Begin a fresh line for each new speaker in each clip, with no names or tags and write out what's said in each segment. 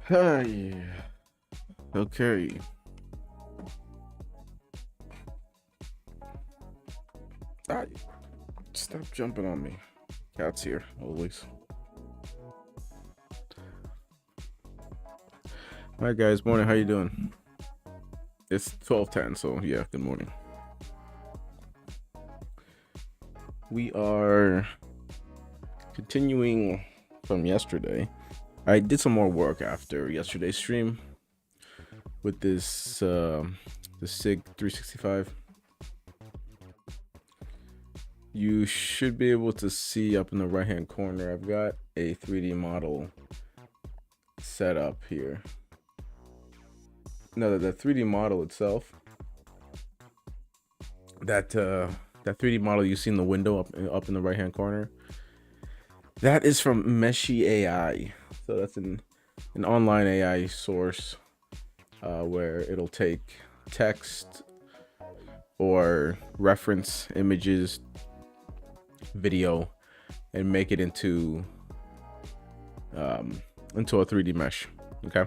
Hi. Okay. Ah, stop jumping on me. Cat's here, always. Hi guys, morning. How you doing? It's 12:10, so yeah, good morning. We are continuing from yesterday. I did some more work after yesterday's stream with this the SIG 365. You should be able to see up in the right hand corner. I've got a 3D model set up here. No, the 3D model itself, that 3D model you see in the window up in the right hand corner, that is from Meshi AI. So that's an online AI source where it'll take text or reference images, video, and make it into a 3D mesh. Okay.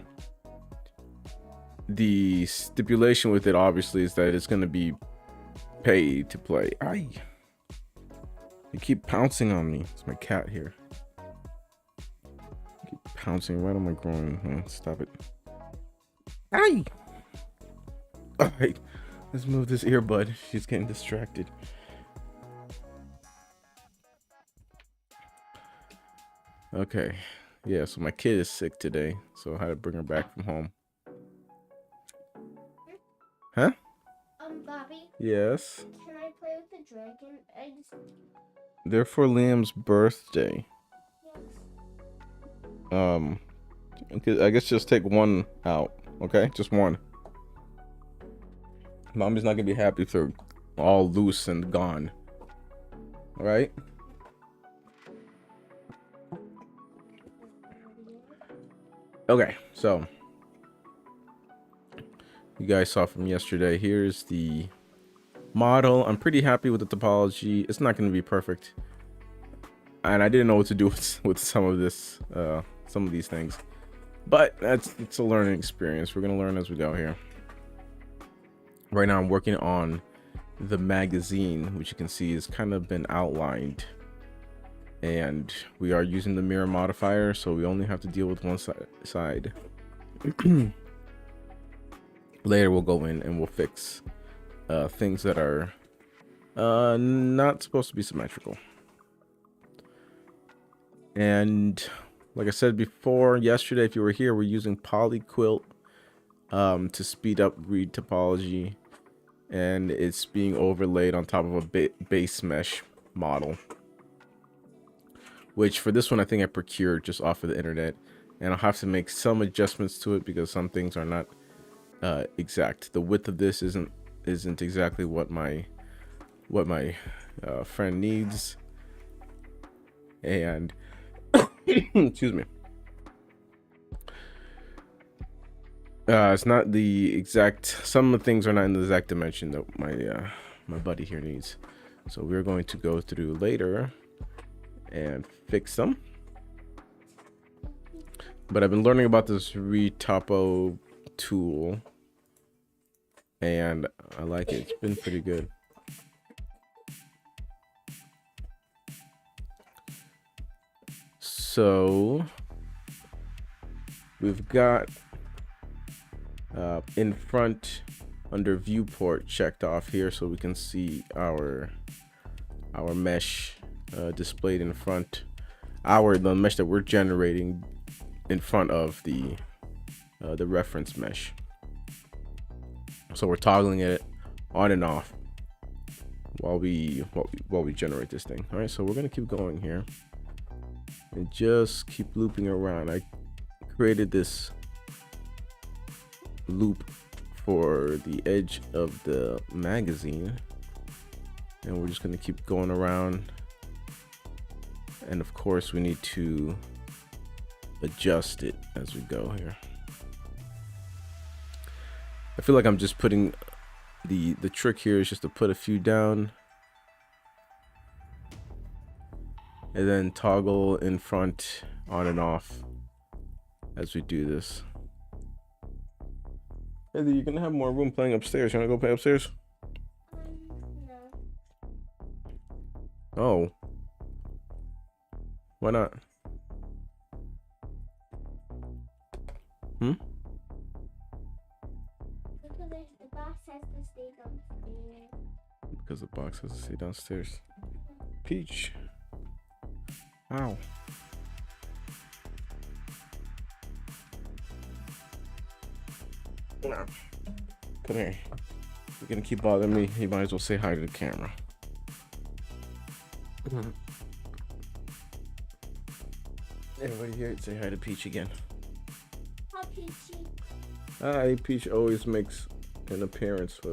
The stipulation with it obviously is that it's going to be pay to play. Aye. You keep pouncing on me. It's my cat here. Keep pouncing right on my groin. Man, stop it. Aye. Alright. Let's move this earbud. She's getting distracted. Okay. Yeah, so my kid is sick today, so I had to bring her back from home. Huh?
Bobby?
Yes?
Can I play with the dragon eggs?
They're for Liam's birthday.
Yes.
I guess just take one out, okay? Just one. Mommy's not gonna be happy if they're all loose and gone. Alright? Okay, so you guys saw from yesterday. Here's the model. I'm pretty happy with the topology. It's not going to be perfect, and I didn't know what to do with some of these things, but it's a learning experience. We're gonna learn as we go here. Right now I'm working on the magazine, which you can see has kind of been outlined, and we are using the mirror modifier, so we only have to deal with one side. Later we'll go in and we'll fix things that are not supposed to be symmetrical. And like I said before, yesterday, if you were here, we're using polyquilt to speed up read topology, and it's being overlaid on top of a base mesh model, which for this one I think I procured just off of the internet, and I'll have to make some adjustments to it because some things are not exact. The width of this isn't exactly what my friend needs, and excuse me, it's not the exact, some of the things are not in the exact dimension that my buddy here needs, so we're going to go through later and fix them. But I've been learning about this retopo tool, and I like it. It's been pretty good. So we've got in front under viewport checked off here, so we can see our mesh displayed in front, the mesh that we're generating in front of the reference mesh. So we're toggling it on and off while we generate this thing. All right, so we're gonna keep going here and just keep looping around. I created this loop for the edge of the magazine, and we're just going to keep going around, and of course we need to adjust it as we go here. I feel like I'm just putting the trick here is just to put a few down and then toggle in front on and off as we do this. Hey, you're gonna have more room playing upstairs. You wanna go play upstairs?
No.
Oh. Why not?
Because the box has to stay downstairs.
Because the box has to stay downstairs. Peach. Ow. Come here. You're gonna keep bothering me. You might as well say hi to the camera. Everybody here, say hi to Peach again.
How peachy.
Hi, Peach always makes an appearance for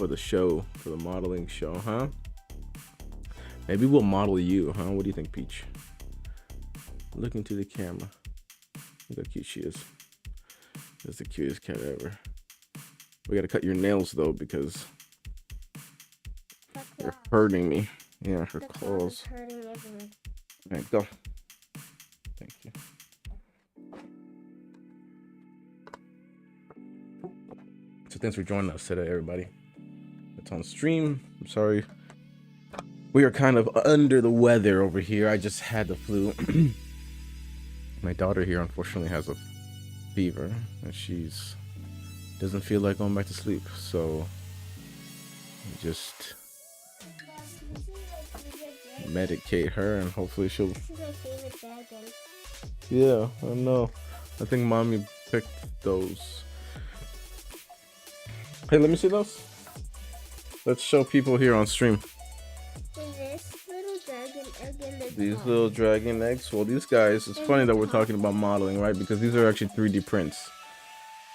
the show, for the modeling show, huh? Maybe we'll model you, huh? What do you think, Peach? Look into the camera. Look how cute she is. That's the cutest cat ever. We gotta cut your nails though because they're hurting me. Yeah, her claws.
Hurting everyone.
All right, go. Thank you. So thanks for joining us today, everybody. It's on stream. I'm sorry. We are kind of under the weather over here. I just had the flu. My daughter here unfortunately has a fever and she's doesn't feel like going back to sleep. So just medicate her and hopefully she'll.
This is my favorite dragon.
Yeah, I know. I think mommy picked those. Hey, let me see those. Let's show people here on stream.
So this little dragon egg
These little dragon eggs. Well, these guys, it's funny that we're talking about modeling, right? Because these are actually 3D prints.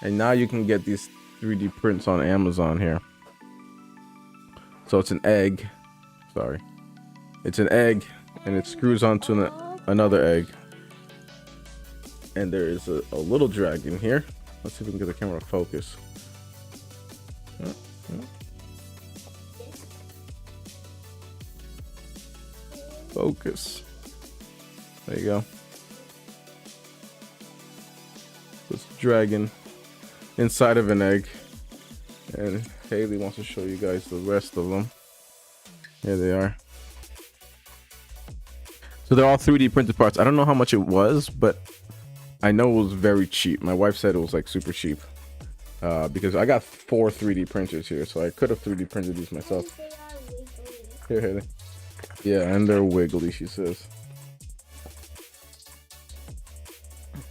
And now you can get these 3D prints on Amazon here. So it's an egg. Sorry. It's an egg and it screws onto another egg. And there is a little dragon here. Let's see if we can get the camera to focus. Focus. There you go. This dragon inside of an egg. And Haley wants to show you guys the rest of them. Here they are. So they're all 3D printed parts. I don't know how much it was, but I know it was very cheap. My wife said it was like super cheap. Because I got 4 3D printers here, so I could have 3D printed these myself. Here, Haley. Yeah, and they're wiggly, she says.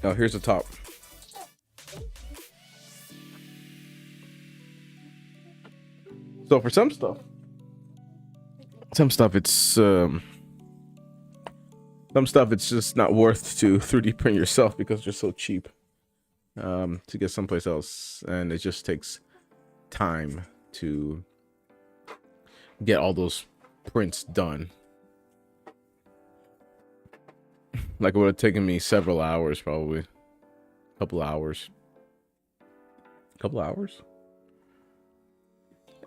Now here's the top. So for some stuff it's just not worth to 3D print yourself because they're so cheap to get someplace else, and it just takes time to get all those prints done. Like it would have taken me several hours, probably. Couple hours.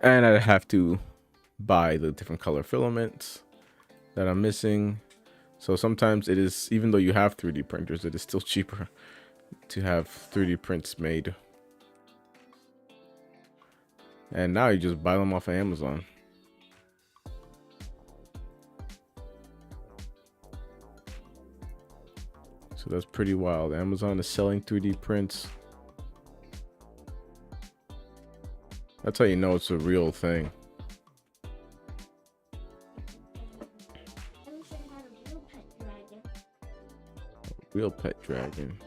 And I'd have to buy the different color filaments that I'm missing. So sometimes it is, even though you have 3D printers, it is still cheaper to have 3D prints made. And now you just buy them off of Amazon. So that's pretty wild. Amazon is selling 3D prints. That's how you know it's a real thing.
I wish I had a real pet dragon.
Real pet dragon.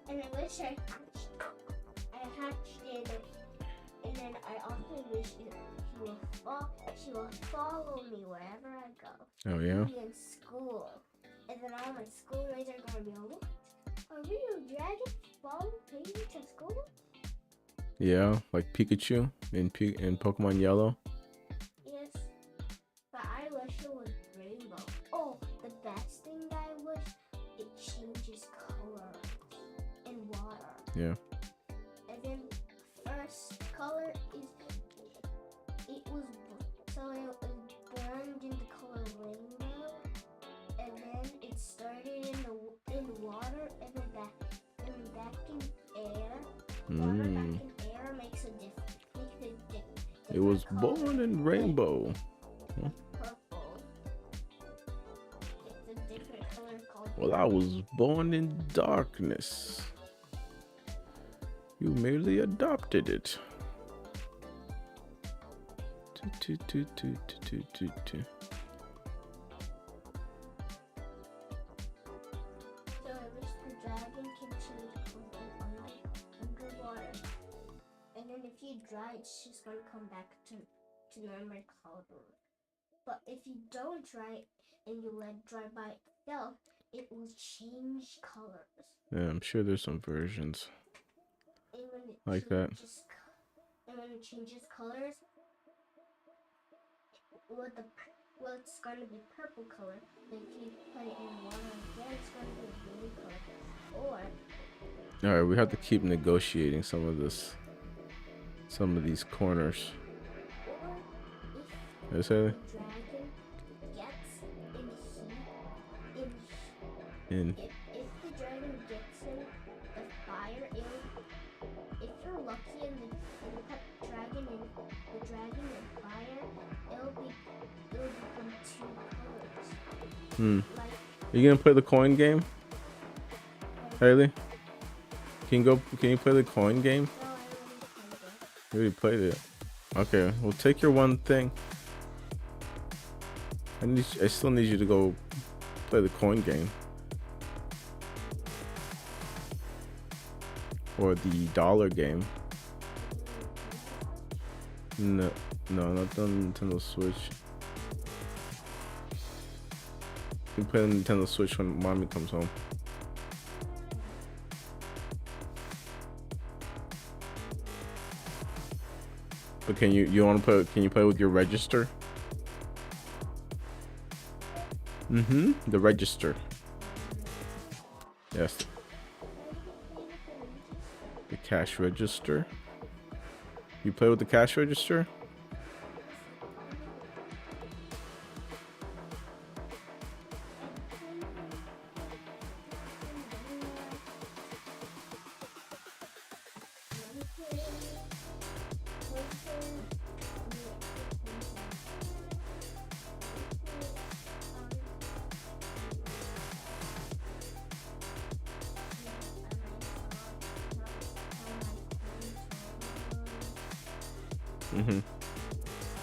And I wish I hatched it, and then I also wish she will follow me wherever I go.
Oh yeah?
Be in school, and then all my schoolmates are gonna be like, "What? A real dragon follow me to school?"
Yeah, like Pikachu in Pokemon Yellow.
Yes, but I wish it was rainbow. Oh, the best thing that I wish, it changes color in water.
Yeah.
And then first color is it was burned in the color rainbow. water
Mm.
back in air makes a different
It was
color.
born in rainbow.
Purple. It's a different color called
Well, I was born in darkness. You merely adopted it. Tu, tu, tu, tu, tu, tu.
So I wish the dragon can change color underwater. And then if you dry, it's just gonna come back to normal color. But if you don't dry it and you let it dry by itself, it will change colors.
Yeah, I'm sure there's some versions
And when it
like that.
and when it changes colors, well, it's gonna be purple color. Then if you put it in water again, it's gonna be a blue color.
All right, we have to keep negotiating some of these corners.
Or
Yes,
if
Haley?
the dragon gets
In
if the dragon gets in the fire, if you're lucky and you put the dragon in fire, it'll become two colors. Like,
Are you gonna play the coin game, Haley? Can you play the coin game?
no, I already played it.
You already played it. Okay, well take your one thing. I still need you to go play the coin game. Or the dollar game. No, not on Nintendo Switch. You can play on Nintendo Switch when mommy comes home. But can you want to play? Can you play with your register? The register. Yes. The cash register. You play with the cash register?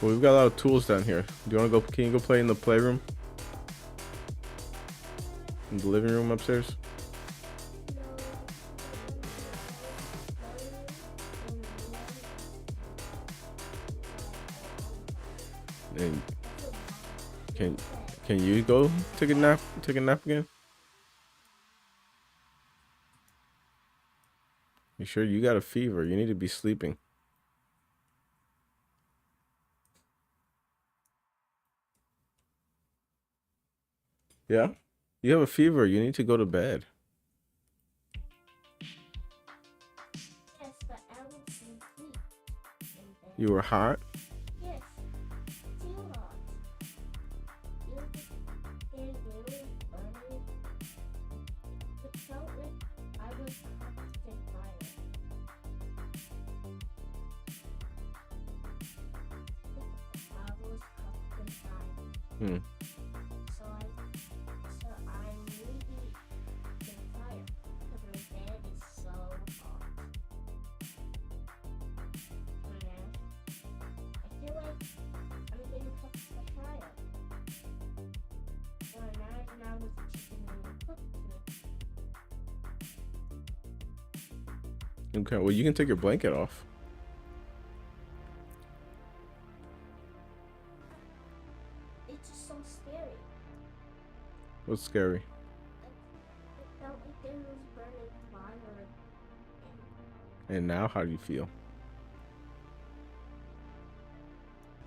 Well, we've got a lot of tools down here. Do you want to go? Can you go play in the playroom? In the living room upstairs? And can you go take a nap? Take a nap again? You sure you got a fever? You need to be sleeping. Yeah? You have a fever. You need to go to bed.
Yes, but I was asleep.
You were hot?
Yes, too hot. It was getting really burning. It felt like I was covered in fire. I was covered in fire. So I'm really in fire because my bed is so hot. And I feel like I'm getting cooked for fire. So now with the chicken being cooked to it.
Okay, well, you can take your blanket off.
It's just so scary.
What's scary?
It felt like there was burning fire.
And now, how do you feel?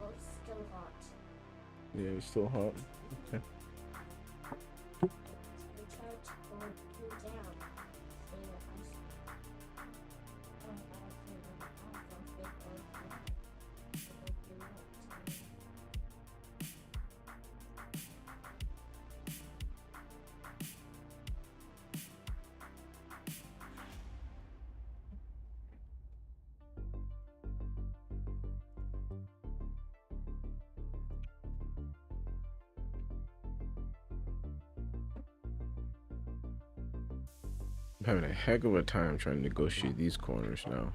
Well, it's still hot.
Yeah, you're still hot. Okay.
We tried to cool down. So
I'm having a heck of a time trying to negotiate these corners now.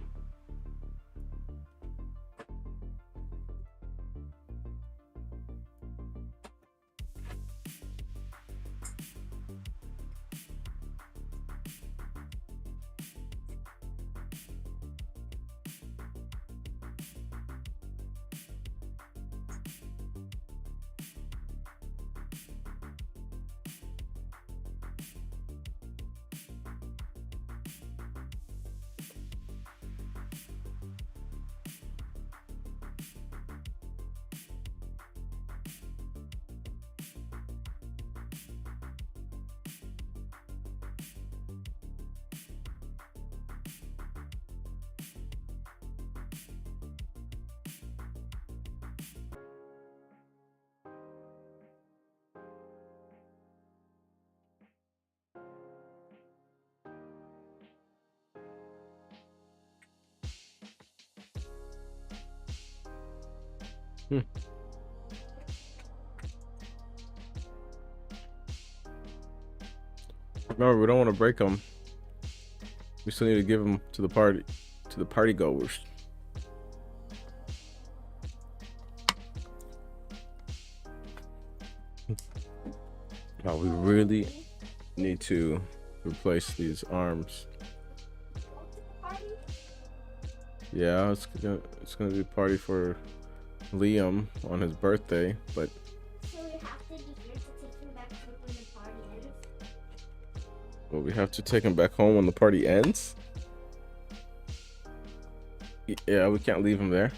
Hmm. Remember, we don't want to break them. We still need to give them to the party goers. Now we really need to replace these arms. Yeah, it's gonna be a party for Liam on his birthday, but
So we have to be here to take him back home when the party ends.
well, we have to take him back home when the party ends. Yeah, we can't leave him there.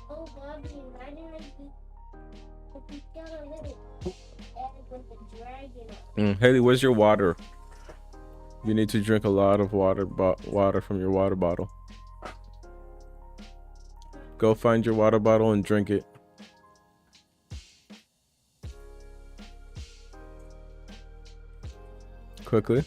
Oh, Bobby, why didn't we got a little egg with a dragon?
Haley, where's your water? You need to drink a lot of water from your water bottle. Go find your water bottle and drink it. Quickly.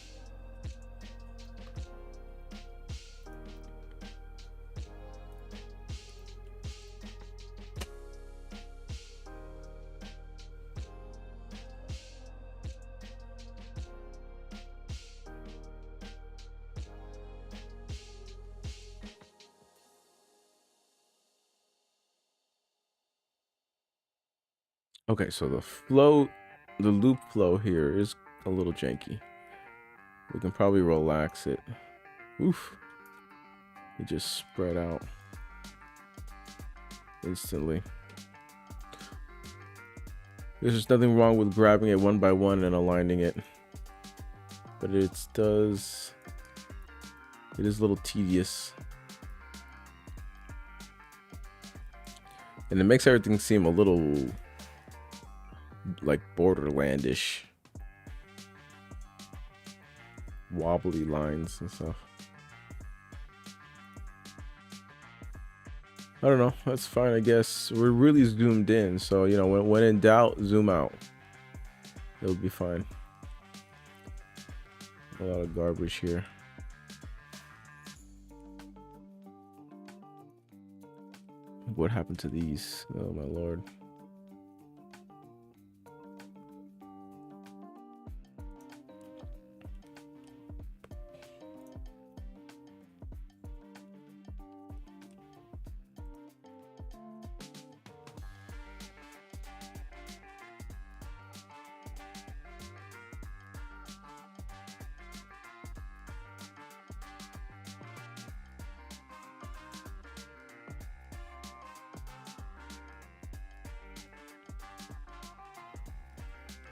Okay, so the loop flow here is a little janky. We can probably relax it. Oof. It just spread out instantly. There's nothing wrong with grabbing it one by one and aligning it, but it is a little tedious. And it makes everything seem a little like Borderlandish. Wobbly lines and stuff. I don't know. That's fine, I guess. We're really zoomed in, so you know, when in doubt, zoom out. It'll be fine. A lot of garbage here. What happened to these? Oh my lord.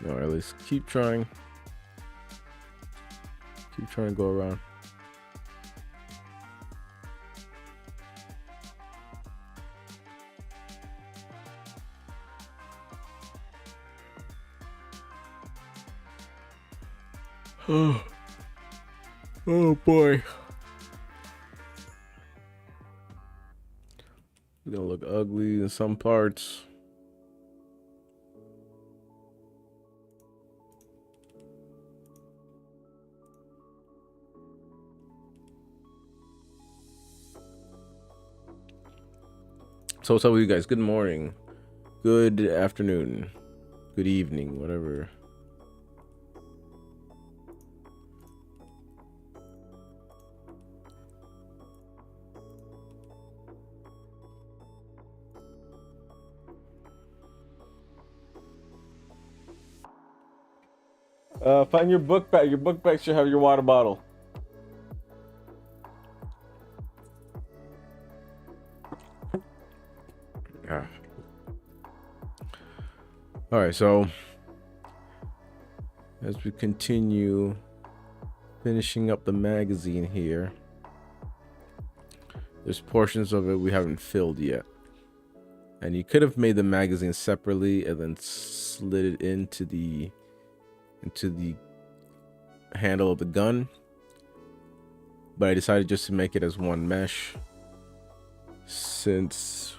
Or at least keep trying. Keep trying to go around. Oh boy. It's gonna look ugly in some parts. So what's up with you guys? Good morning, good afternoon, good evening, whatever. Find your book bag. Your book bag should have your water bottle. Ah. All right, so as we continue finishing up the magazine here, there's portions of it we haven't filled yet. And you could have made the magazine separately and then slid it into the handle of the gun. But I decided just to make it as one mesh, since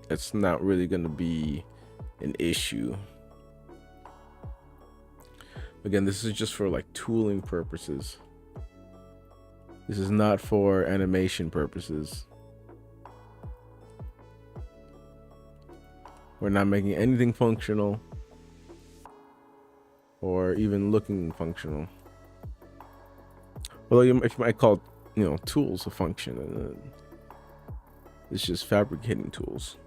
it's not really going to be an issue. Again, this is just for like tooling purposes. This is not for animation purposes. We're not making anything functional or even looking functional. Well, you might call, tools a function. It's just fabricating tools.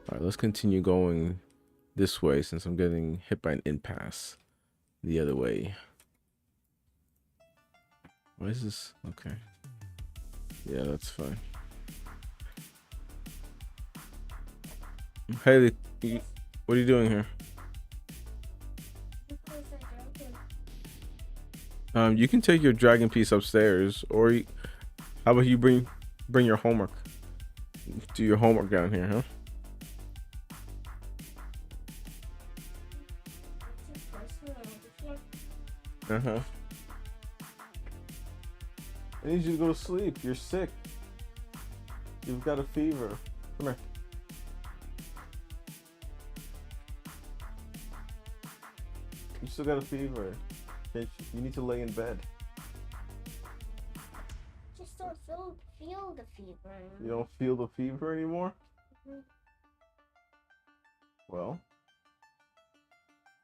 All right, let's continue going this way since I'm getting hit by an impasse the other way. What is this? Okay. Yeah, that's fine. Hey, what are you doing here? You can take your dragon piece upstairs, or how about you bring your homework? Do your homework down here, huh? Uh-huh. I need you to go to sleep. You're sick. You've got a fever. Come here. You still got a fever. You need to lay in bed.
Just don't feel the fever.
You don't feel the fever anymore?
Mm-hmm.
Well,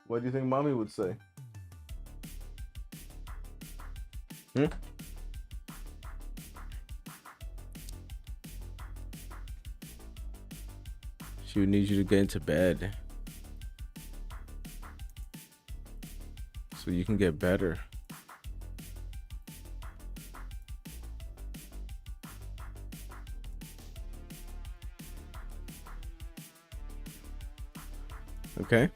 what do you think mommy would say? She would need you to get into bed so you can get better. Okay?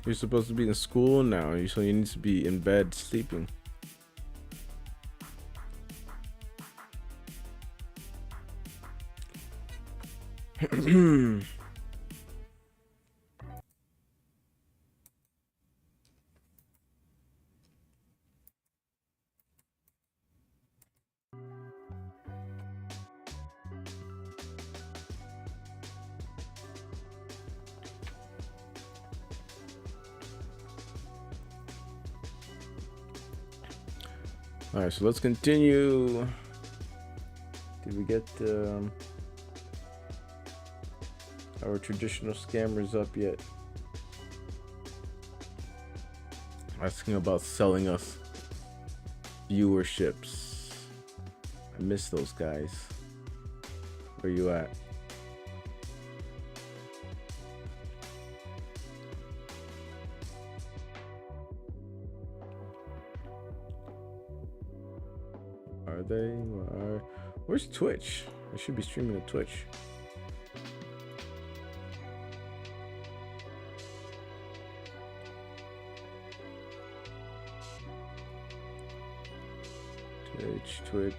You're supposed to be in school now, so you need to be in bed sleeping. All right, so let's continue. Did we get our traditional scammers up yet? Asking about selling us viewerships. I miss those guys. Where you at? Are they? Where's Twitch? I should be streaming to Twitch. Twitch.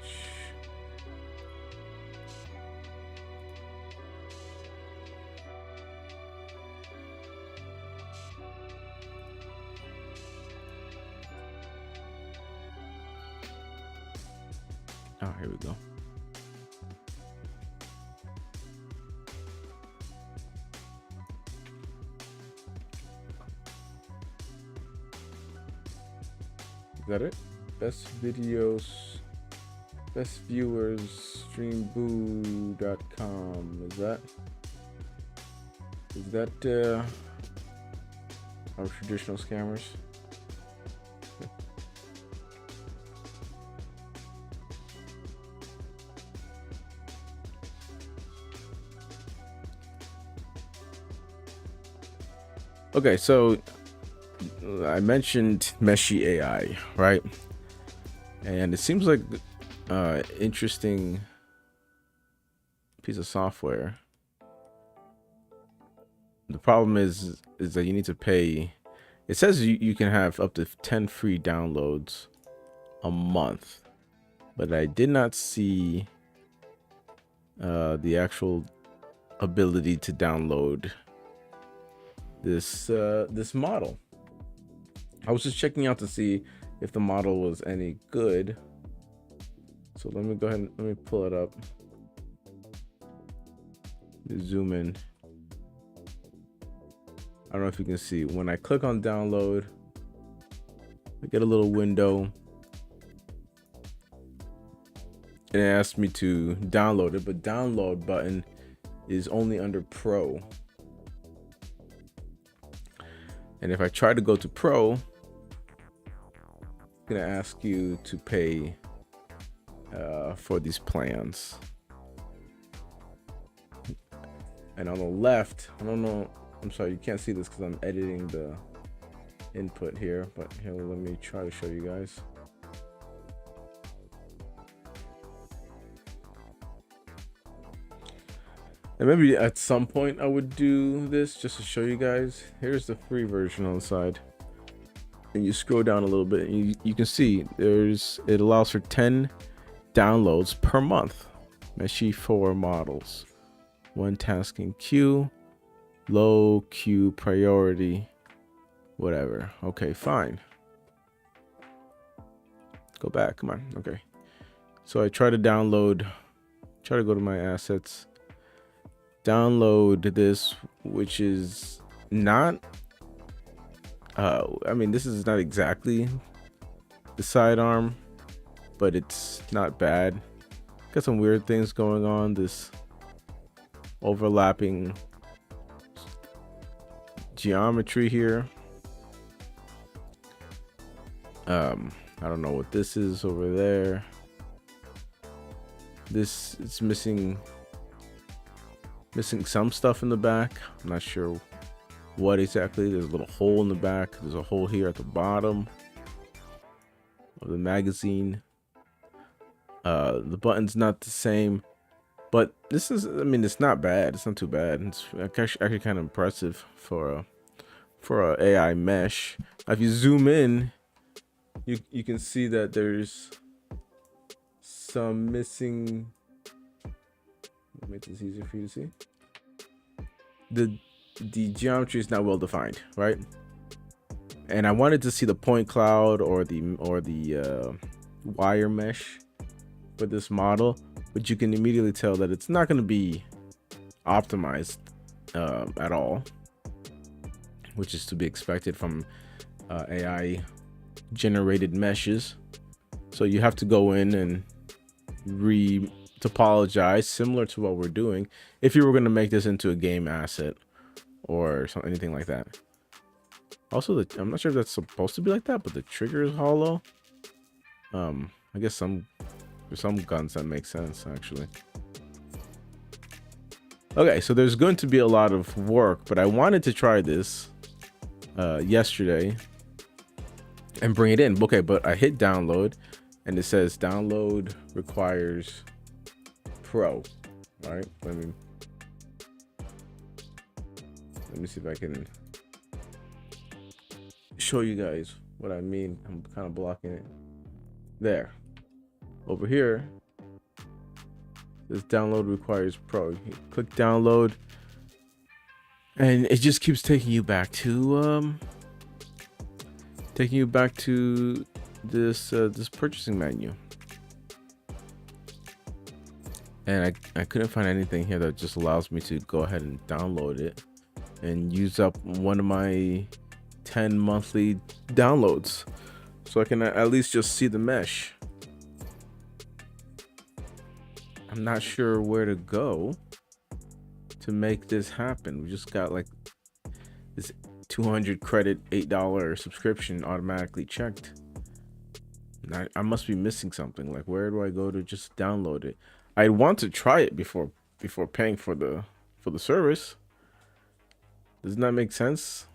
Oh, here we go. Is that it? Best videos, best viewers, streamboo.com. Is that our traditional scammers? Okay, so I mentioned Meshi AI, right? And it seems like interesting piece of software. The problem is that you need to pay. It says you can have up to 10 free downloads a month, but I did not see the actual ability to download this model. I was just checking out to see if the model was any good. So let me go ahead and let me pull it up. Zoom in. I don't know if you can see. When I click on download, I get a little window. And it asks me to download it, but download button is only under Pro. And if I try to go to Pro, it's gonna ask you to pay for these plans. And on the left, I don't know, I'm sorry, you can't see this because I'm editing the input here, but here, let me try to show you guys. And maybe at some point I would do this just to show you guys. Here's the free version on the side. And you scroll down a little bit and you can see it allows for 10 downloads per month. Meshi 4 models. 1 task in queue. Low queue priority. Whatever. Okay, fine. Go back. Come on. Okay. So I try to go to my assets. Download this, which is not I mean, this is not exactly the sidearm, but it's not bad. Got some weird things going on. This overlapping geometry here. I don't know what this is over there. This it's missing some stuff in the back. I'm not sure what exactly. There's a little hole in the back. There's a hole here at the bottom of the magazine. The button's not the same, but this is, I mean, it's not bad. It's not too bad. It's actually kind of impressive for a AI mesh. If you zoom in, you can see that there's some missing. Make this easier for you to see. The geometry is not well defined, right? And I wanted to see the point cloud or the wire mesh for this model, but you can immediately tell that it's not going to be optimized at all, which is to be expected from AI generated meshes. So you have to go in and topologize, similar to what we're doing if you were going to make this into a game asset or anything like that. Also, I'm not sure if that's supposed to be like that, but the trigger is hollow. I guess there's some guns that make sense, actually. Okay, so there's going to be a lot of work, but I wanted to try this yesterday and bring it in. Okay, but I hit download and it says download requires Pro. All right, let me see if I can show you guys what I mean. I'm kind of blocking it. There. Over here, this download requires Pro. You click download, and it just keeps taking you back to this purchasing menu. And I couldn't find anything here that just allows me to go ahead and download it and use up one of my 10 monthly downloads. so I can at least just see the mesh. I'm not sure where to go to make this happen. We just got like this 200 credit $8 subscription automatically checked. I must be missing something. Like, where do I go to just download it? I want to try it before paying for the service. Doesn't that make sense?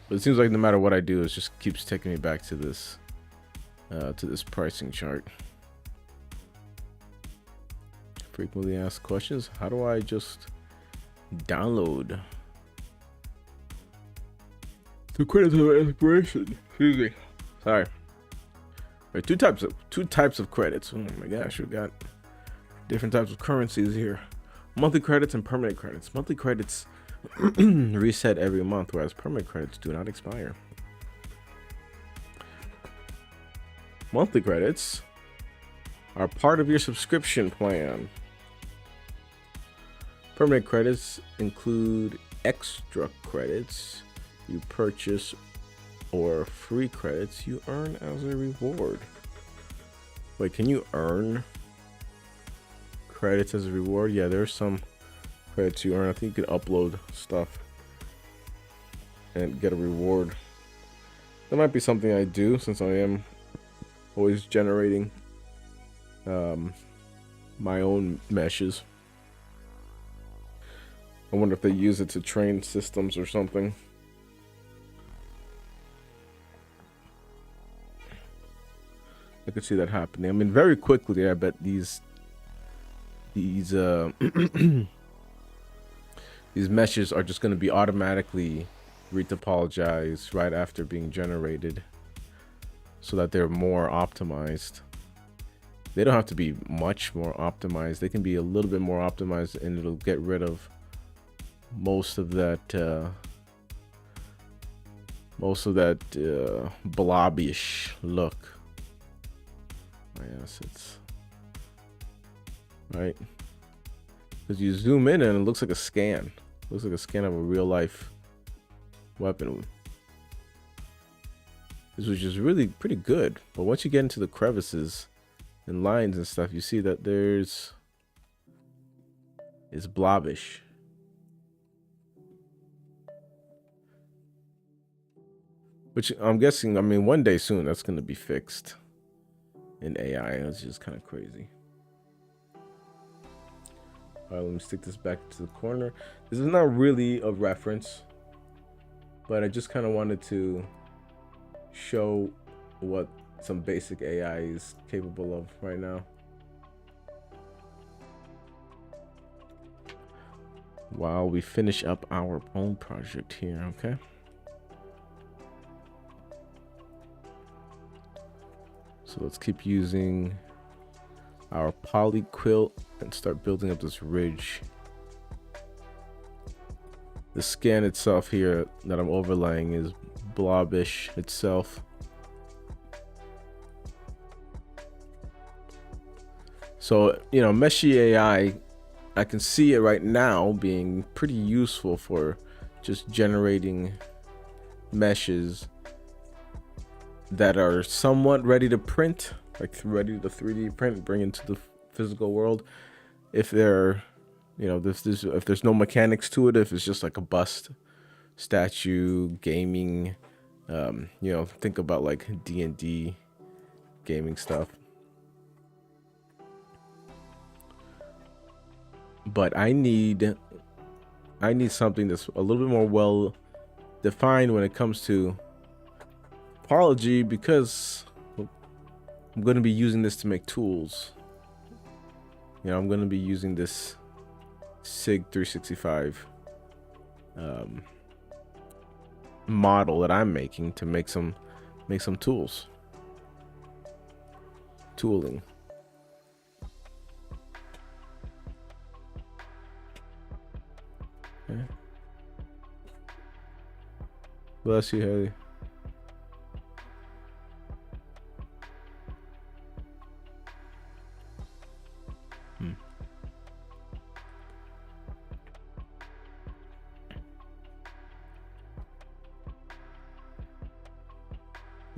But it seems like no matter what I do, it just keeps taking me back to this pricing chart. Frequently asked questions. How do I just download the credits of inspiration? Excuse me. Sorry. Right, two types of credits. Oh my gosh, we got different types of currencies here. Monthly credits and permanent credits. Monthly credits reset every month, whereas permanent credits do not expire. Monthly credits are part of your subscription plan. Permanent credits include extra credits you purchase or free credits you earn as a reward. Wait, can you earn credits as a reward? Yeah, there's some credits you earn. I think you can upload stuff and get a reward. That might be something I do, since I am always generating my own meshes. I wonder if they use it to train systems or something. I could see that happening. I mean, very quickly, I bet these these meshes are just going to be automatically retopologized right after being generated, so that they're more optimized. They don't have to be much more optimized. They can be a little bit more optimized, and it'll get rid of most of that blobbyish look. Yes, it's right, because you zoom in and it looks like a scan. It looks like a scan of a real life weapon. This was just really pretty good. But once you get into the crevices and lines and stuff, you see that it's blobbish. Which I'm guessing, I mean, one day soon that's going to be fixed in AI. It's just kind of crazy. All right, let me stick this back to the corner. This is not really a reference, but I just kind of wanted to show what some basic AI is capable of right now. While we finish up our own project here, okay? So let's keep using our poly quilt and start building up this ridge. The scan itself here that I'm overlaying is blobbish itself. So, you know, Meshy AI, I can see it right now being pretty useful for just generating meshes that are somewhat ready to print, like ready to 3D print, bring into the physical world. If they're, you know, if there's no mechanics to it, if it's just like a bust, statue, gaming, you know, think about like D&D gaming stuff. But I need something that's a little bit more well defined when it comes to topology, because I'm going to be using this to make tools. You know, I'm going to be using this SIG 365 model that I'm making to make some tools. Tooling. Okay. Bless you, Haley.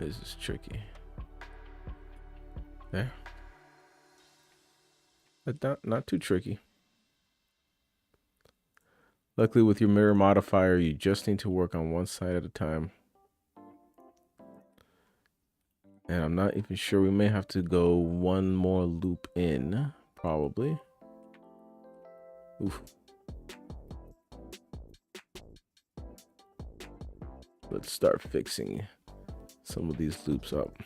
This is tricky. There. But not too tricky. Luckily, with your mirror modifier, you just need to work on one side at a time. And I'm not even sure. We may have to go one more loop in, probably. Oof. Let's start fixing some of these loops up.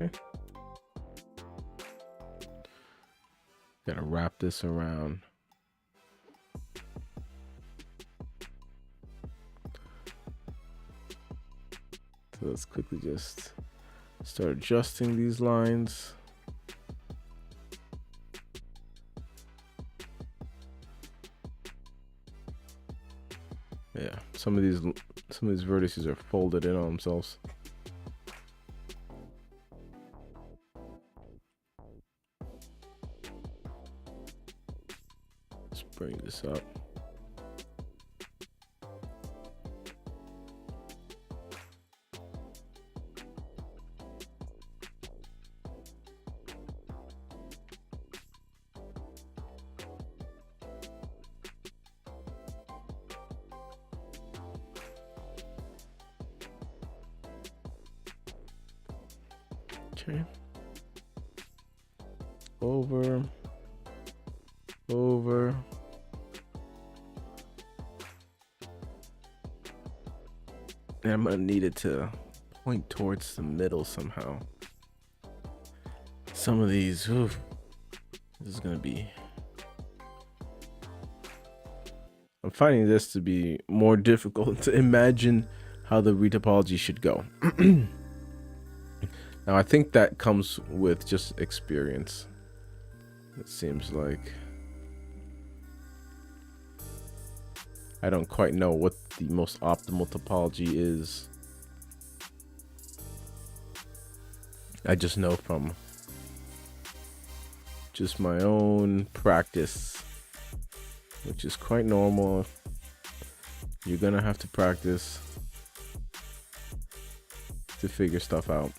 Okay. Gotta wrap this around. So let's quickly just start adjusting these lines. Yeah, some of these vertices are folded in on themselves. Let's bring this up. Okay. Over. And I'm gonna need it to point towards the middle somehow. Some of these, oof, this is gonna be. I'm finding this to be more difficult to imagine how the retopology should go. Now, I think that comes with just experience. It seems like I don't quite know what the most optimal topology is. I just know from just my own practice, which is quite normal. You're gonna have to practice to figure stuff out.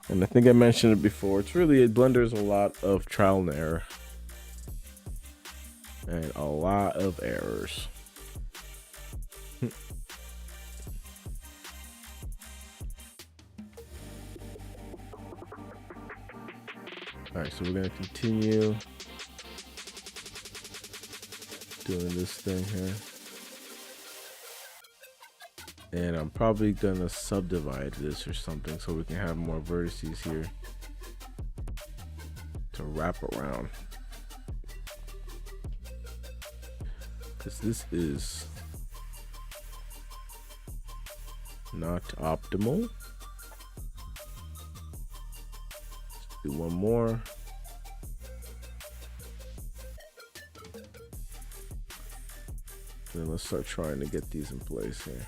And I think I mentioned it before. It's really, Blender is a lot of trial and error. And a lot of errors. Alright, so we're going to continue doing this thing here. And I'm probably going to subdivide this or something so we can have more vertices here to wrap around. Because this is not optimal. Let's do one more. Then let's start trying to get these in place here.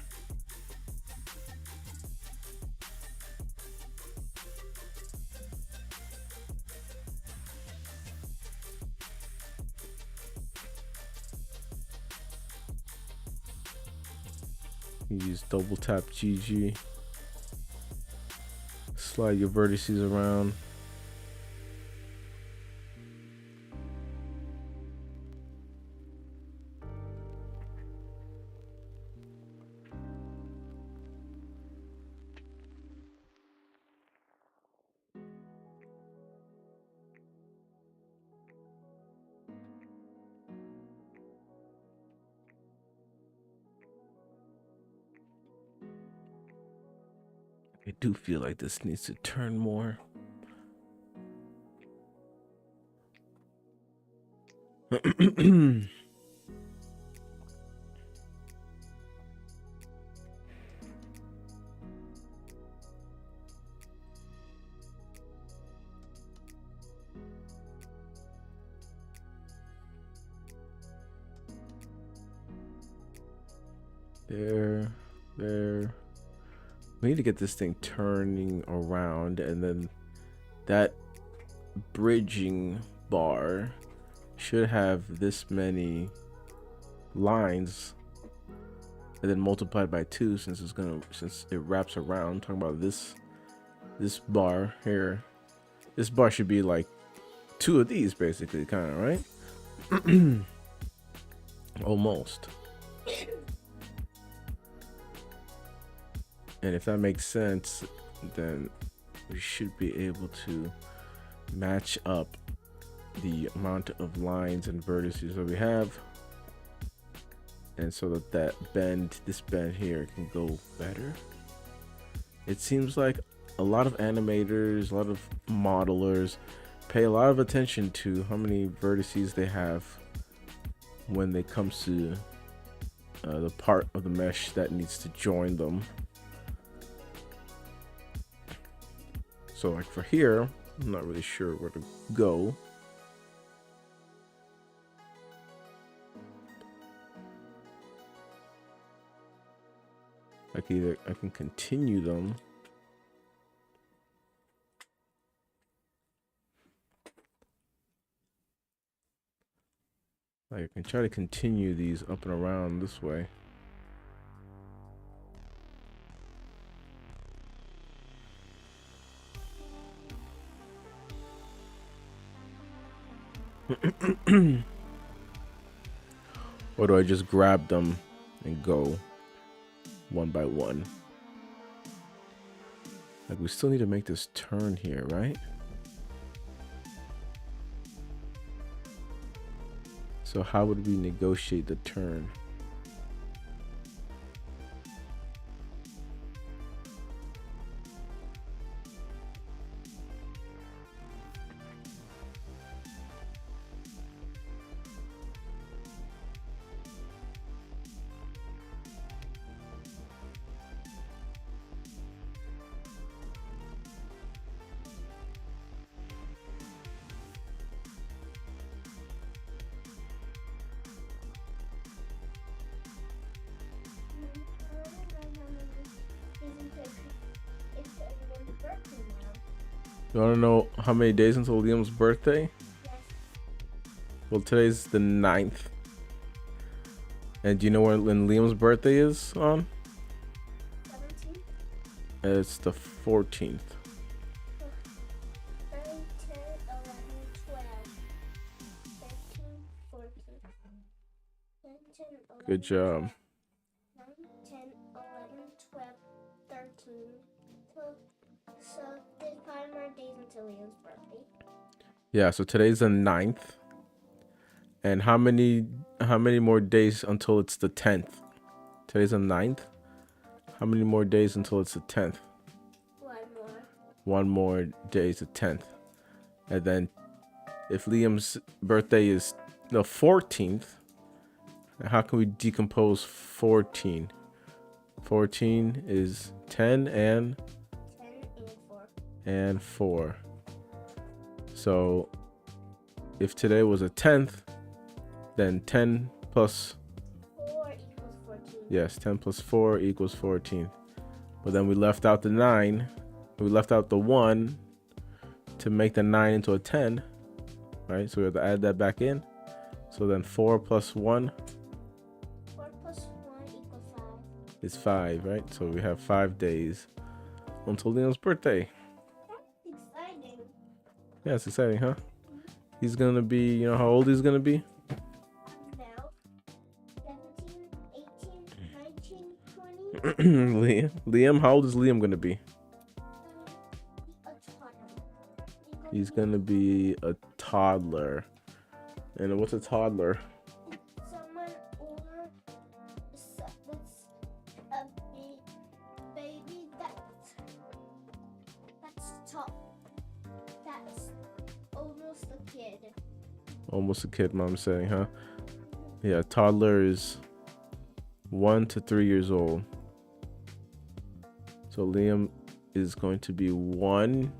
Use double tap GG. Slide your vertices around. I do feel like this needs to turn more. There. We need to get this thing turning around, and then that bridging bar should have this many lines, and then multiplied by 2 since it wraps around. I'm talking about this bar here. This bar should be like 2 of these basically, kind of, right? Almost. And if that makes sense, then we should be able to match up the amount of lines and vertices that we have, and so that this bend here can go better. It seems like a lot of animators, a lot of modelers pay a lot of attention to how many vertices they have when it comes to the part of the mesh that needs to join them. So like for here, I'm not really sure where to go. Like either I can continue them. Like I can try to continue these up and around this way. Or do I just grab them and go one by one? Like we still need to make this turn here, right? So how would we negotiate the turn? You want to know how many days until Liam's birthday?
Yes.
Well, today's the 9th. And do you know when Liam's birthday is on?
17th?
It's the 14th.
9, 10, 11, 12, 13, 14. 9, 10, 11,
Good job.
9, 10, 11, 12, 13. So there's 5 more days until Leo's birthday.
Yeah, so today's the 9th. And how many more days until it's the 10th? Today's the 9th. How many more days until it's the 10th?
1 more.
1 more day is the 10th. And then if Liam's birthday is the 14th, how can we decompose 14? 14 is 10 and
4.
And 4. So if today was a 10th, then 10 plus
4 equals 14.
yes, 10 plus 4 equals 14. But then we left out the 9. We left out the 1 to make the 9 into a 10, right? So we have to add that back in. So then 4 plus 1
4 plus 1 equals 5.
is 5, right? So we have 5 days until Leon's birthday.
That's exciting.
Yeah, it's exciting, huh? He's gonna be, you know how old he's gonna be?
Now, 17, 18, 19, 20.
Liam, how old is Liam gonna be?
A toddler.
He's gonna be a toddler. And what's a toddler?
Someone older that's a baby that's top. That's almost a kid.
Almost a kid, Mom's saying, huh? Yeah, toddler is 1 to 3 years old. So Liam is going to be 1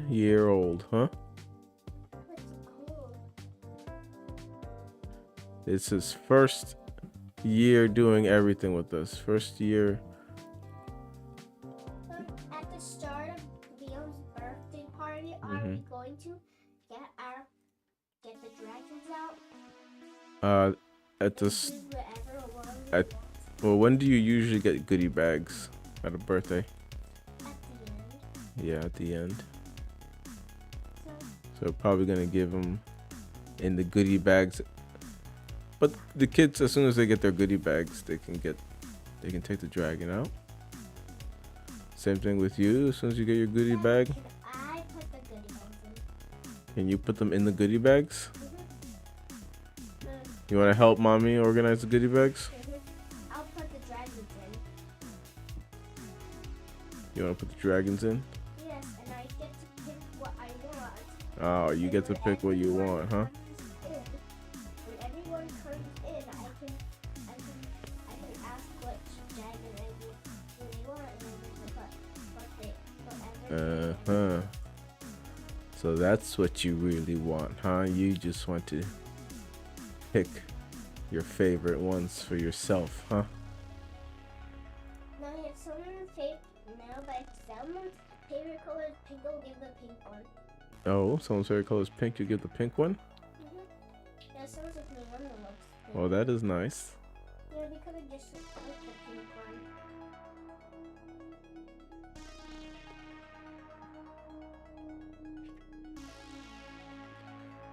year old, huh?
That's cool.
It's his first year doing everything with us. First year.
At the start of Leo's birthday party, are we going to get the dragons out?
At
And
this.
do whatever one we
At
want
well, when do you usually get goodie bags at a birthday?
at the end.
Yeah, at the end.
So
So probably gonna give them in the goodie bags. But the kids, as soon as they get their goodie bags, they can take the dragon out. Same thing with you. As soon as you get your goodie bag,
can I put the goodie bags in?
can you put them in the goodie bags?
Mm-hmm.
You want to help mommy organize the goodie bags?
I'll put the dragons in.
You want to put the dragons in?
Yes, and I get to pick what I want.
Oh, you get to
When
pick what you
everyone
want, huh?
comes in- When everyone comes in, I can ask what dragon I really want, and then they put whatever.
So that's what you really want, huh? You just want to pick your favorite ones for yourself, huh?
Now, if someone's favorite color is pink, I'll give the pink one.
Oh, someone's favorite color is pink. You give the pink one?
Yeah, someone's like my one that loves pink.
Oh, that is nice.
Yeah, because I just like the pink one.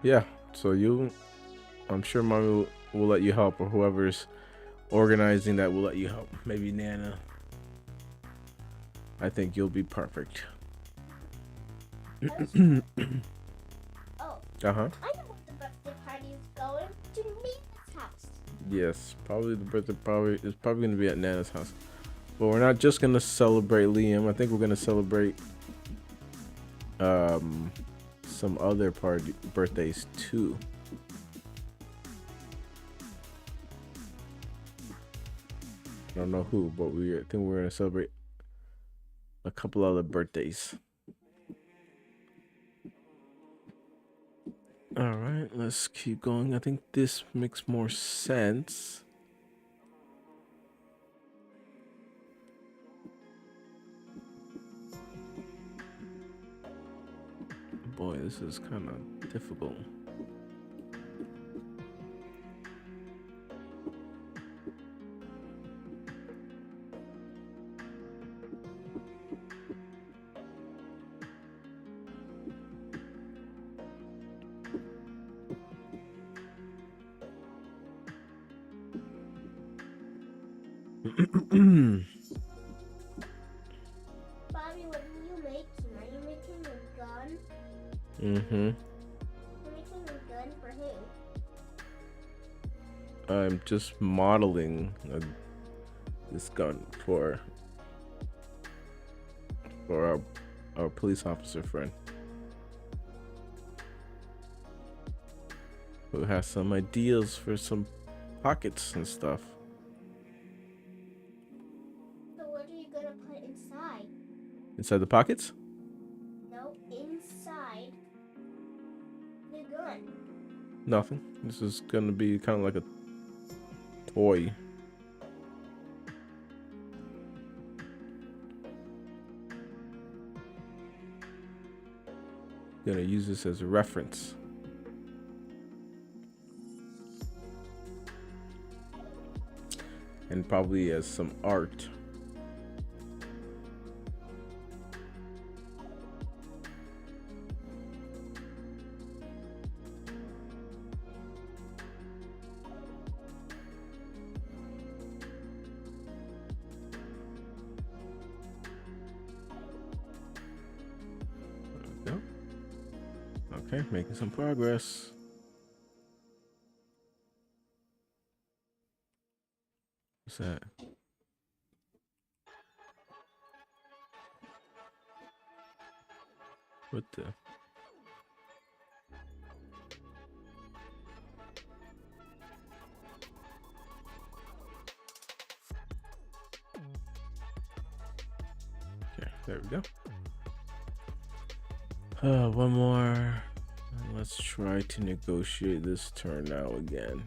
Yeah. So I'm sure mommy will let you help, or whoever's organizing that will let you help. Maybe Nana. I think you'll be perfect.
Oh,
Uh huh.
I know what the birthday party is going to Nina's house.
Yes, probably the birthday is probably gonna be at Nana's house. But we're not just gonna celebrate Liam. I think we're gonna celebrate some other birthdays too. I don't know who, but I think we're gonna celebrate a couple other birthdays. All right, let's keep going. I think this makes more sense. Boy, this is kind of difficult.
Bobby, what are you making? Are you making a gun?
Mm-hmm.
You're making a gun for who?
I'm just modeling this gun for our police officer friend who has some ideas for some pockets and stuff.
So what are you gonna put inside?
Inside the pockets?
No, inside the gun.
Nothing. This is gonna be kind of like a toy. Gonna use this as a reference. And probably as some art. There we go. Okay, making some progress. What's that? What the? Okay, there we go. One more. Let's try to negotiate this turn now again.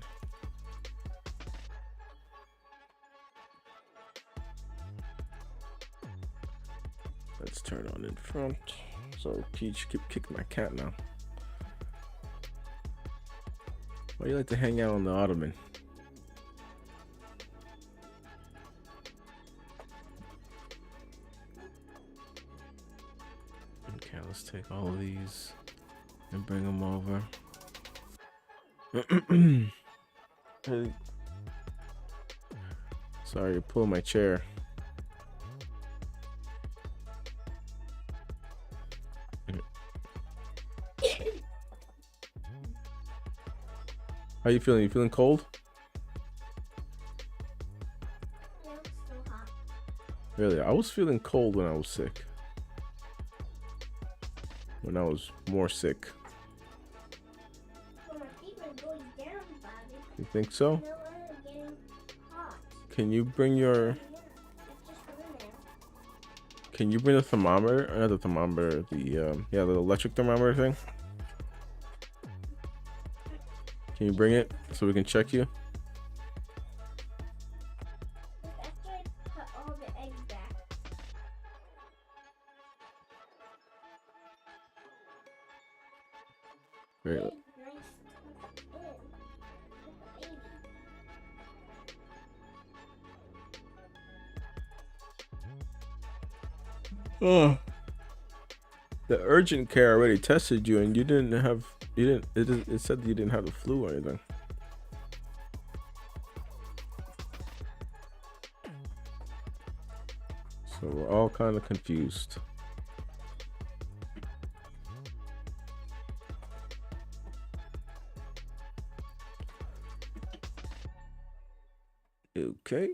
one in front. So Peach, keep kicking my cat now. Why do you like to hang out on the ottoman? Okay, let's take all of these and bring them over. Hey. Sorry, you're pulling my chair. How you feeling? You feeling cold?
Yeah, it's still hot.
Really? I was feeling cold when I was sick. When I was more sick.
When my fever goes down, Bobby,
You think so?
no longer getting hot.
Can you bring your...
Yeah, it's just in there.
Can you bring the thermometer? Not the thermometer, the yeah, the electric thermometer thing. Can you bring it so we can check you?
Just after I cut all the eggs back.
Great.
Big, nice tucked in. Like a baby.
Oh. The urgent care already tested you, and you didn't have. You didn't. It said you didn't have the flu or anything. So we're all kind of confused. Okay.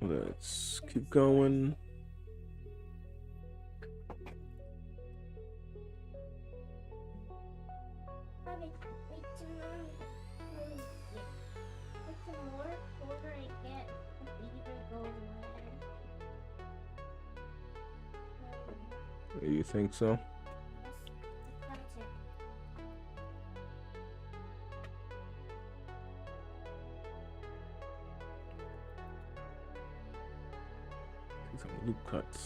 Let's keep going.
Bobby, wait the more colder I get, the fever goes away.
You think so?
That's it.
Some loop cuts.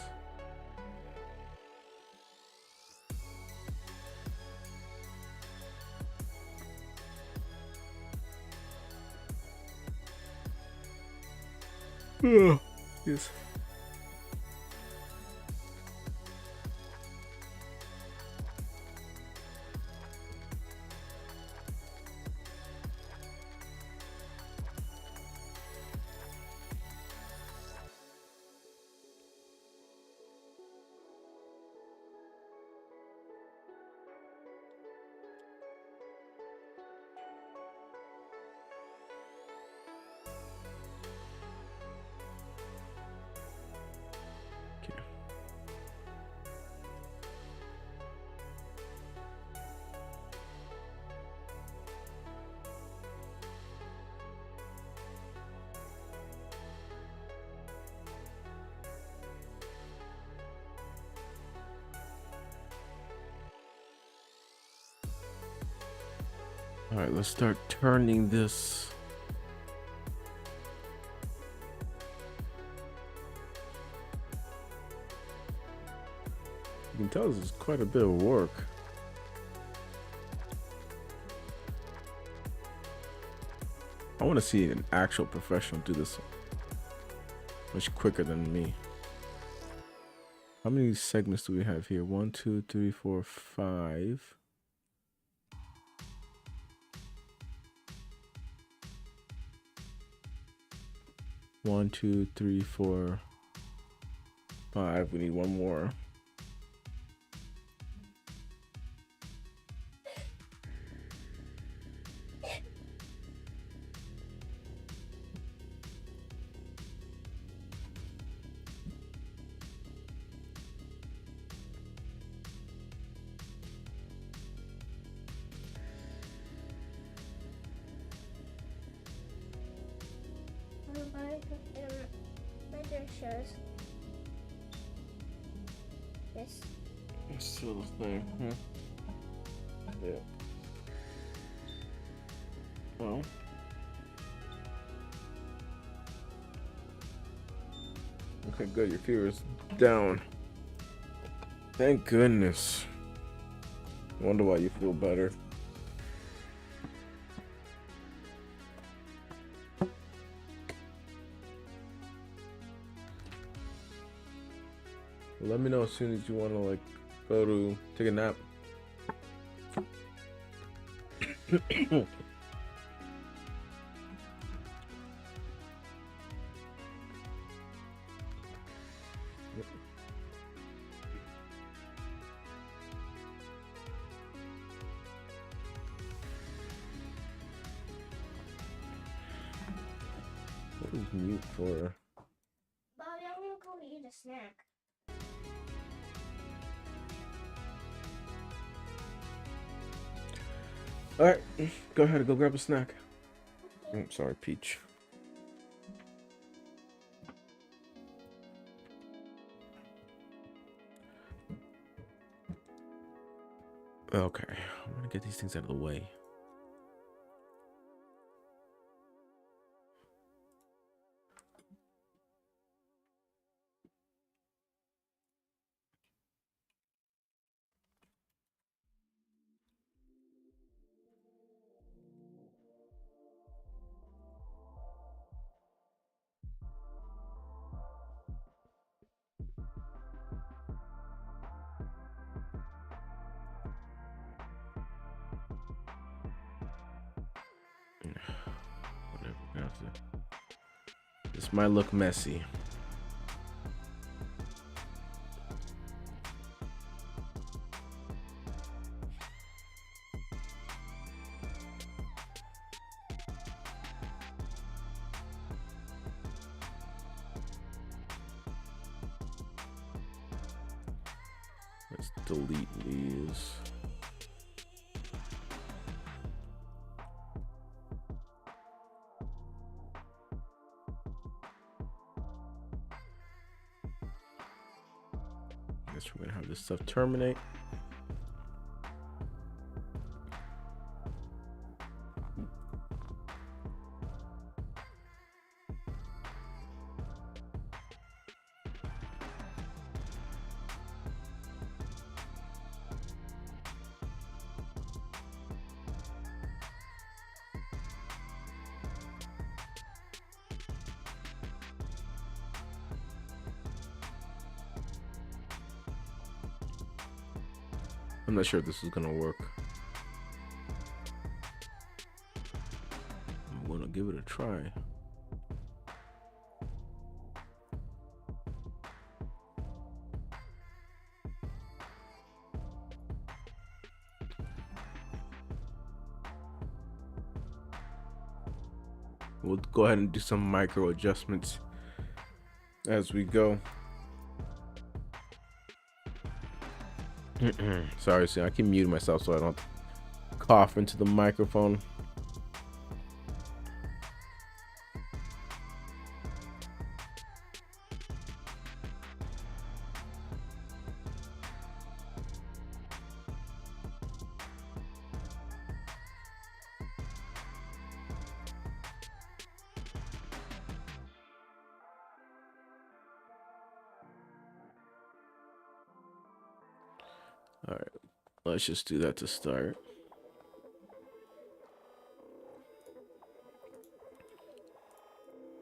Yes. Okay. All right, let's start turning this. You can tell this is quite a bit of work. I want to see an actual professional do this much quicker than me. How many segments do we have here? 1, 2, 3, 4, 5. One, 2, 3, 4, 5. We need one more.
Shows this.
It's still the thing. Yeah. Well. Okay, good. Your fever is down. Thank goodness. Wonder why you feel better. Let me know as soon as you want to like go to take a nap. What is mute for?
Bobby, I'm gonna go eat a snack.
Alright, go ahead, go grab a snack. I'm sorry, Peach. Okay, I'm gonna get these things out of the way. Whatever. This might look messy. Let's delete these. Guess we're gonna have this stuff terminate. I'm not sure if this is gonna work. I'm gonna give it a try. We'll go ahead and do some micro adjustments as we go. Sorry, see, I keep muting myself so I don't cough into the microphone. All right, let's just do that to start.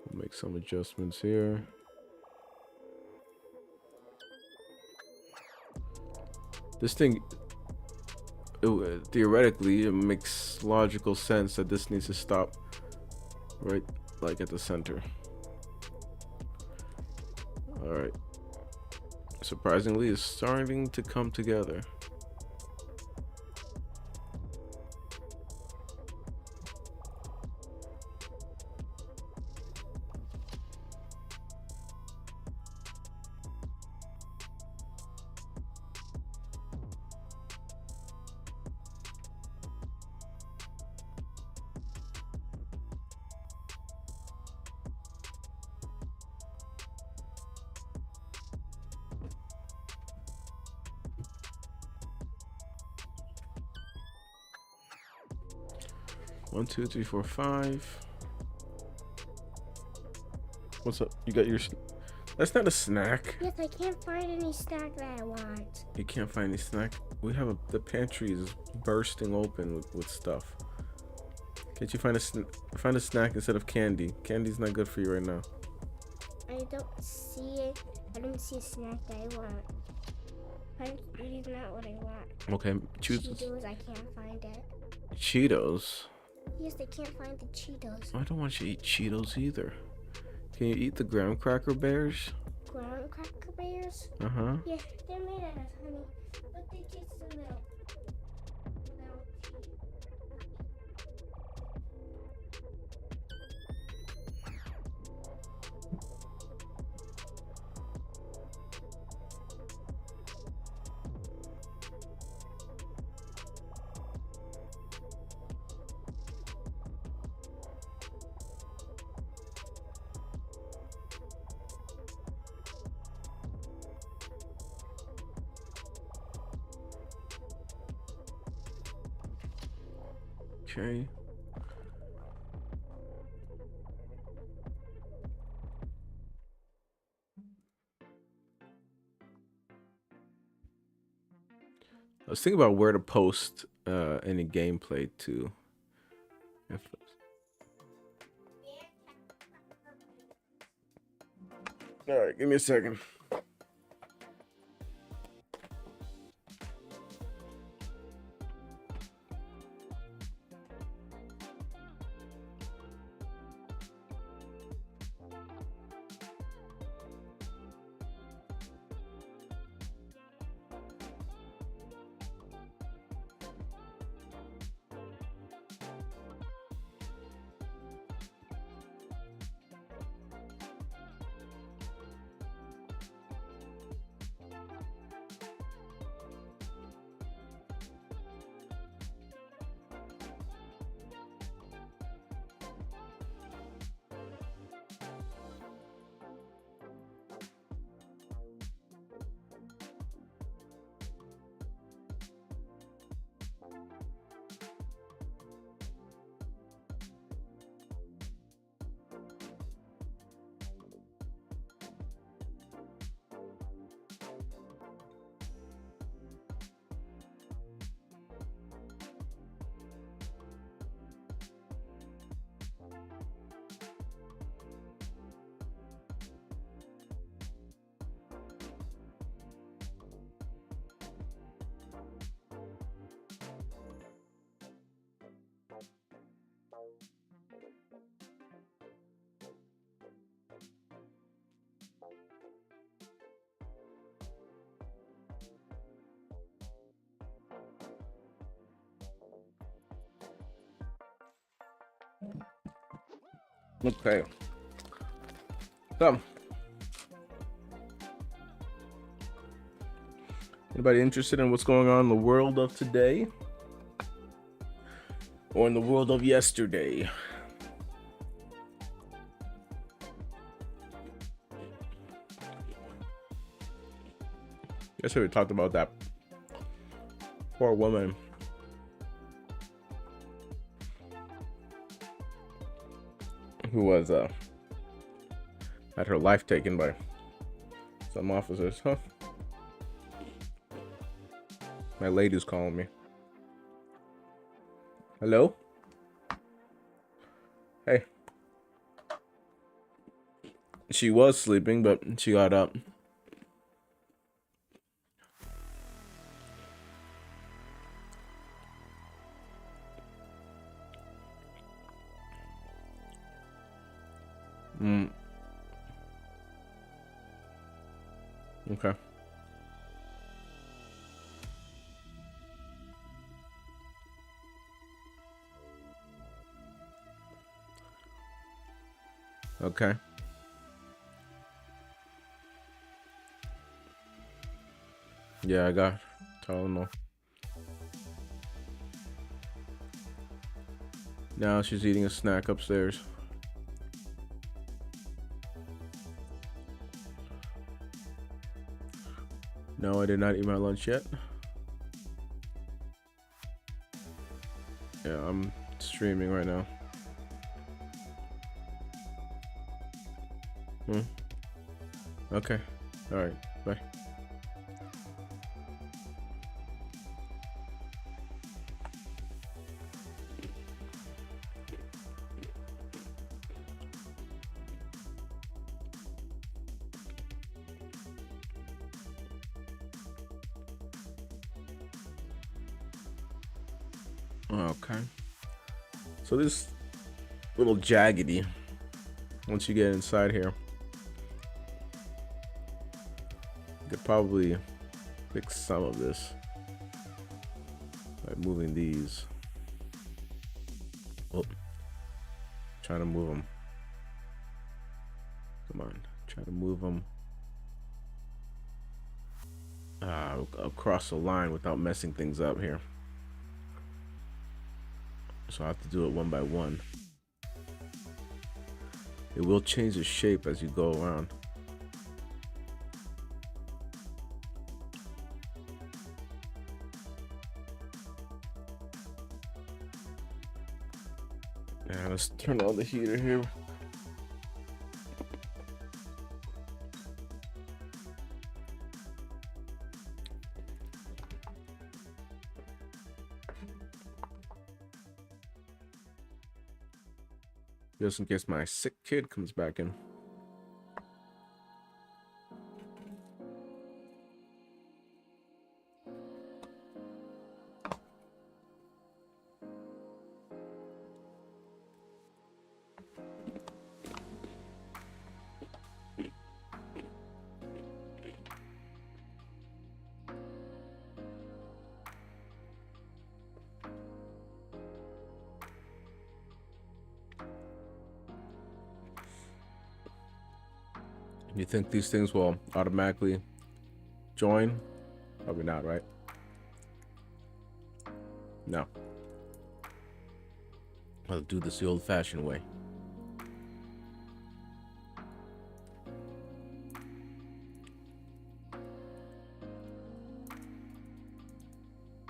We'll make some adjustments here. This thing, theoretically, it makes logical sense that this needs to stop right like at the center. All right. Surprisingly, it's starting to come together. One, two, three, four, five. What's up? You got your That's not a snack.
Yes, I can't find any snack that I want.
You can't find any snack. We have the pantry is bursting open with stuff. Can't you find a snack instead of candy? Candy's not good for you right now.
I don't see it. I don't see a snack that I want. It is not what I want.
Okay, choose
Cheetos, I can't find it.
Cheetos.
Yes, I can't find the Cheetos.
I don't want you to eat Cheetos either. Can you eat the graham cracker bears?
Graham cracker bears?
Uh-huh.
Yeah, they're made out of honey, but they taste a little melty.
Okay. I was thinking about where to post any gameplay to. All right, give me a second. Okay. So, anybody interested in what's going on in the world of today? Or in the world of yesterday? Yesterday we talked about that poor woman who was had her life taken by some officers. Huh? My lady's calling me. Hello? Hey. She was sleeping, but she got up. Okay. Okay. Yeah, I got Tylenol. Now she's eating a snack upstairs. No, I did not eat my lunch yet. Yeah, I'm streaming right now. Okay. All right. Bye. Okay. So this little jaggedy, once you get inside here, you could probably fix some of this by moving these. Oh, trying to move them. Come on, try to move them across the line without messing things up here. So I have to do it one by one. It will change the shape as you go around. Yeah, let's turn on the heater here. Just in case my sick kid comes back in. You think these things will automatically join? Probably not, right? No. I'll do this the old-fashioned way.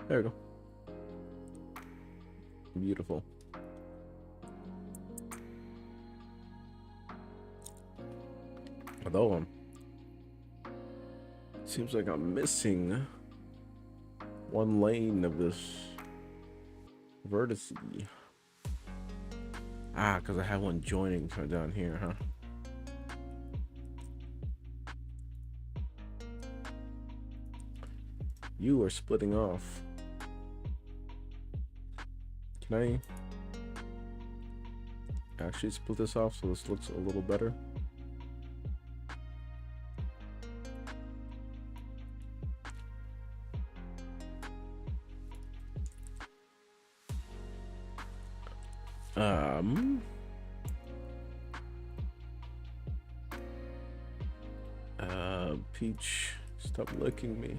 There we go. Beautiful. Although seems like I'm missing one lane of this vertex. Ah, because I have one joining from down here, huh? You are splitting off. Can I actually split this off so this looks a little better? Peach, stop licking me.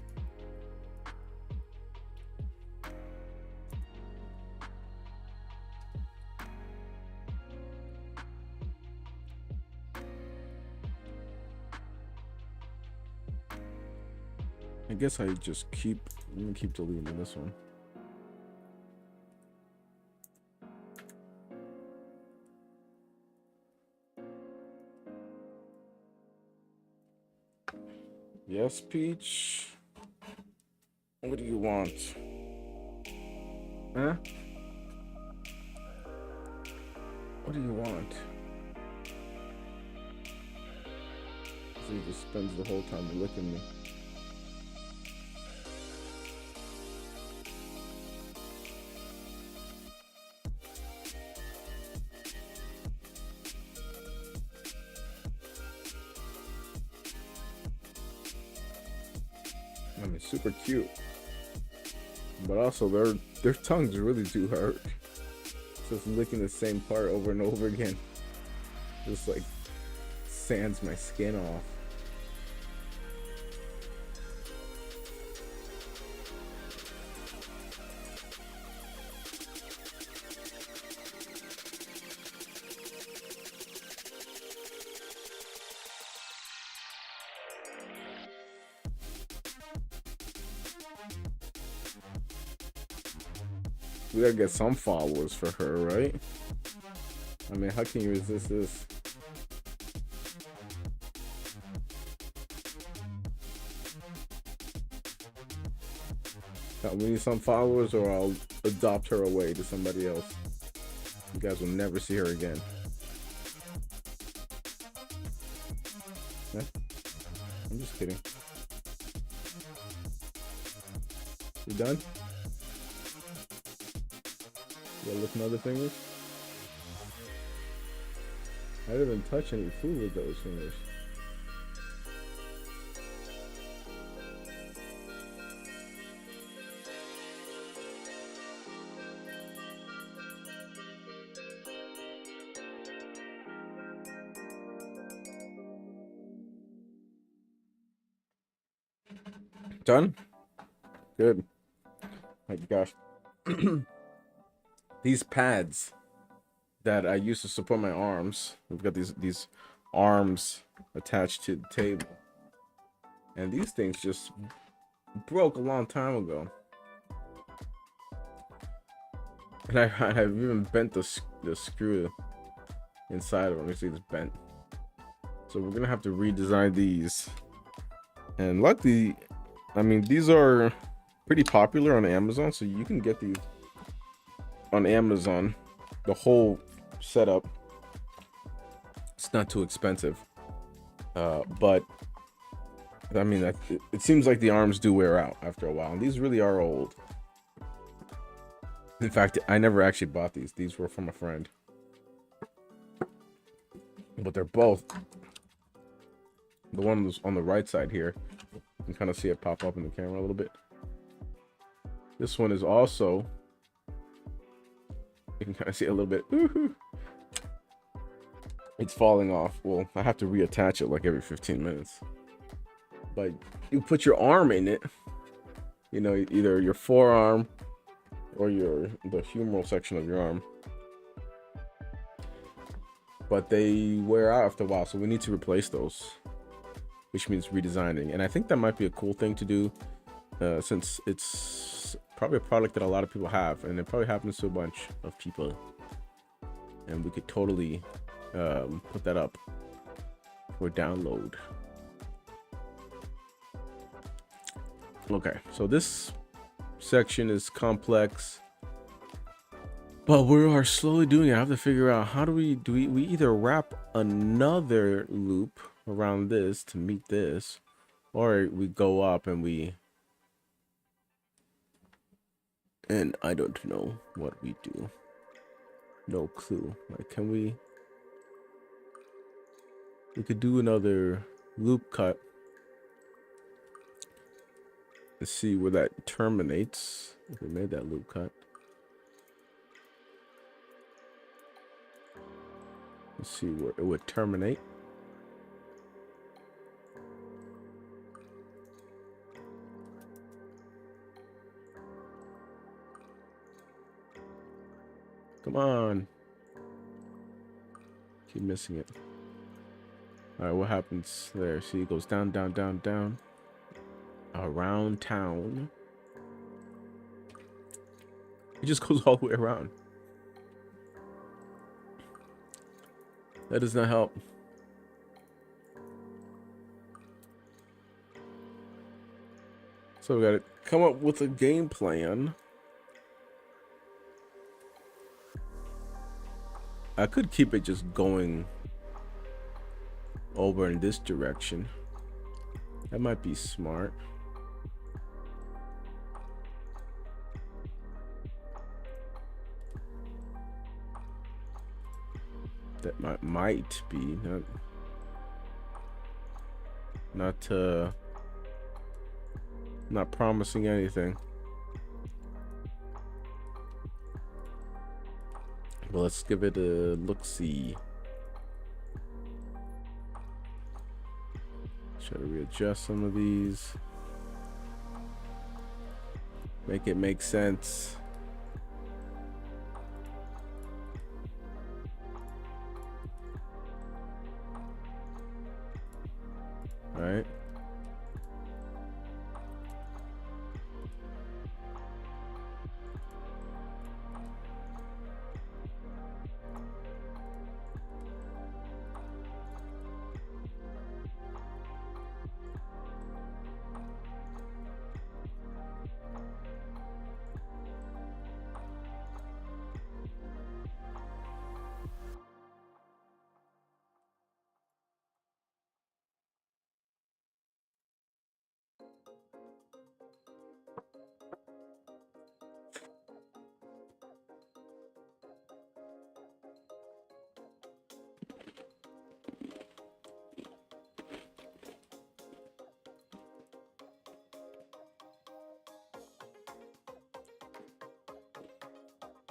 I guess I just keep deleting this one. Yes, Peach. What do you want? Huh? What do you want? So he just spends the whole time licking me. I mean, super cute, but also their tongues really do hurt. Just licking the same part over and over again, just like sands my skin off. We gotta get some followers for her, right? I mean, how can you resist this? We need some followers, or I'll adopt her away to somebody else. You guys will never see her again. Yeah? I'm just kidding. You done? You gotta lift my other fingers? I didn't even touch any food with those fingers. Done? Good. My gosh. These pads that I use to support my arms. We've got these arms attached to the table. And these things just broke a long time ago. And I've even bent the screw inside of them. You see it's bent. So we're gonna have to redesign these. And luckily, I mean, these are pretty popular on Amazon, so you can get these on Amazon. The whole setup. It's not too expensive. But I mean, it seems like the arms do wear out after a while. And these really are old. In fact, I never actually bought these. These were from a friend. But they're both. The one that's on the right side here. You can kind of see it pop up in the camera a little bit. This one is also. You can kind of see it a little bit. It's falling off. Well, I have to reattach it like every 15 minutes. But you put your arm in it. You know, either your forearm or the humeral section of your arm. But they wear out after a while, so we need to replace those, which means redesigning. And I think that might be a cool thing to do, since it's probably a product that a lot of people have, and it probably happens to a bunch of people. And we could totally put that up for download. Okay, so this section is complex, but we are slowly doing it. I have to figure out how do we either wrap another loop around this to meet this, or we go up and I don't know what we do. No clue. Like, can we could do another loop cut. Let's see where that terminates. If we made that loop cut. Let's see where it would terminate. Come on. Keep missing it. All right, what happens there? See, it goes down, down, down, down. Around town. It just goes all the way around. That does not help. So we gotta come up with a game plan. I could keep it just going over in this direction. That might be smart. That might be not promising anything. Well, let's give it a look-see. Try to readjust some of these. Make it make sense. All right.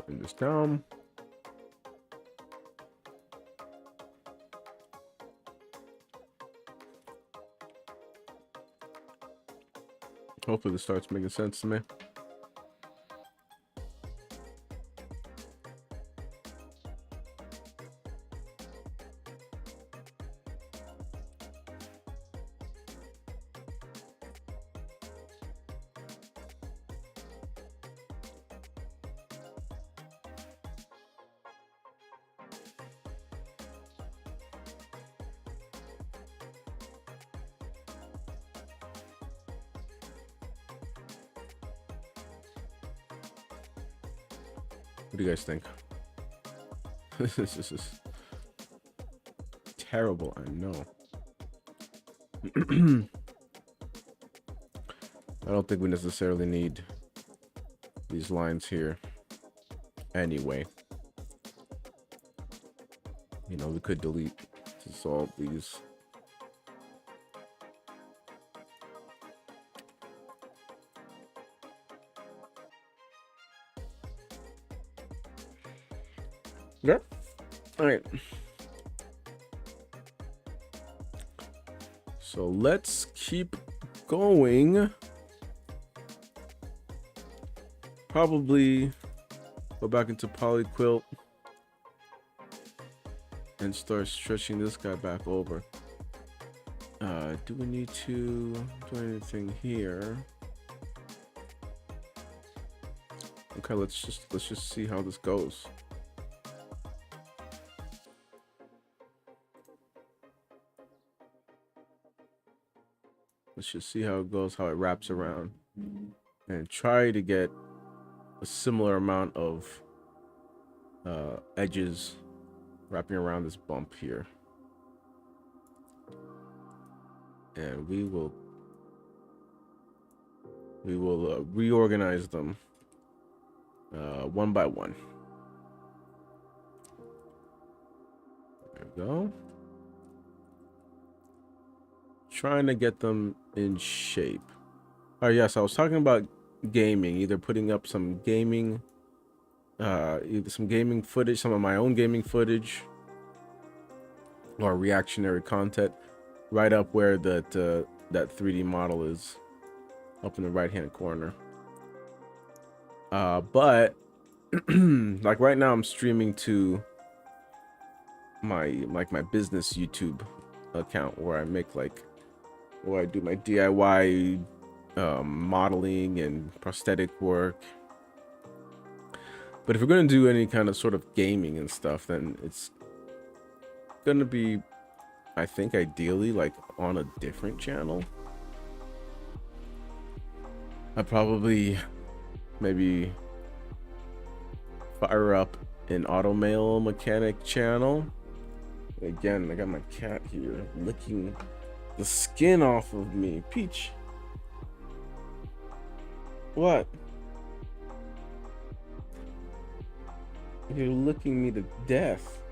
Bring this down. Hopefully this starts making sense to me. What do you guys think? This is terrible, I know. I don't think we necessarily need these lines here anyway. You know, we could delete to solve these. Yeah. All right. So let's keep going. Probably go back into polyquilt and start stretching this guy back over. Do we need to do anything here? Okay, let's just see how this goes. Let's just see how it goes, how it wraps around, and try to get a similar amount of edges wrapping around this bump here. And we will reorganize them one by one. There we go. Trying to get them in shape. Oh yes, I was talking about gaming, either putting up some gaming footage, some of my own gaming footage, or reactionary content right up where that 3D model is, up in the right hand corner. But like right now I'm streaming to my business YouTube account where I make where I do my DIY modeling and prosthetic work. But if we're gonna do any kind of sort of gaming and stuff, then it's gonna be, I think, ideally like on a different channel. I'd probably maybe fire up an automail mechanic channel. Again, I got my cat here licking the skin off of me. Peach, what? You're licking me to death.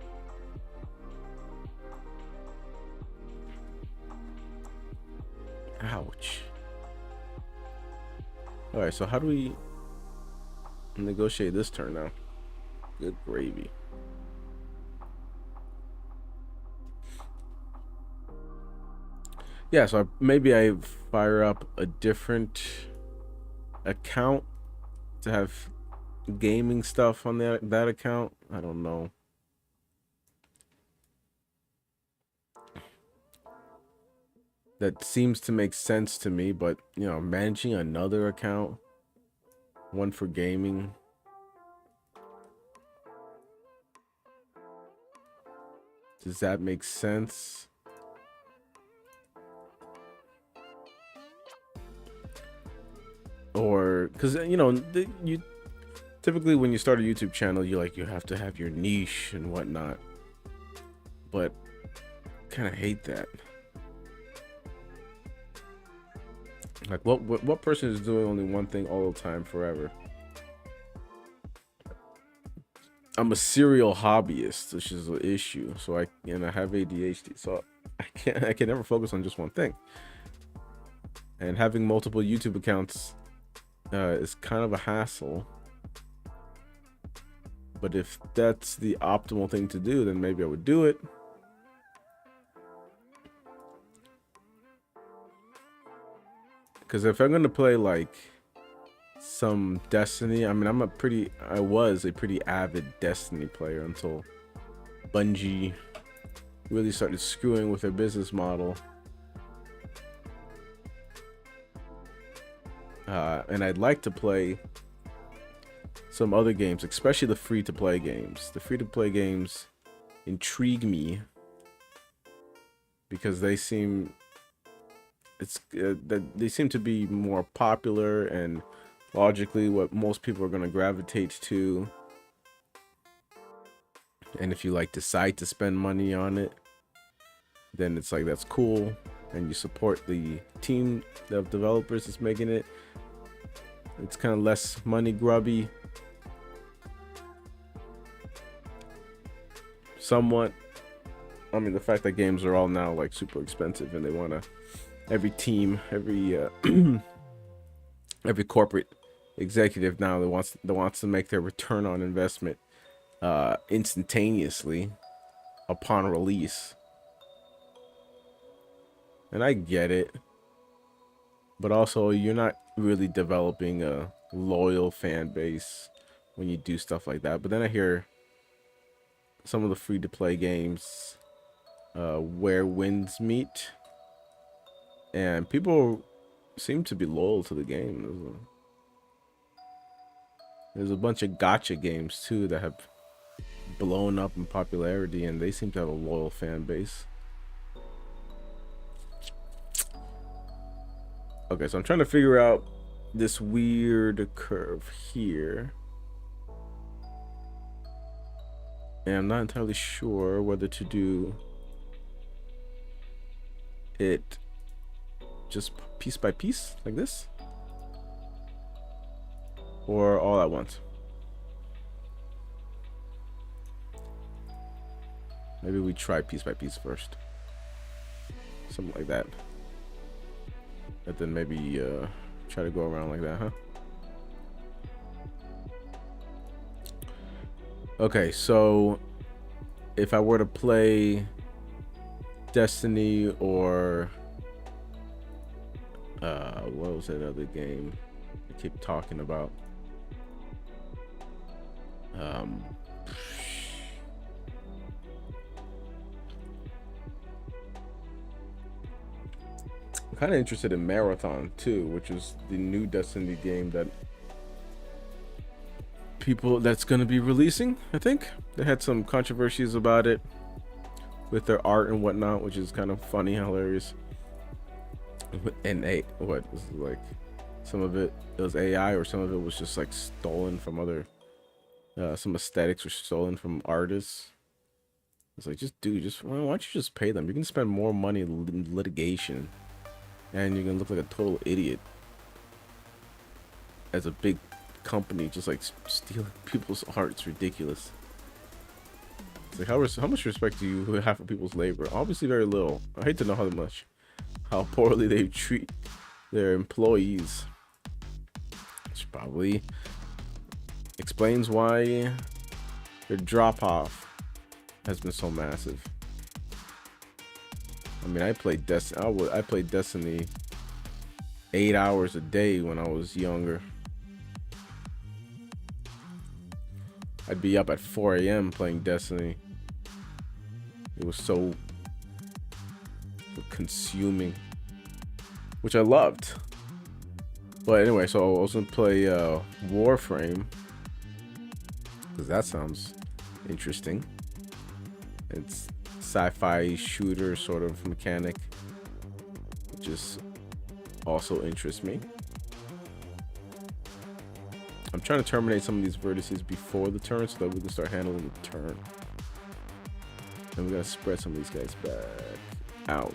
Ouch. All right, so how do we negotiate this turn now? Good gravy. Yeah, so maybe I fire up a different account to have gaming stuff on that account. I don't know. That seems to make sense to me, but you know, managing another account, one for gaming, does that make sense? Or because you know, you typically when you start a YouTube channel, you have to have your niche and whatnot, but kind of hate that. Like what person is doing only one thing all the time forever? I'm a serial hobbyist, which is an issue. So I have ADHD, so I can never focus on just one thing. And having multiple YouTube accounts is kind of a hassle. But if that's the optimal thing to do, then maybe I would do it. Because if I'm going to play like some Destiny, I mean, I was a pretty avid Destiny player until Bungie really started screwing with their business model. And I'd like to play some other games, especially the free-to-play games. The free-to-play games intrigue me because they seem that they seem to be more popular and logically what most people are going to gravitate to. And if you like decide to spend money on it, then it's like that's cool, and you support the team of developers that's making it. It's kind of less money grubby, somewhat. I mean, the fact that games are all now like super expensive, and they want to, every team, every every corporate executive now that wants to make their return on investment instantaneously upon release. And I get it, but also you're not really developing a loyal fan base when you do stuff like that. But then I hear some of the free-to-play games where wins meet, and people seem to be loyal to the game. There's a bunch of gacha games too that have blown up in popularity, and they seem to have a loyal fan base. Okay, so I'm trying to figure out this weird curve here, and I'm not entirely sure whether to do it just piece by piece like this or all at once. Maybe we try piece by piece first, something like that, and then maybe try to go around like that, huh? Okay, so if I were to play Destiny or what was that other game I keep talking about? I'm kind of interested in Marathon too, which is the new Destiny game that's going to be releasing. I think they had some controversies about it with their art and whatnot, which is kind of funny, hilarious. And what was like, some of it was AI, or some of it was just like stolen from other some aesthetics were stolen from artists. It's like, why don't you just pay them? You can spend more money in litigation, and you're gonna look like a total idiot as a big company just like stealing people's art. It's ridiculous. It's like, how much respect do you have for people's labor? Obviously very little. I hate to know how poorly they treat their employees, which probably explains why their drop off has been so massive. I mean, I played Destiny 8 hours a day when I was younger. I'd be up at 4 a.m. playing Destiny. It was so consuming, which I loved. But anyway, so I was gonna play Warframe, because that sounds interesting. It's sci-fi shooter sort of mechanic, which is also interests me. I'm trying to terminate some of these vertices before the turn so that we can start handling the turn. And we're gonna spread some of these guys back out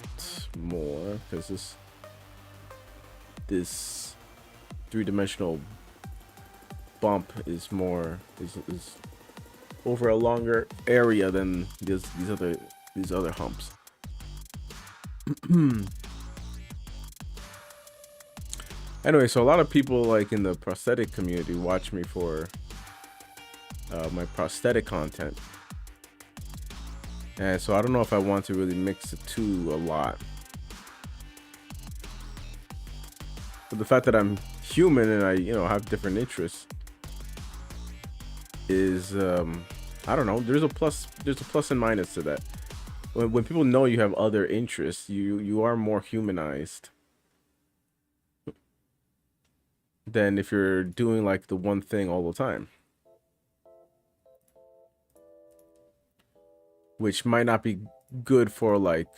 more, because this three-dimensional bump is over a longer area than these other humps. Anyway, so a lot of people like in the prosthetic community watch me for my prosthetic content. And so I don't know if I want to really mix the two a lot. But the fact that I'm human and I, have different interests is, I don't know. There's a plus and minus to that. When people know you have other interests, you are more humanized than if you're doing like the one thing all the time, which might not be good for like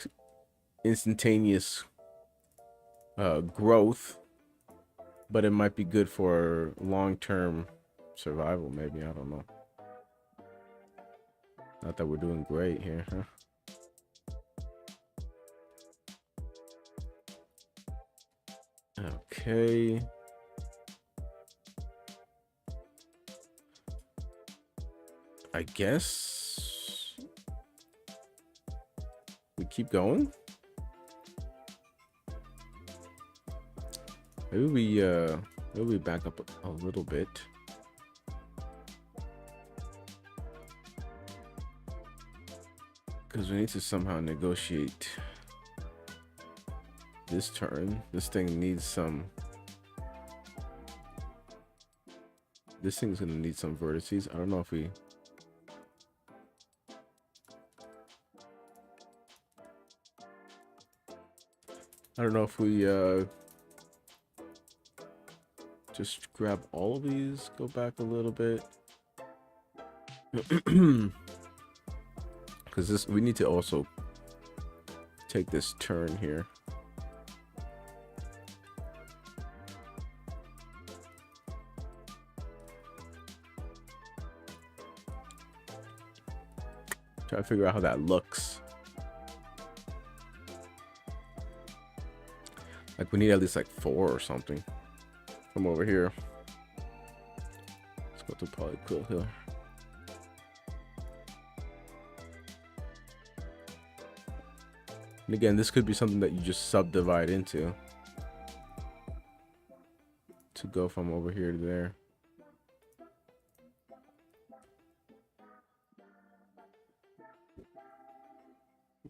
instantaneous growth, but it might be good for long-term survival. Maybe, I don't know. Not that we're doing great here, huh? Okay. I guess we keep going. Maybe we back up a little bit. Because we need to somehow negotiate this turn. This thing needs some... This thing's gonna need some vertices. I don't know if we... I don't know if we just grab all of these, go back a little bit. Because we need to also take this turn here. Try to figure out how that looks. Like we need at least like 4 or something from over here. Let's go to polyquill here. And again, this could be something that you just subdivide into to go from over here to there.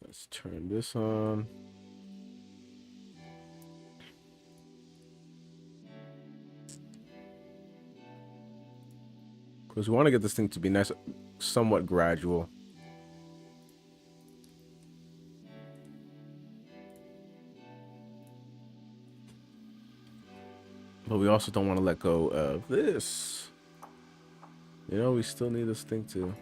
Let's turn this on. Because we want to get this thing to be nice, somewhat gradual. But we also don't want to let go of this. You know, we still need this thing to...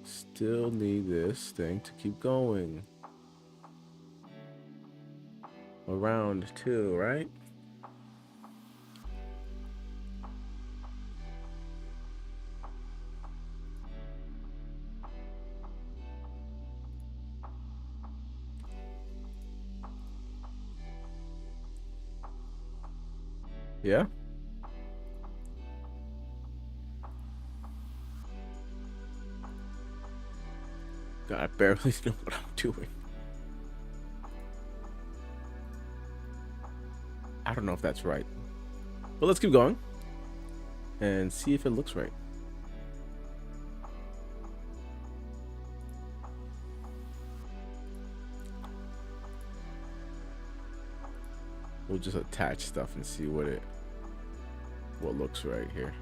Still need this thing to keep going. Around too, right? Yeah? God, I barely know what I'm doing. I don't know if that's right. But let's keep going and see if it looks right. We'll just attach stuff and see what looks right here.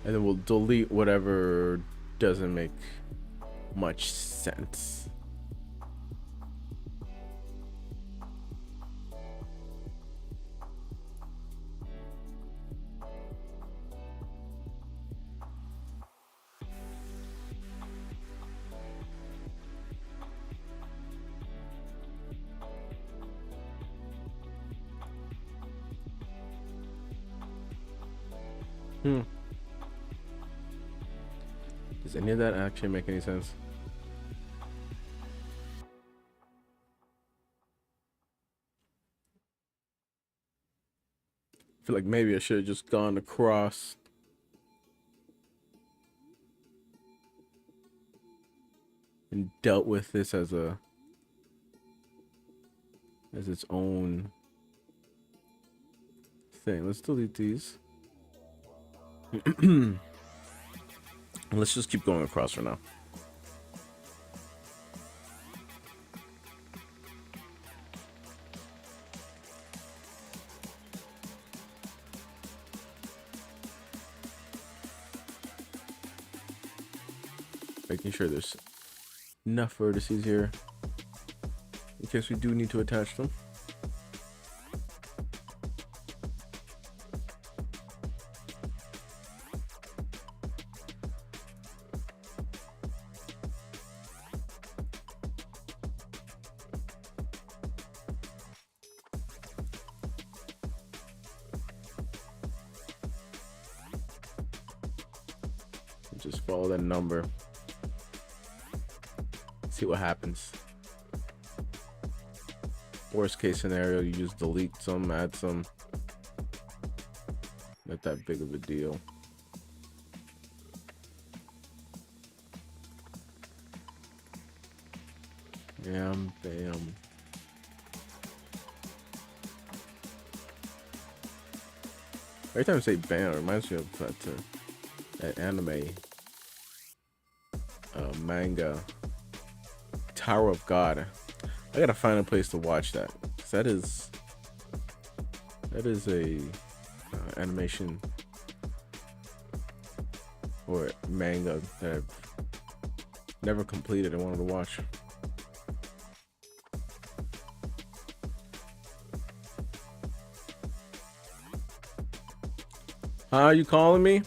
And then we'll delete whatever doesn't make much sense. Does any of that actually make any sense? I feel like maybe I should have just gone across. and dealt with this as its own thing. Let's delete these. Let's just keep going across for now. Making sure there's enough vertices here in case we do need to attach them. Just follow that number. See what happens. Worst case scenario, you just delete some, add some. Not that big of a deal. Bam, bam. Every time I say bam, it reminds me of that anime, manga, Tower of God. I gotta find a place to watch that. 'Cause that is a animation or manga that I've never completed and wanted to watch. Are you calling me?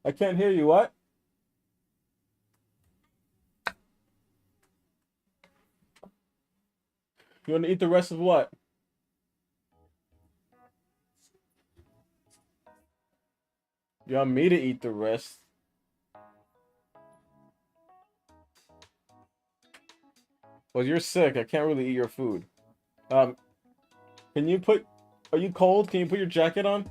I can't hear you. What? You want to eat the rest of what? You want me to eat the rest? Well, you're sick. I can't really eat your food. Can you put... Are you cold? Can you put your jacket on?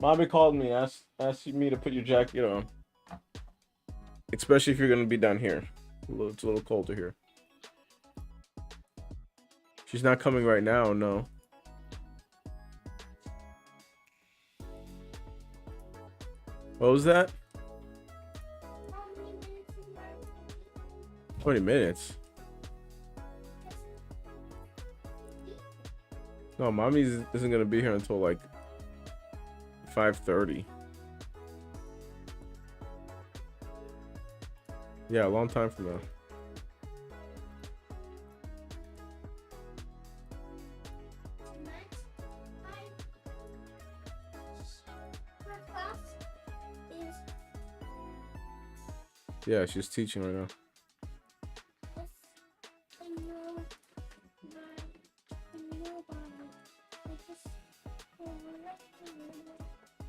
Mommy called me. Asked me to put your jacket on. Especially if you're going to be down here. It's a little colder here. She's not coming right now, no. What was that? 20 minutes? No, mommy isn't gonna be here until like 5:30. Yeah, a long time from now. Yeah, she's teaching right now.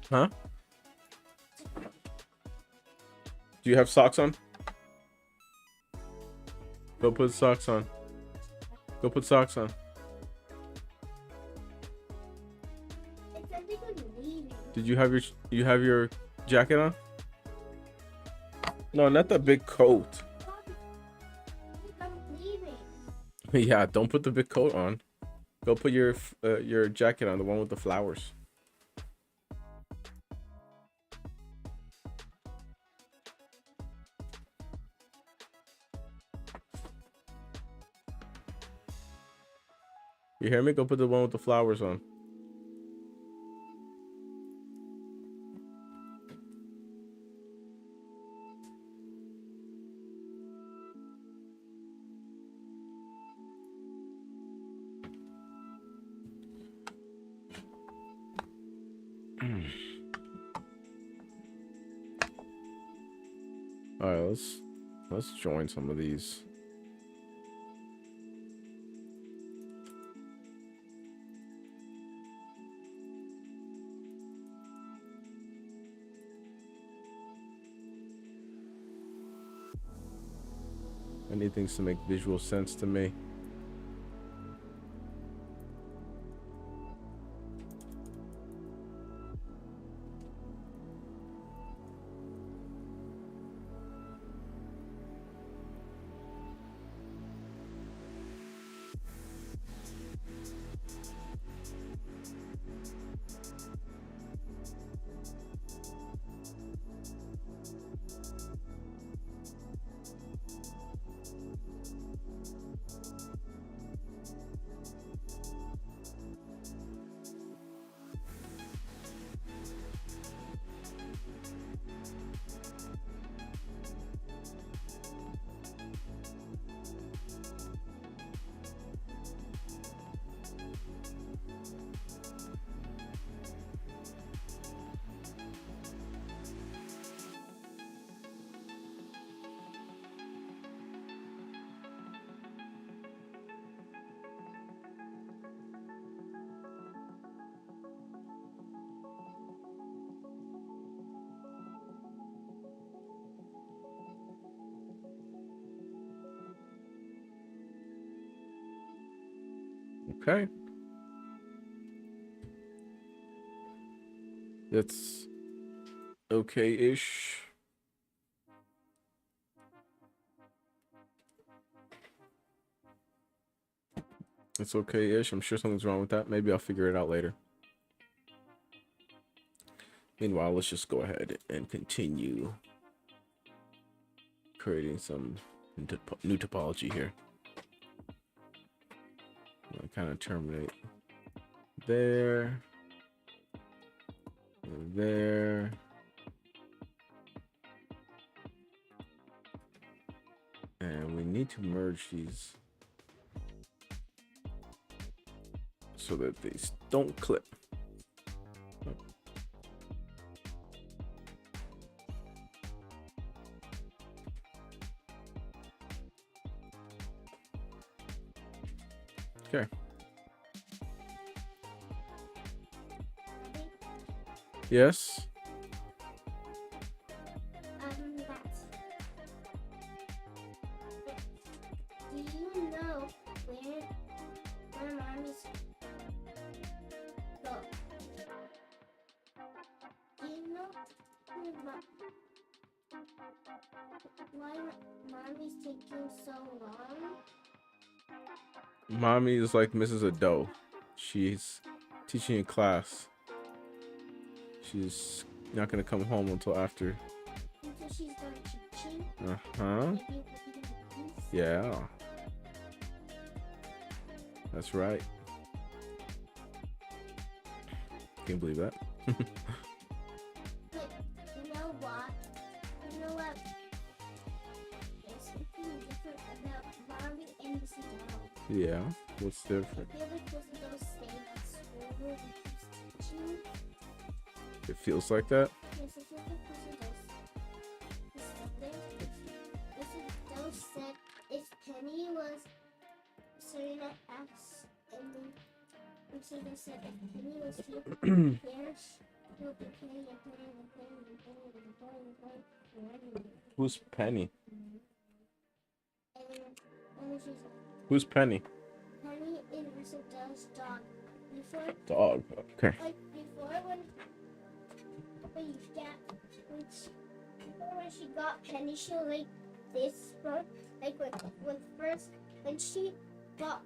Huh? Do you have socks on? Go put socks on. Go put socks on. Did you have your jacket on? No, not that big coat. Yeah, don't put the big coat on. Go put your jacket on, the one with the flowers. You hear me? Go put the one with the flowers on. All right, let's join some of these. I need things to make visual sense to me. Okay. That's okay-ish. It's okay-ish. I'm sure something's wrong with that. Maybe I'll figure it out later. Meanwhile, let's just go ahead and continue creating some new topology here. I'll kind of terminate there, and there. And we need to merge these so that they don't clip. Okay. Yes.
That's. Do you know where mommy's go? Do you know why mommy's taking so long?
Mommy is like Mrs. Ado. She's teaching a class. She's not gonna come home until after.
Until she's done teaching?
Uh-huh. Yeah. That's right. Can't believe that.
But you know what? You know what? There's something different about mommy and Mrs. Ado.
Yeah. What's different?
I feel like Mrs. Ado stayed at school and keeps teaching.
It feels like that.
Yes, I feel like Mrs. Ado said if Penny was Serena X, and then Mrs. Ado said if Penny was here, he would be Penny and Penny and Penny and Penny and Penny and Penny.
Who's Penny?
And then she's
Who's Penny?
Penny is Mrs. Ado's dog. Before,
Dog. Okay.
like before when she got Penny, she was like this one. Like when first when she got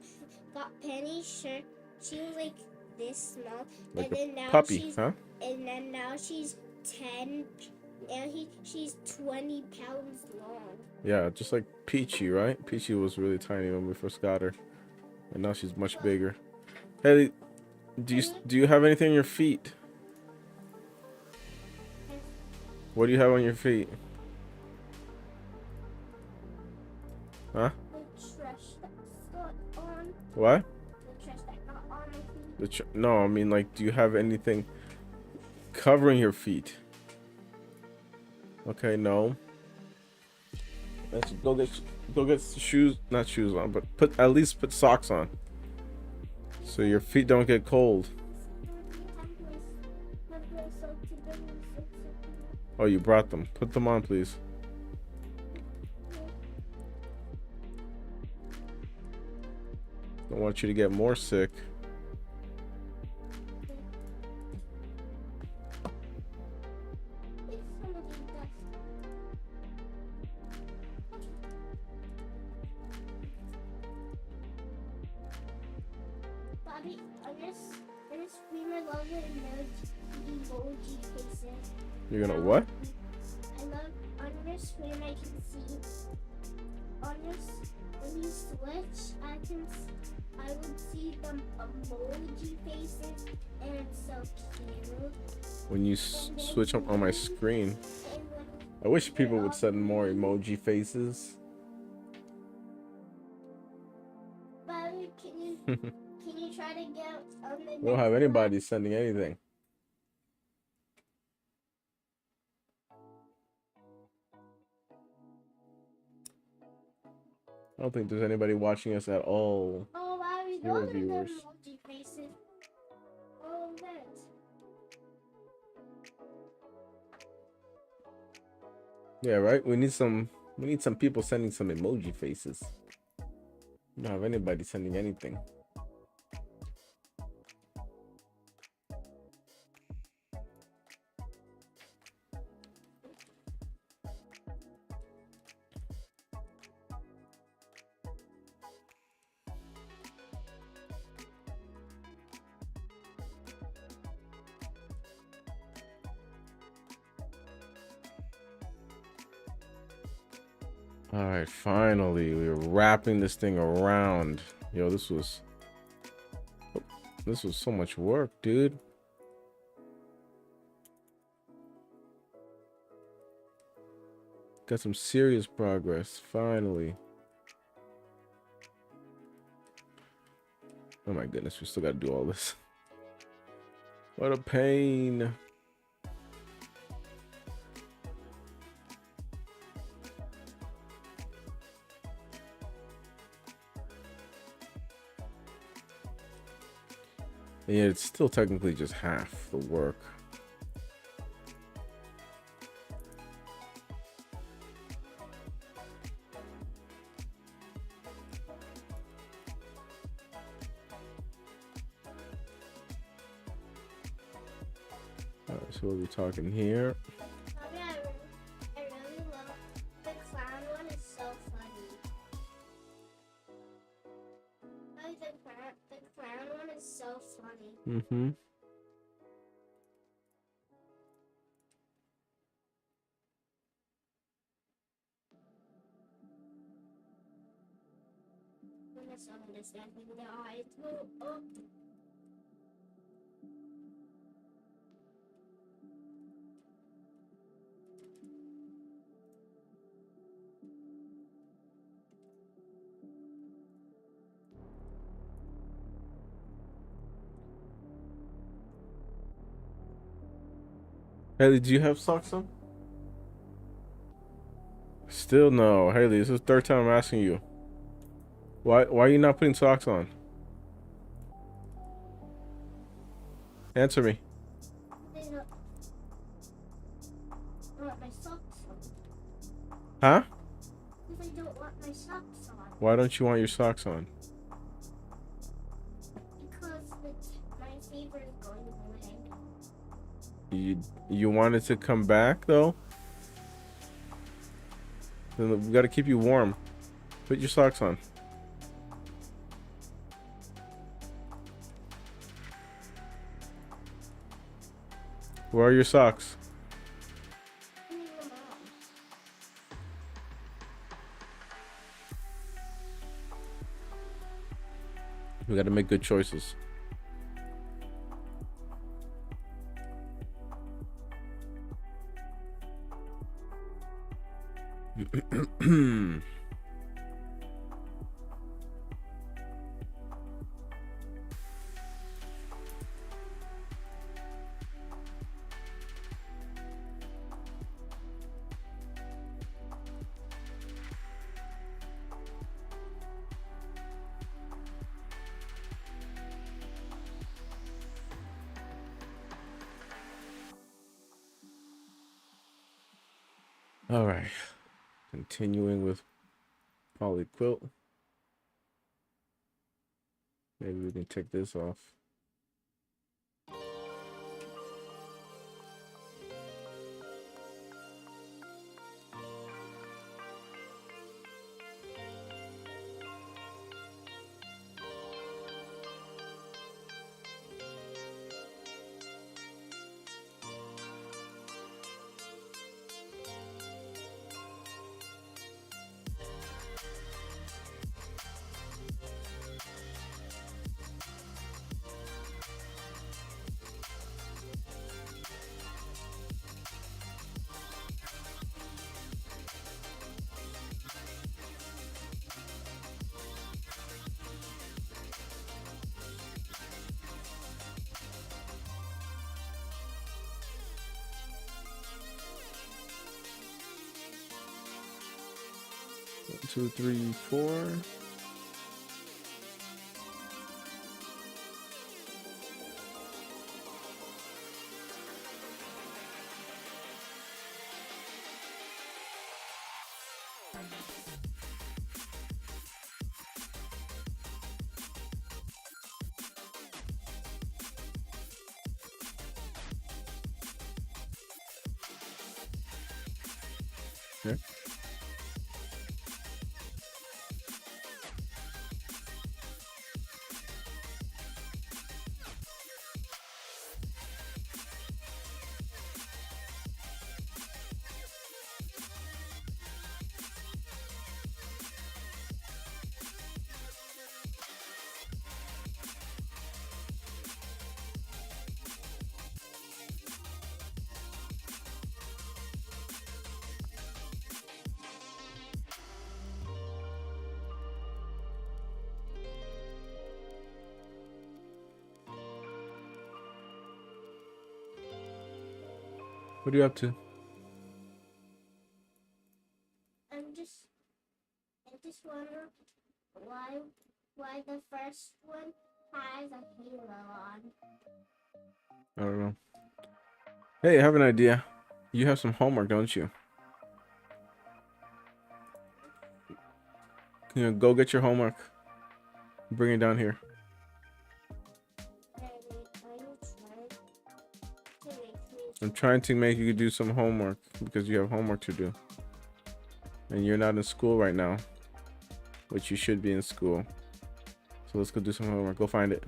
Penny, she was like this small,
Like
and then now
puppy,
she's
huh?
and then now she's 10. Now she's 20 pounds long.
Yeah, just like Peachy, right? Peachy was really tiny when we first got her, and now she's much bigger. Haley, do you have anything on your feet? What do you have on your feet? Huh?
The trash that got on.
What?
The trash that got on my feet.
No, I mean, like, do you have anything covering your feet? Okay, no. Let's go get shoes, not shoes on, but at least put socks on, so your feet don't get cold. Oh, you brought them. Put them on, please. don't want you to get more sick.
It's gonna be that. Bobby, on this screen, I love the emoji faces.
You're gonna what?
I love on your screen. I can see on this when you switch. I would see the emoji faces, and it's so cute.
When you switch up on my screen.
And when
I wish people would send more emoji faces.
Bobby, can you try to get on the?
We don't have anybody sending anything. I don't think there's anybody watching us at all.
Oh, Bobby,
Zero
those are
viewers.
the emoji faces. All of that.
Yeah, right? We need some people sending some emoji faces. We don't have anybody sending anything. All right, finally, we're wrapping this thing around. Yo, this was so much work, dude. Got some serious progress, finally. Oh my goodness, we still gotta do all this. What a pain. Yeah, it's still technically just half the work. Alright, so what are we talking here?
Bobby, I really love the clown one. Is so funny. Bobby, the clown one is so funny.
Mm-hmm.
When I saw this, I think the eyes go up.
Haley, do you have socks on? Still no. Haley, this is the third time I'm asking you. Why are you not putting socks on? Answer me.
They don't want my socks on.
Huh?
Because I don't want my socks on.
Why don't you want your socks on?
Because my favorite is going away.
You wanted to come back though? Then we gotta keep you warm. Put your socks on. Where are your socks? We gotta make good choices. All right, continuing with poly quilt. Maybe we can take this off. One, two, three, four. Yeah. What are you up to?
I just wonder why the first one has a halo on.
I don't know. Hey, I have an idea. You have some homework, don't you? Can you go get your homework? Bring it down here. I'm trying to make you do some homework because you have homework to do. And you're not in school right now, which you should be in school. So let's go do some homework. Go find it.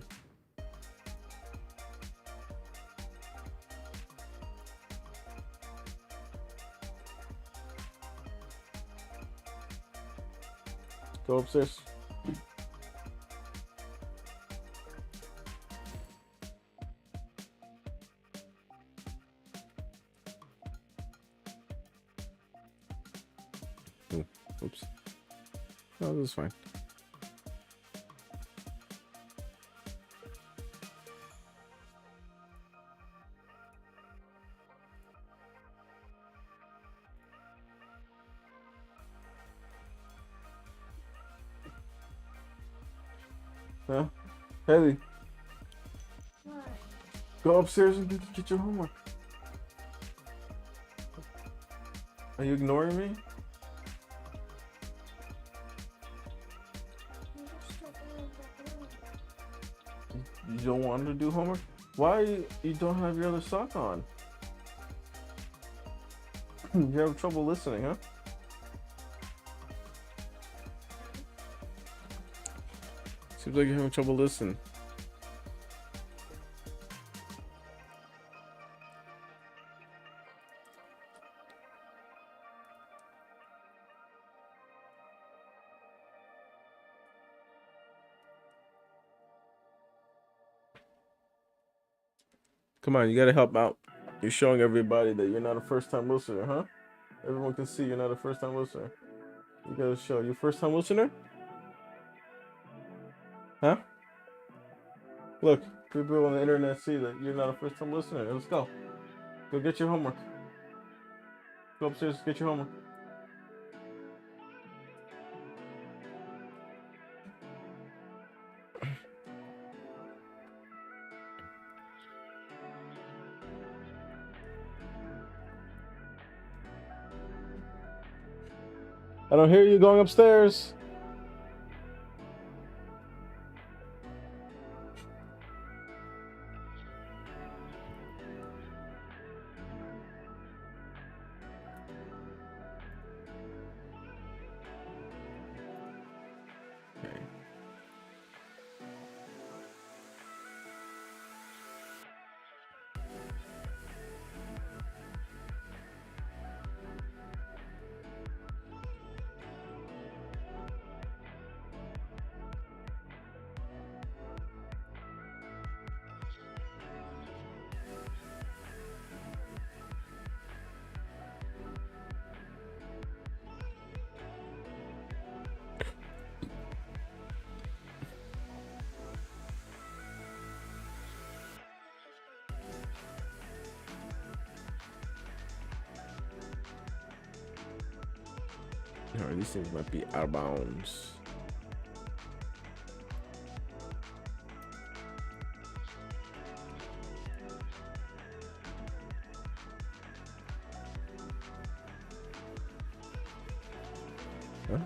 Go upstairs. Ooh, oops. No, this is fine. Huh? Haley,
What?
go upstairs and get your homework. Are you ignoring me? You don't want to do homework? Why you don't have your other sock on? You have trouble listening, huh? Seems like you're having trouble listening. Come on, you gotta help out. You're showing everybody that you're not a first-time listener, huh? Everyone can see you're not a first-time listener. You gotta show you first-time listener? Huh? Look, people on the internet see that you're not a first-time listener. Let's go. Go get your homework. Go upstairs, get your homework. I don't hear you going upstairs. Or these things might be out of bounds. Huh?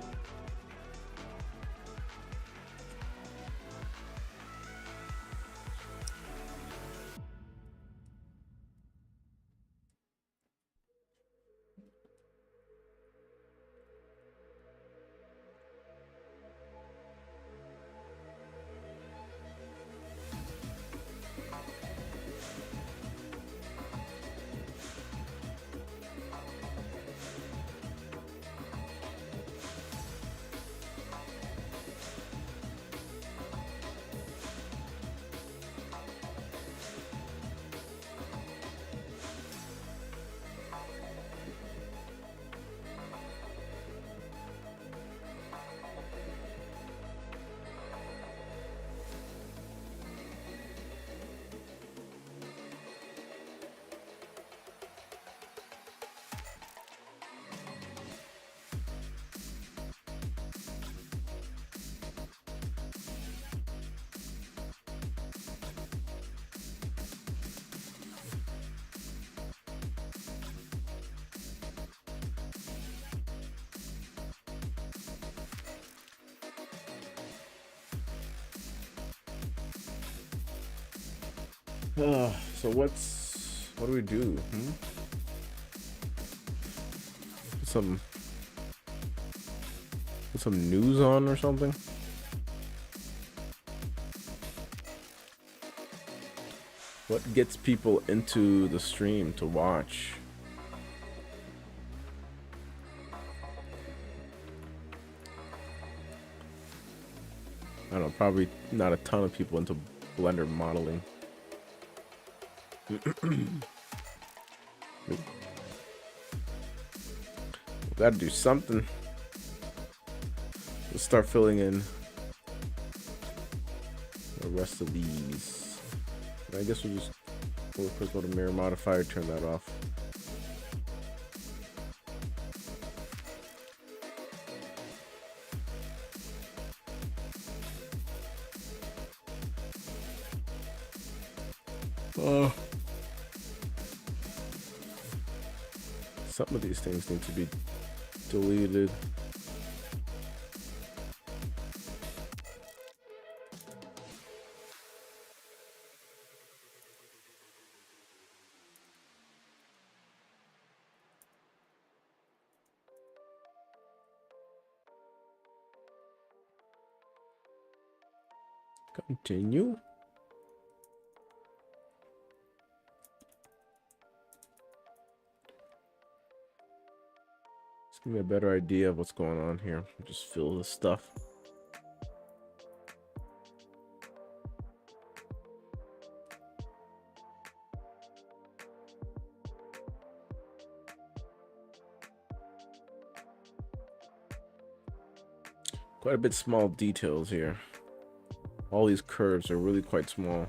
So what do we do? Some put some news on or something? What gets people into the stream to watch? I don't know, probably not a ton of people into Blender modeling. Gotta do something. Let's start filling in the rest of these. I guess we'll first go to mirror modifier, turn that off. Some of these things need to be deleted. Continue. Just give me a better idea of what's going on here. Just fill this stuff. Quite a bit small details here. All these curves are really quite small.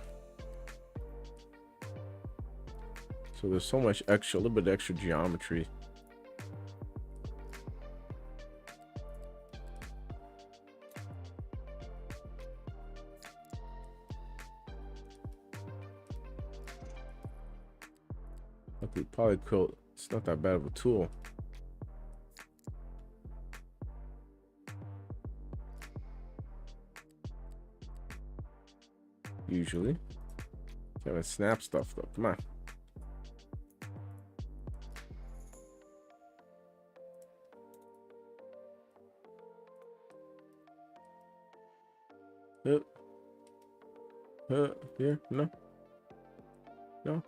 So there's so much extra, a little bit extra geometry. Okay, polyquilt, it's not that bad of a tool. Usually. Can't even snap stuff though. Come on. Here? No. No.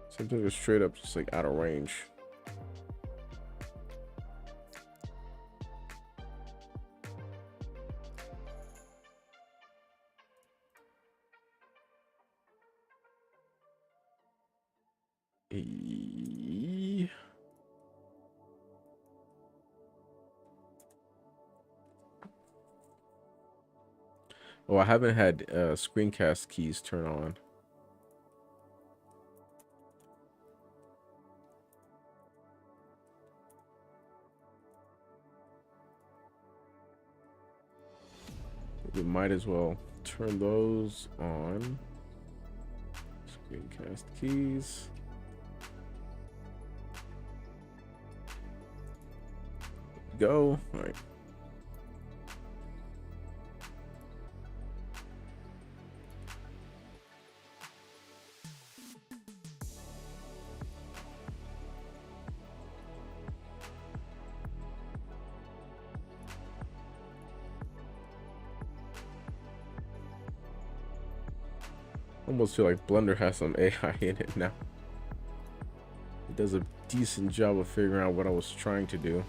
Something just straight up just like out of range. Oh, I haven't had screencast keys turn on. We might as well turn those on. Screencast keys. Go. All right. Almost feel like Blender has some AI in it now. It does a decent job of figuring out what I was trying to do.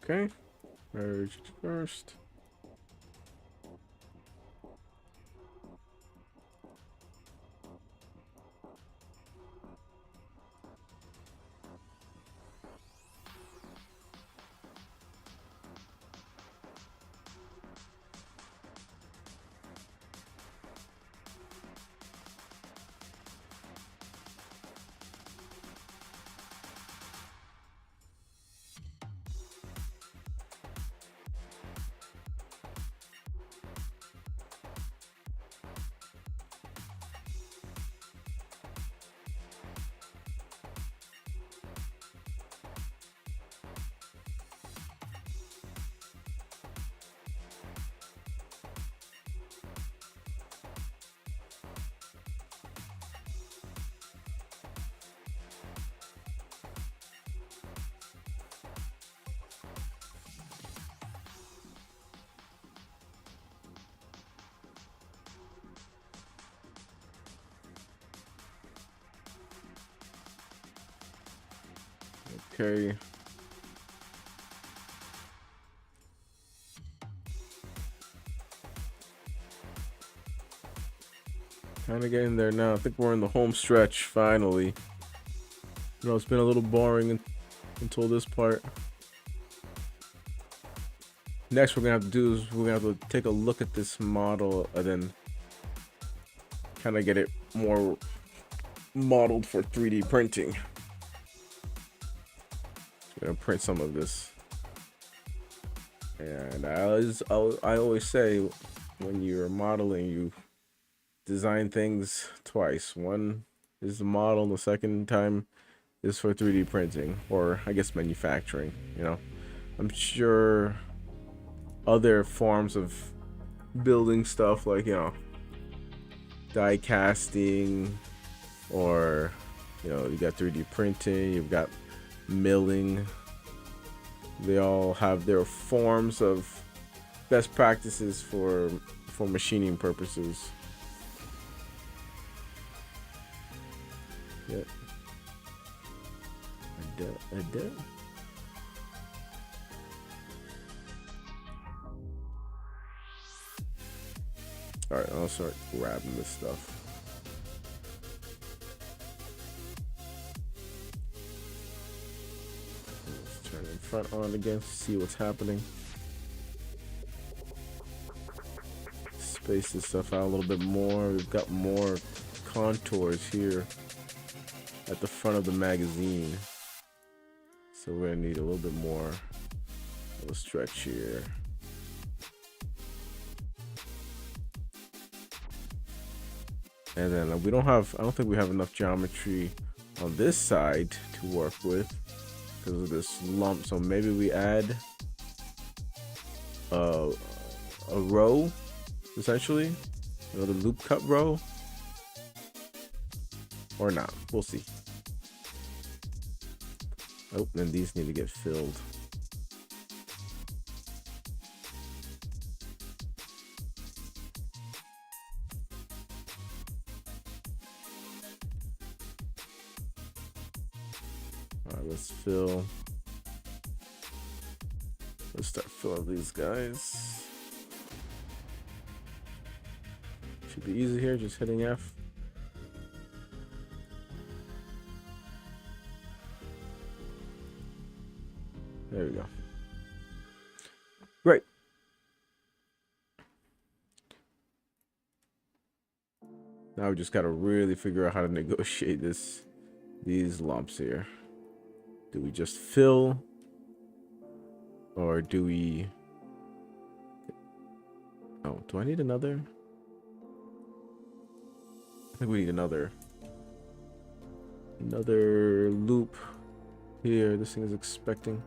Okay. Merge first. Okay. Kind of getting there now. I think we're in the home stretch finally. You know, it's been a little boring until this part. Next, we're gonna have to do is we're gonna have to take a look at this model and then kind of get it more modeled for 3D printing. I'm gonna print some of this. And I always say, when you're modeling, you design things twice. One is the model, and the second time is for 3D printing, or I guess manufacturing. You know, I'm sure other forms of building stuff, like, you know, die casting, or, you know, you got 3D printing, you've got milling. They all have their forms of best practices for machining purposes. Yep. All right, I'll start grabbing this stuff. Let's turn in front on again to see what's happening. Space this stuff out a little bit more. We've got more contours here at the front of the magazine, so we're gonna need a little bit more of a stretch here. And then I don't think we have enough geometry on this side to work with because of this lump. So maybe we add a row, essentially, another loop cut row, or not. We'll see. Oh, and these need to get filled. Let's fill. Let's start filling these guys. Should be easy here, just hitting F. There we go. Great. Now we just gotta really figure out how to negotiate these lumps here. Do we just fill, or do we? Oh, do I need another? I think we need another loop here. This thing is expecting.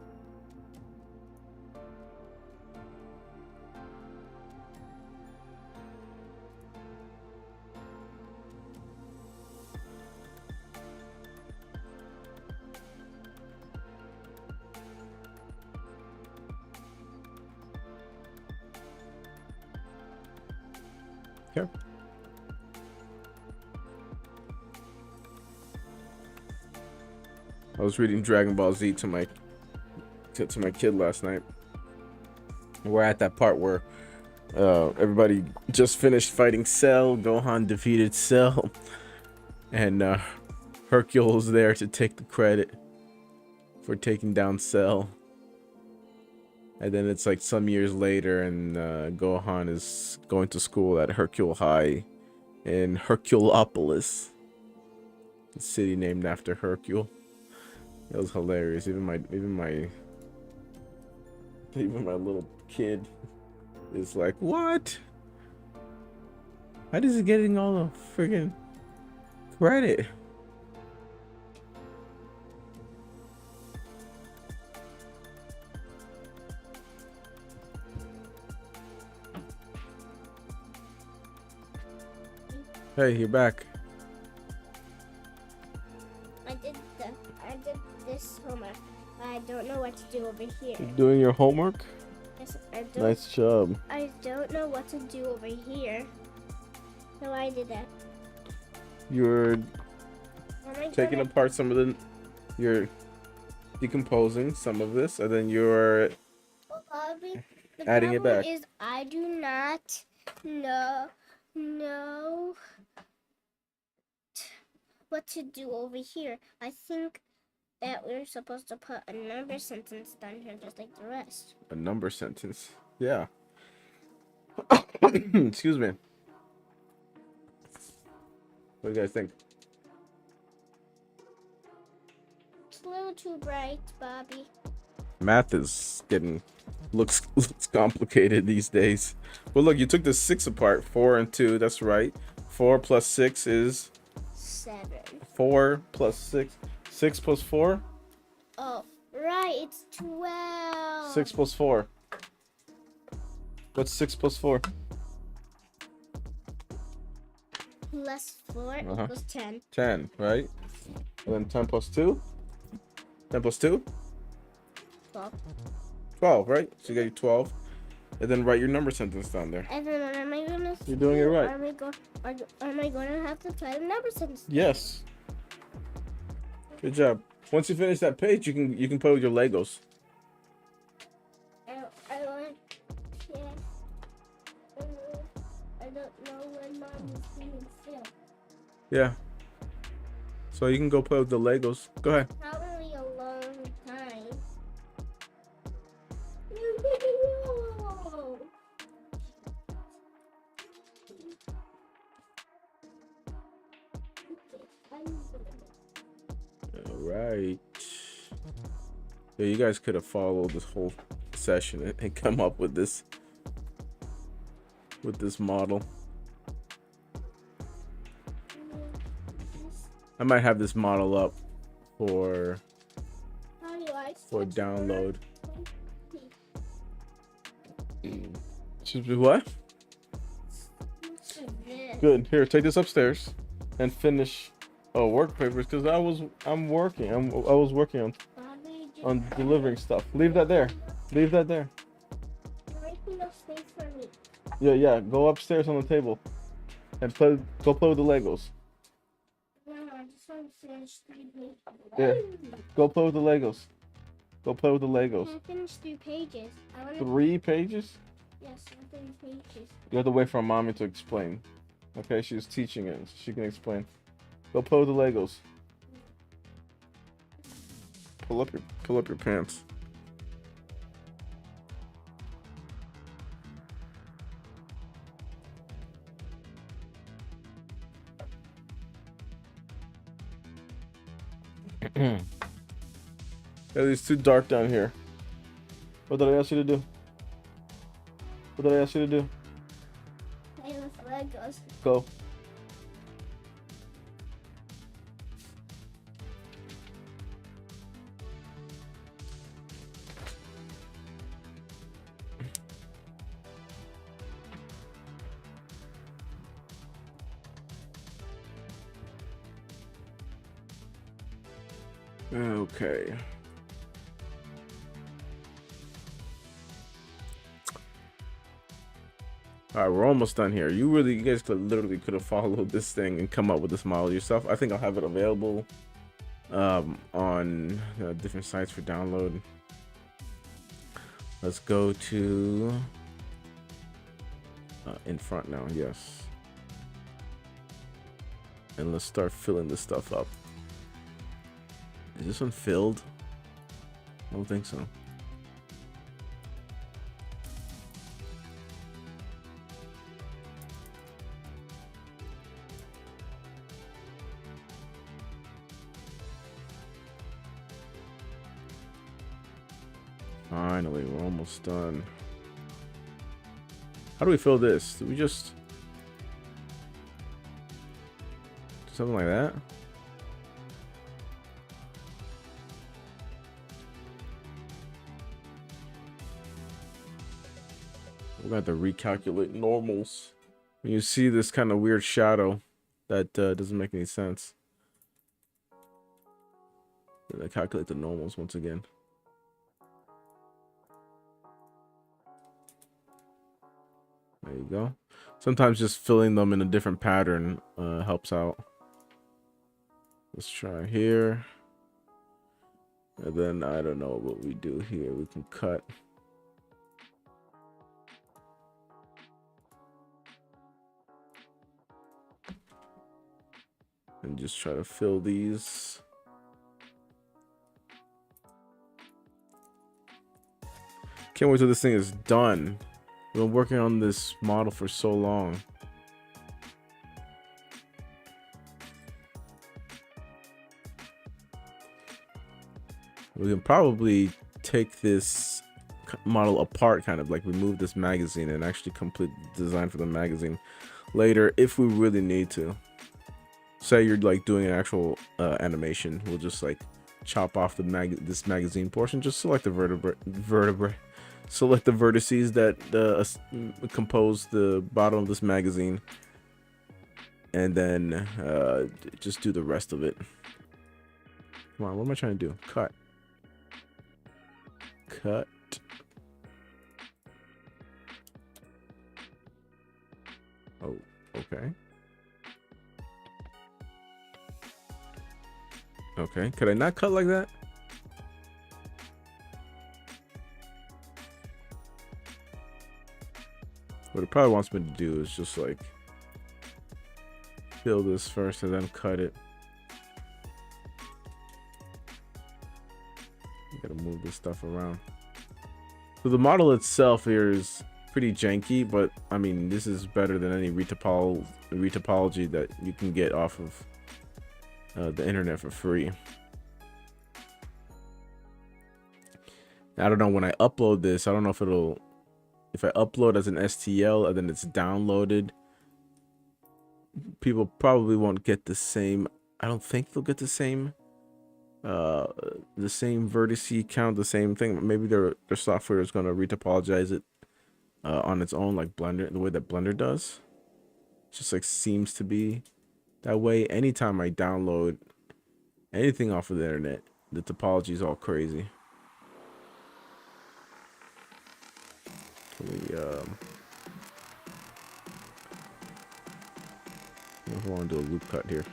Okay. I was reading Dragon Ball Z to my kid last night. We're at that part where everybody just finished fighting Cell. Gohan defeated Cell, and Hercule's there to take the credit for taking down Cell. And then it's like some years later, and Gohan is going to school at Hercule High in Herculeopolis, the city named after Hercule. It was hilarious. Even my little kid is like, "What? How is he getting all the friggin' credit?" Hey, you're back.
I did this homework. I don't know what to do over here.
You're doing your homework?
Yes,
Nice job.
I don't know what to do over here. So I did that.
You're taking apart some of you're decomposing some of this, and then you're adding it back.
Is I do not know what to do over here. I think that we're supposed to put a number sentence down here just like the rest.
A number sentence? Yeah. Excuse me. What do you guys think?
It's a little too bright, Bobby.
Math is looks complicated these days. But look, you took the 6 apart. 4 and 2, that's right. 4 plus 6 is
7.
4 plus 6. 6 plus 4?
Oh, right, it's 12.
6 plus 4. What's 6 plus 4?
Plus 4 equals 10.
10, right? And then 10 plus 2? 10 plus 2?
12.
12, right? So you got your 12. And then write your number sentence down there.
And then what am I going to
You're doing it right.
Am I going to have to try the number sentence?
Yes. Good job. Once you finish that page, you can play with your Legos.
I want. Yes. I don't know when mom is being still.
Yeah. So you can go play with the Legos. Go ahead.
Probably a long time.
All right. Yeah, you guys could have followed this whole session and come up with this model. I might have this model up for download. Should be what? Good. Here, take this upstairs and finish work papers because I was working on delivering stuff. Leave that there. Leave that there.
You're making no space for me.
Yeah. Go upstairs on the table and go play with the Legos.
No, I just want to finish 3 pages.
Yeah. Go play with the Legos. Go play with the Legos.
I finished 3 pages.
3 pages?
Yes, I finished pages.
You have to wait for mommy to explain. Okay, she's teaching it. She can explain. Go play with the Legos. Pull up your pants. Yeah, it's too dark down here. What did I ask you to do? What did I ask you to do?
Play with Legos.
Go. Okay. All right, we're almost done here. You guys literally could have followed this thing and come up with this model yourself. I think I'll have it available on different sites for download. Let's go to in front now. Yes. And let's start filling this stuff up. Is this one filled? I don't think so. Finally, we're almost done. How do we fill this? Do we just do something like that? We're going to have to recalculate normals. When you see this kind of weird shadow, that doesn't make any sense. Then I calculate the normals once again. There you go. Sometimes just filling them in a different pattern helps out. Let's try here. And then I don't know what we do here. We can cut. And just try to fill these. Can't wait till this thing is done. We've been working on this model for so long. We can probably take this model apart, kind of like remove this magazine and actually complete the design for the magazine later if we really need to. Say you're like doing an actual animation, we'll just like chop off this magazine portion, just select the vertebrae, select the vertices that compose the bottom of this magazine, and then just do the rest of it. Come on, what am I trying to do? Cut. Oh, okay. Okay, could I not cut like that? What it probably wants me to do is just like fill this first and then cut it. I gotta move this stuff around. So the model itself here is pretty janky, but I mean, this is better than any retopology that you can get off of the internet for free. I don't know, when I upload this, I don't know if I upload as an STL and then it's downloaded, people probably won't get the same. I don't think they'll get the same vertice count, the same thing. Maybe their software is going to retopologize it on its own, like Blender, the way that Blender does. It just like seems to be that way. Anytime I download anything off of the internet, the topology is all crazy. I want to do a loop cut here.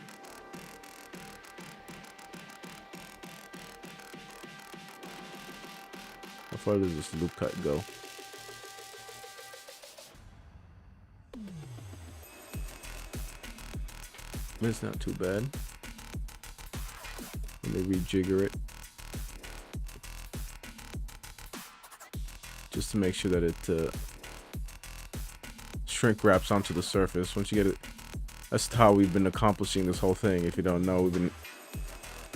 How far does this loop cut go? It's not too bad. Let me rejigger it just to make sure that it shrink wraps onto the surface. Once you get it, that's how we've been accomplishing this whole thing. If you don't know, we've been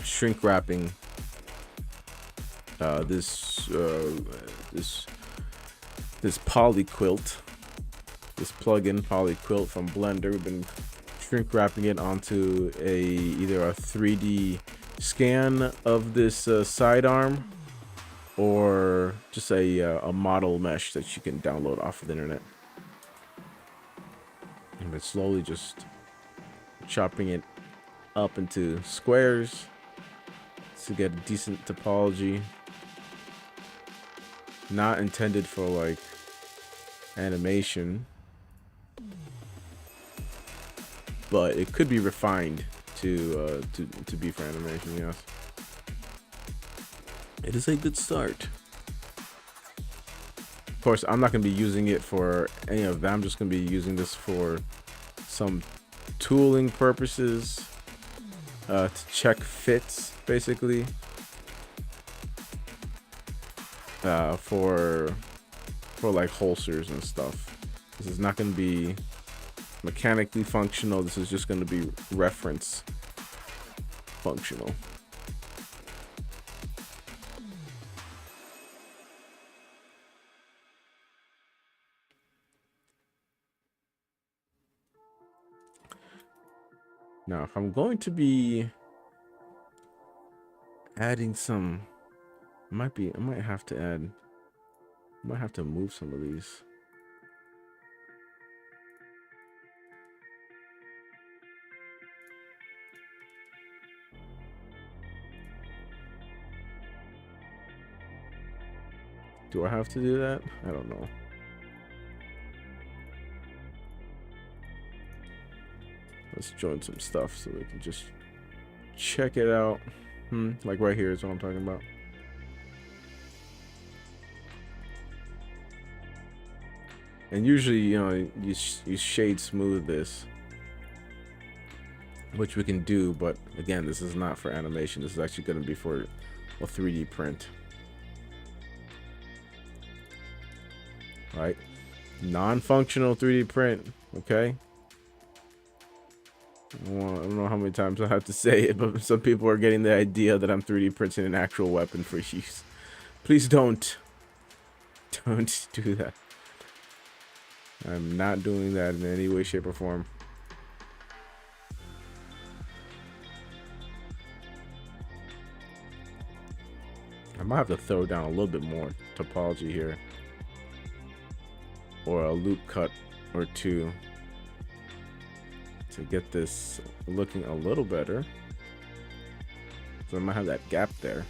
shrink wrapping this poly quilt, this plugin poly quilt from Blender. We've been shrink wrapping it onto either a 3D scan of this sidearm or just a model mesh that you can download off of the internet. And then slowly just chopping it up into squares to get a decent topology. Not intended for like animation, but it could be refined to be for animation. Yes, it is a good start. Of course, I'm not going to be using it for any of that. I'm just going to be using this for some tooling purposes, to check fits, basically, for like holsters and stuff. This is not going to be mechanically functional. This is just going to be reference functional. Now, if I'm going to be adding some, I might have to move some of these. Do I have to do that? I don't know. Let's join some stuff so we can just check it out. Like right here is what I'm talking about. And usually, you know, you shade smooth this, which we can do, but again, this is not for animation. This is actually going to be for a 3D print. All right, non-functional 3D print. Okay. I don't know how many times I have to say it, but some people are getting the idea that I'm 3D printing an actual weapon for use. Please don't do that. I'm not doing that in any way, shape, or form. I might have to throw down a little bit more topology here, or a loop cut or two, to get this looking a little better. So I might have that gap there.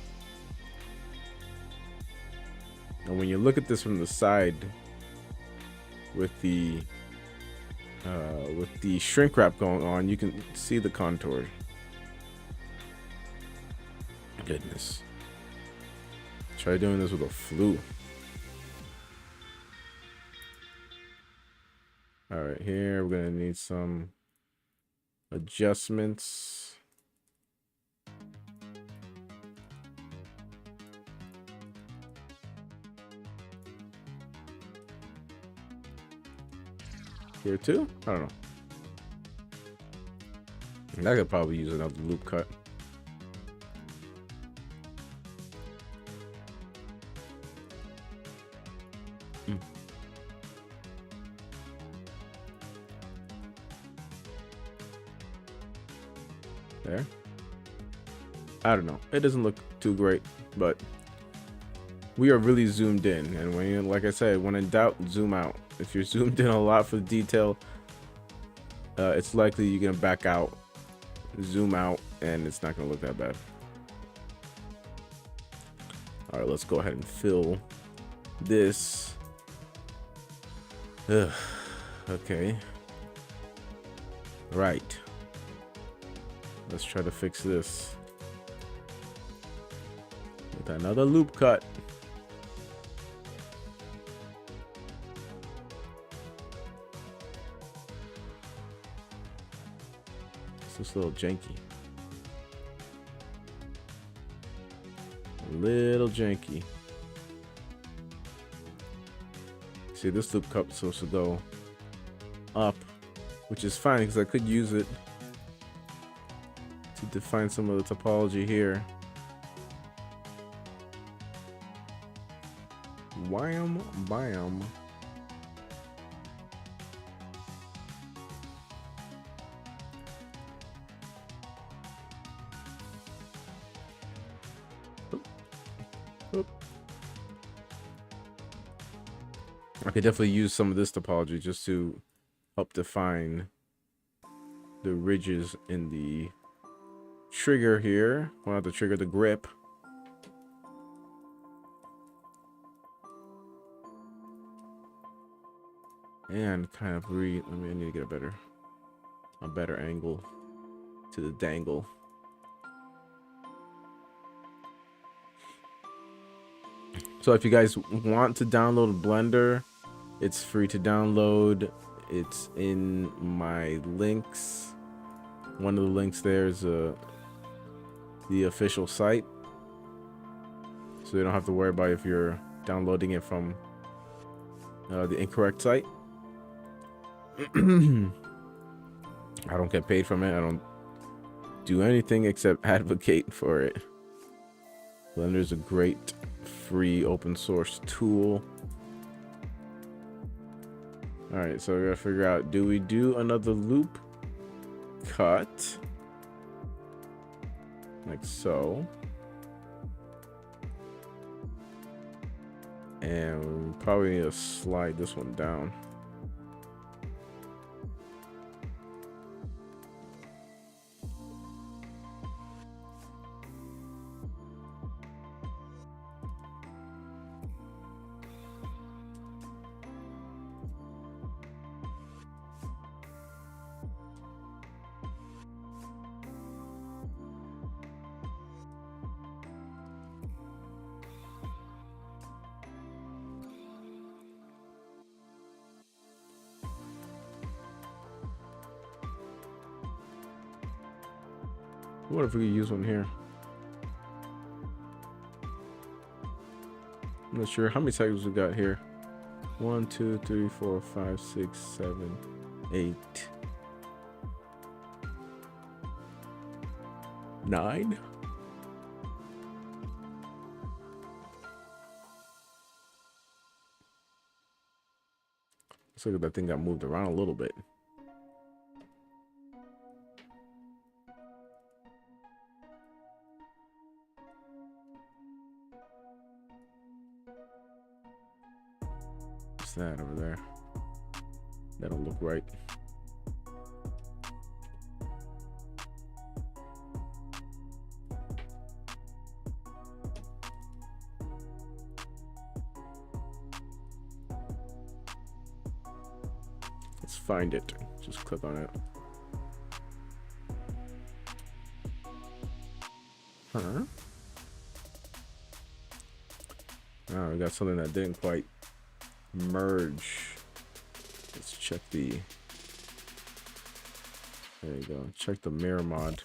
And when you look at this from the side with the shrink wrap going on, you can see the contour. Goodness. Try doing this with a flue. All right, here we're gonna need some adjustments. Here too? I don't know. I could probably use another loop cut. There. I don't know. It doesn't look too great, but we are really zoomed in. And when you, like I said, when in doubt, zoom out. If you're zoomed in a lot for the detail, it's likely you're gonna back out, zoom out, and it's not gonna look that bad. All right, let's go ahead and fill this. Ugh. Okay. Right. Let's try to fix this with another loop cut. It's just a little janky. A little janky. See, this loop cut is supposed to go up, which is fine because I could use it to define some of the topology here. Wham, bam. Oop. Oop. I could definitely use some of this topology just to help define the ridges in the trigger here. We'll have to trigger the grip. And kind of I need to get a better angle to the dangle. So if you guys want to download Blender, it's free to download. It's in my links. One of the links there is the official site, so you don't have to worry about if you're downloading it from the incorrect site. I don't get paid from it. I don't do anything except advocate for it. Blender is a great free open source tool. All right, so we gotta figure out, do we do another loop cut like so? And we probably need to slide this one down. What if we could use one here? I'm not sure how many cycles we got here. 1, 2, 3, 4, 5, 6, 7, 8, 9. Let's look at that thing got moved around a little bit. What's that over there? That don't look right. Let's find it. Just click on it. Huh? Oh, we got something that didn't quite merge. Let's check the... There you go. Check the mirror mod.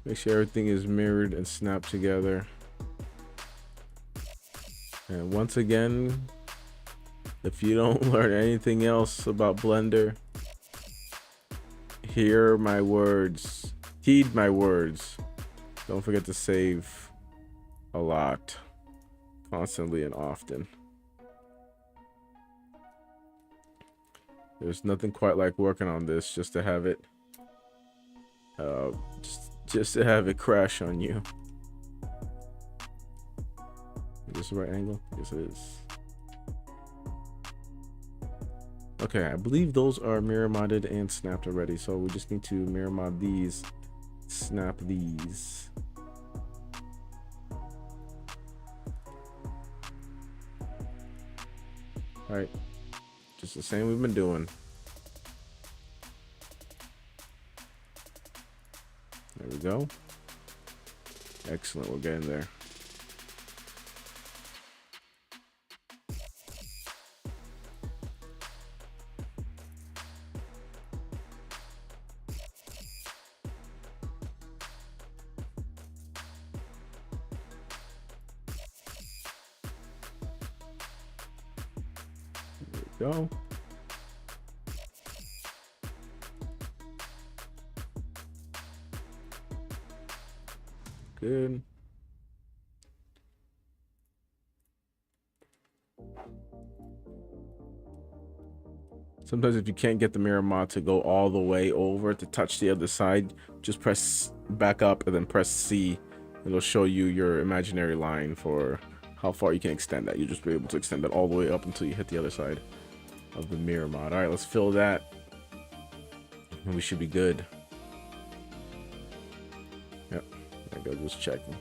Make sure everything is mirrored and snapped together. And once again, if you don't learn anything else about Blender, hear my words. Heed my words. Don't forget to save a lot, constantly and often. There's nothing quite like working on this just to have it just to have it crash on you. Is this the right angle? Yes, it is. Okay, I believe those are mirror modded and snapped already, so we just need to mirror mod these, snap these. All right, just the same we've been doing. There we go. Excellent, we're getting there. There we go. Good. Sometimes if you can't get the mirror mod to go all the way over to touch the other side, just press back up and then press C. It'll show you your imaginary line for how far you can extend that. You'll just be able to extend that all the way up until you hit the other side of the mirror mod. All right, let's fill that. And we should be good. Yep, there we go, just checking.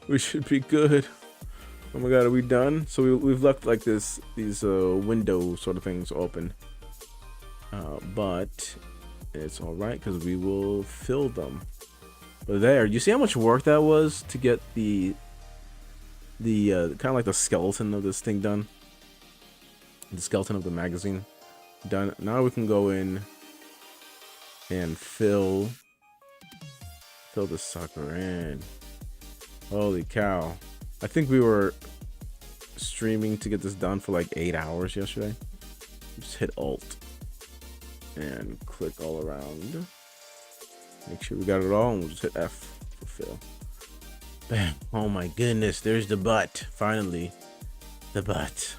We should be good. Oh my god, are we done? So we've left like these window sort of things open, but it's all right because we will fill them. But there, you see how much work that was to get the kind of like the skeleton of this thing done, the skeleton of the magazine done. Now we can go in and fill the sucker in. Holy cow. I think we were streaming to get this done for like 8 hours yesterday. Just hit Alt and click all around. Make sure we got it all, and we'll just hit F for fill. Bam. Oh my goodness, there's the butt. Finally, the butt.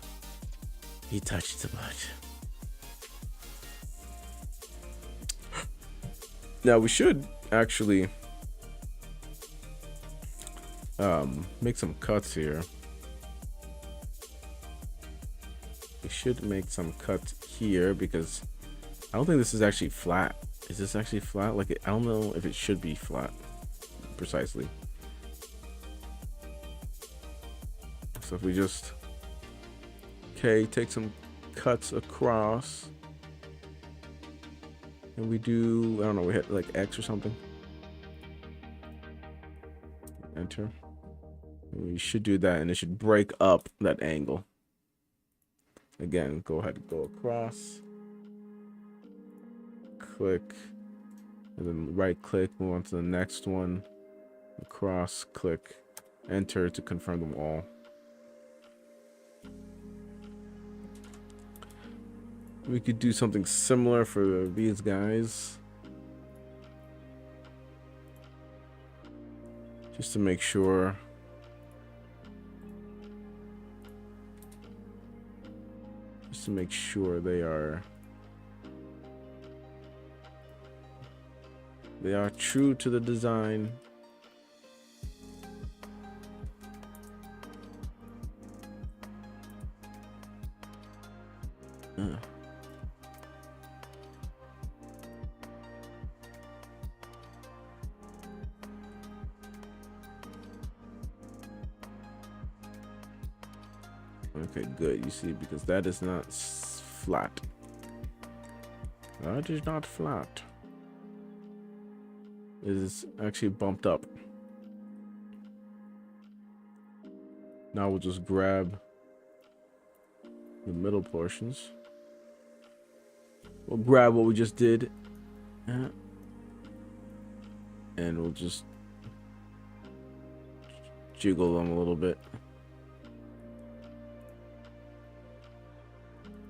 He touched the butt. Now we should actually make some cuts here. We should make some cuts here because I don't think this is actually flat. Is this actually flat? Like, I don't know if it should be flat precisely. So if we just take some cuts across, and we do, I don't know, we hit like X or something. Enter. We should do that, and it should break up that angle. Again, go ahead and go across. Click. And then right click, move on to the next one. Across, click, enter to confirm them all. We could do something similar for these guys. Just to make sure. Just to make sure they are true to the design. Okay, good. You see, because that is not flat. That is not flat. is actually bumped up. Now we'll just grab the middle portions. We'll grab what we just did, and we'll just jiggle them a little bit.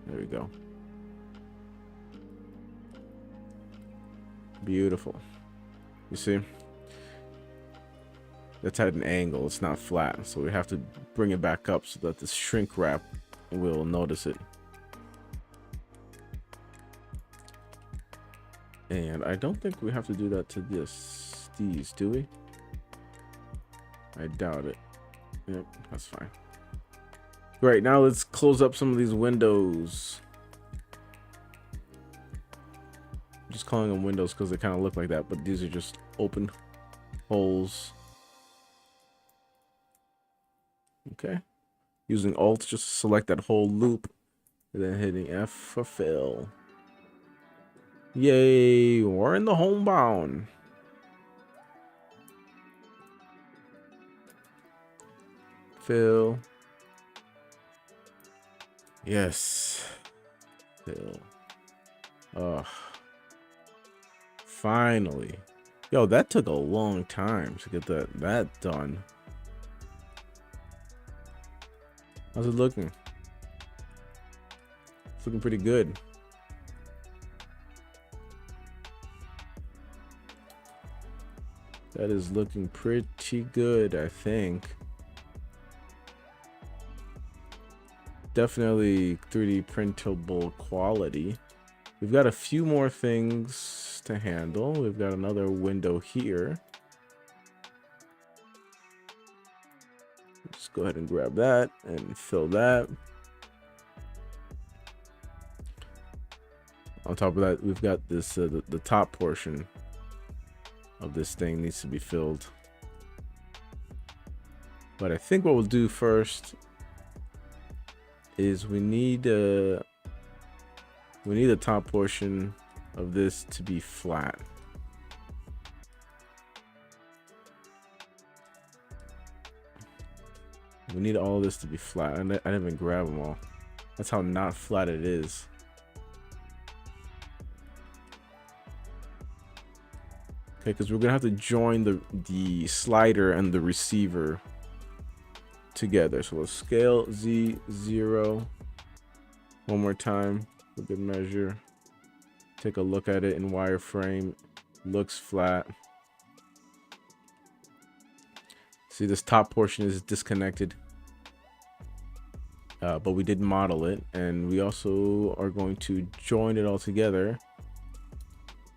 There we go. Beautiful. You see? That's at an angle. It's not flat. So we have to bring it back up so that the shrink wrap will notice it. And I don't think we have to do that to these, do we? I doubt it. Yep, that's fine. Great, now let's close up some of these windows. I'm just calling them windows because they kind of look like that, but these are just open holes. Okay. Using Alt, just select that whole loop, and then hitting F for fill. Yay, we're in the homebound. Fill. Yes. Fill. Ugh. Finally. Yo, that took a long time to get that done. How's it looking? It's looking pretty good. That is looking pretty good, I think. Definitely 3D printable quality. We've got a few more things to handle. We've got another window here. Just go ahead and grab that and fill that. On top of that, we've got this the top portion of this thing needs to be filled. But I think what we'll do first is we need the top portion of this to be flat. We need all this to be flat. I didn't even grab them all. That's how not flat it is. Okay, because we're gonna have to join the slider and the receiver together. So let's scale Z0 one more time for good measure. Take a look at it in wireframe. Looks flat. See, this top portion is disconnected, but we did model it, and we also are going to join it all together.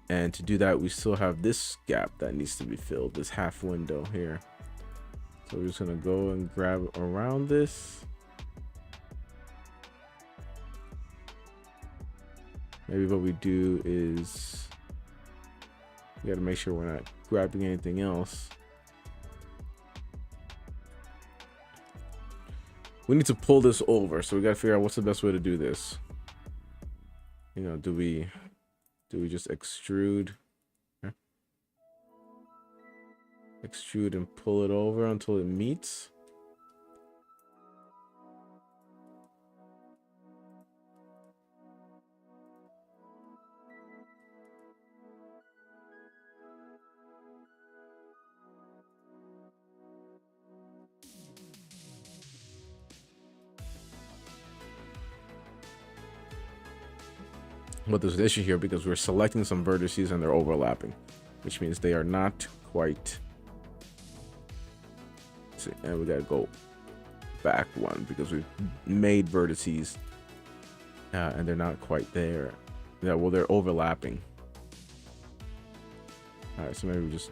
And to do that, we still have this gap that needs to be filled, this half window here. So we're just gonna go and grab around this. Maybe what we do is we gotta make sure we're not grabbing anything else. We need to pull this over, so we gotta figure out what's the best way to do this. You know, do we just extrude? Okay. Extrude and pull it over until it meets. But there's an issue here because we're selecting some vertices and they're overlapping, which means they are not quite. See, and we gotta go back one because we've made vertices and they're not quite there. Yeah, well, they're overlapping. All right, so maybe we just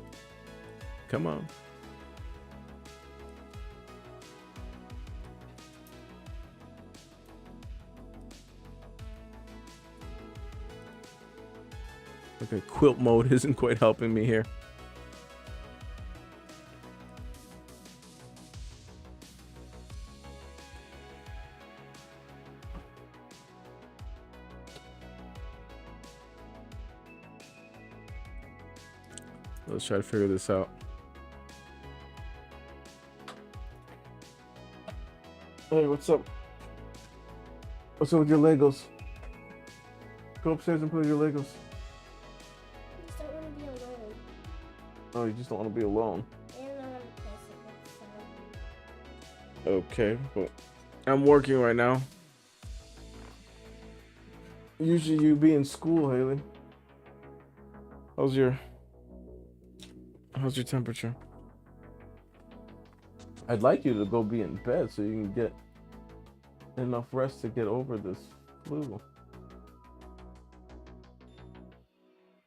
come on. Okay, quilt mode isn't quite helping me here. Let's try to figure this out. Hey, what's up? What's up with your Legos? Go upstairs and play with your Legos.
I just don't want to be alone.
Oh, you just don't want to be alone.
And I want to play some.
Okay, well, I'm working right now. Usually you be in school, Haley. How's your temperature? I'd like you to go be in bed so you can get enough rest to get over this flu.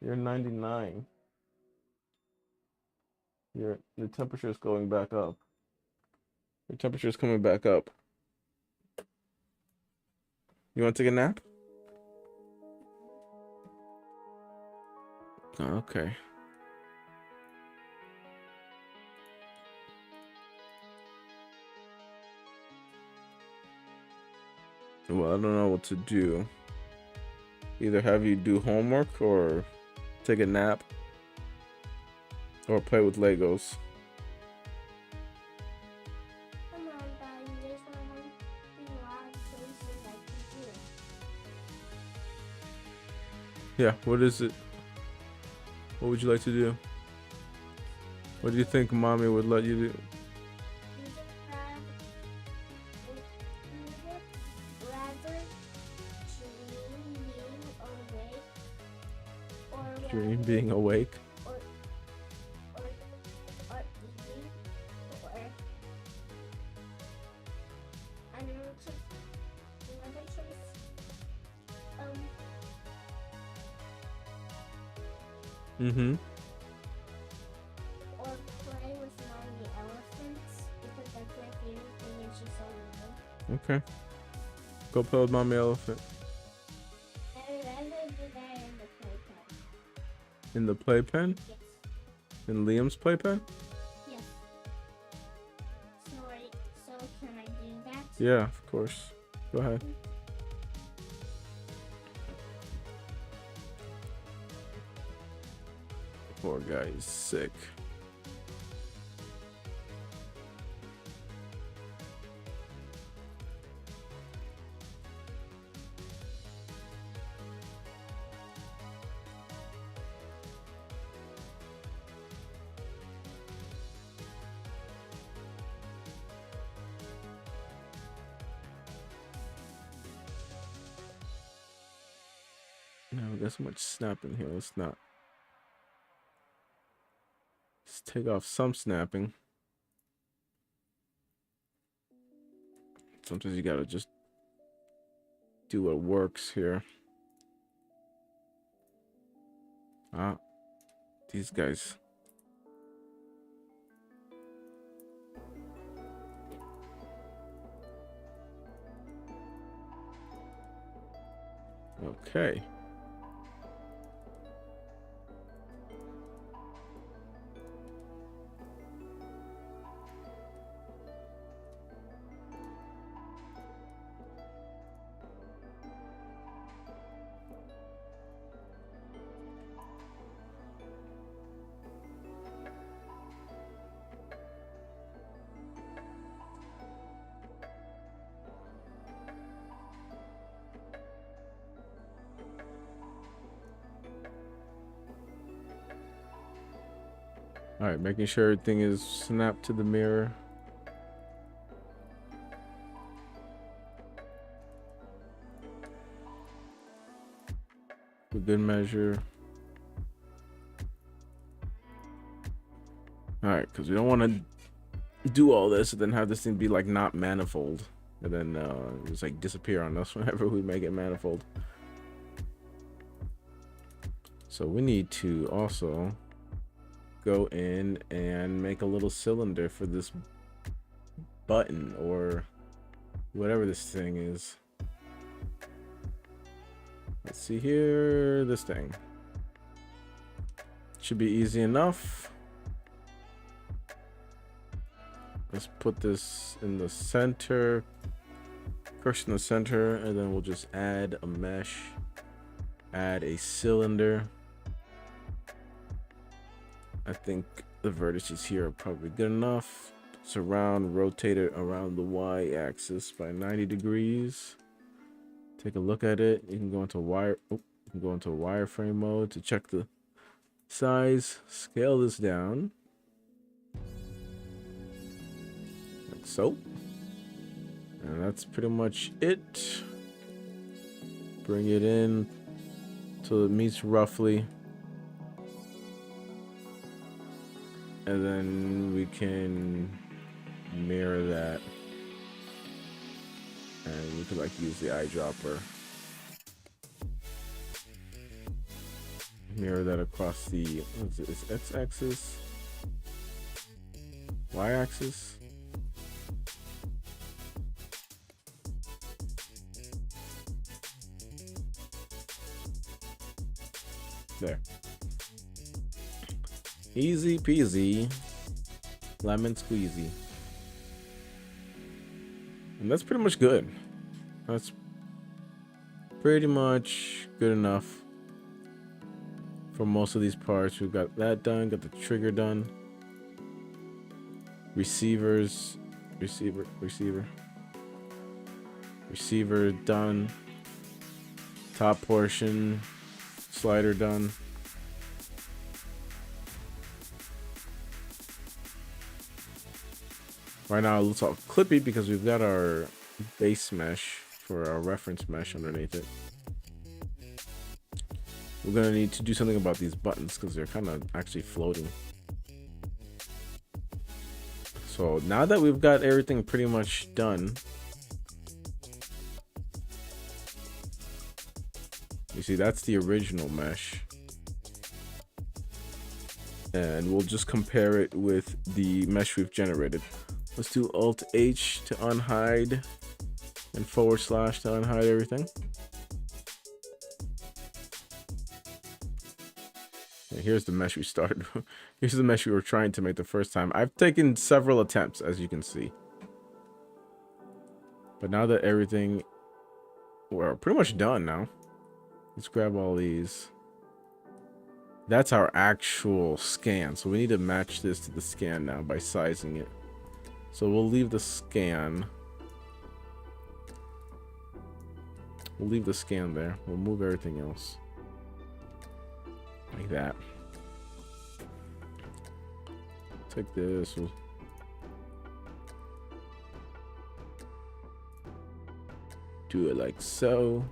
You're 99. Your temperature is going back up. Your temperature is coming back up. You want to take a nap? Oh, okay. Well, I don't know what to do. Either have you do homework or take a nap or play with Legos.
Come on, Dad. You guys want to have a lot of choices I can do.
Yeah, what is it? What would you like to do? What do you think Mommy would let you do?
You would rather
Dream being awake?
or eating, or another choice.
Mm-hmm.
Or play with mommy elephants, because that's my favorite thing and she's so little.
Okay. Go play with Mommy Elephant.
I would rather do that in the playpen.
In the playpen?
Yes.
In Liam's playpen?
Yes. So can I do that?
Yeah, of course. Go ahead. Poor guy is sick. No, we got so much snapping here. Let's not. Let's take off some snapping. Sometimes you gotta just do what works here. Ah, these guys. Okay. All right, making sure everything is snapped to the mirror. For good measure. All right, because we don't want to do all this and then have this thing be like not manifold, and then just like disappear on us whenever we make it manifold. So we need to also go in and make a little cylinder for this button or whatever this thing is. Let's see here, this thing should be easy enough. Let's put this in the center, first in the center, and then we'll just add a mesh, add a cylinder, I think the vertices here are probably good enough. Surround, rotate it around the y-axis by 90 degrees. Take a look at it. You can go into wireframe mode to check the size. Scale this down, like so. And that's pretty much it. Bring it in till it meets roughly. And then we can mirror that. And we could like use the eyedropper. Mirror that across the, what's it, it's x-axis, y-axis. There. Easy peasy, lemon squeezy. And that's pretty much good. That's pretty much good enough for most of these parts. We've got that done, got the trigger done. Receivers, receiver done. Top portion, slider done. Right now it looks all clippy because we've got our base mesh for our reference mesh underneath it. We're gonna need to do something about these buttons because they're kind of actually floating. So now that we've got everything pretty much done, you see that's the original mesh. And we'll just compare it with the mesh we've generated. Let's do Alt H to unhide and / to unhide everything. And here's the mesh we started. Here's the mesh we were trying to make the first time. I've taken several attempts, as you can see. But now that everything, we're pretty much done now. Let's grab all these. That's our actual scan. So we need to match this to the scan now by sizing it. So we'll leave the scan. We'll leave the scan there. We'll move everything else. Like that. Take this. We'll do it like so.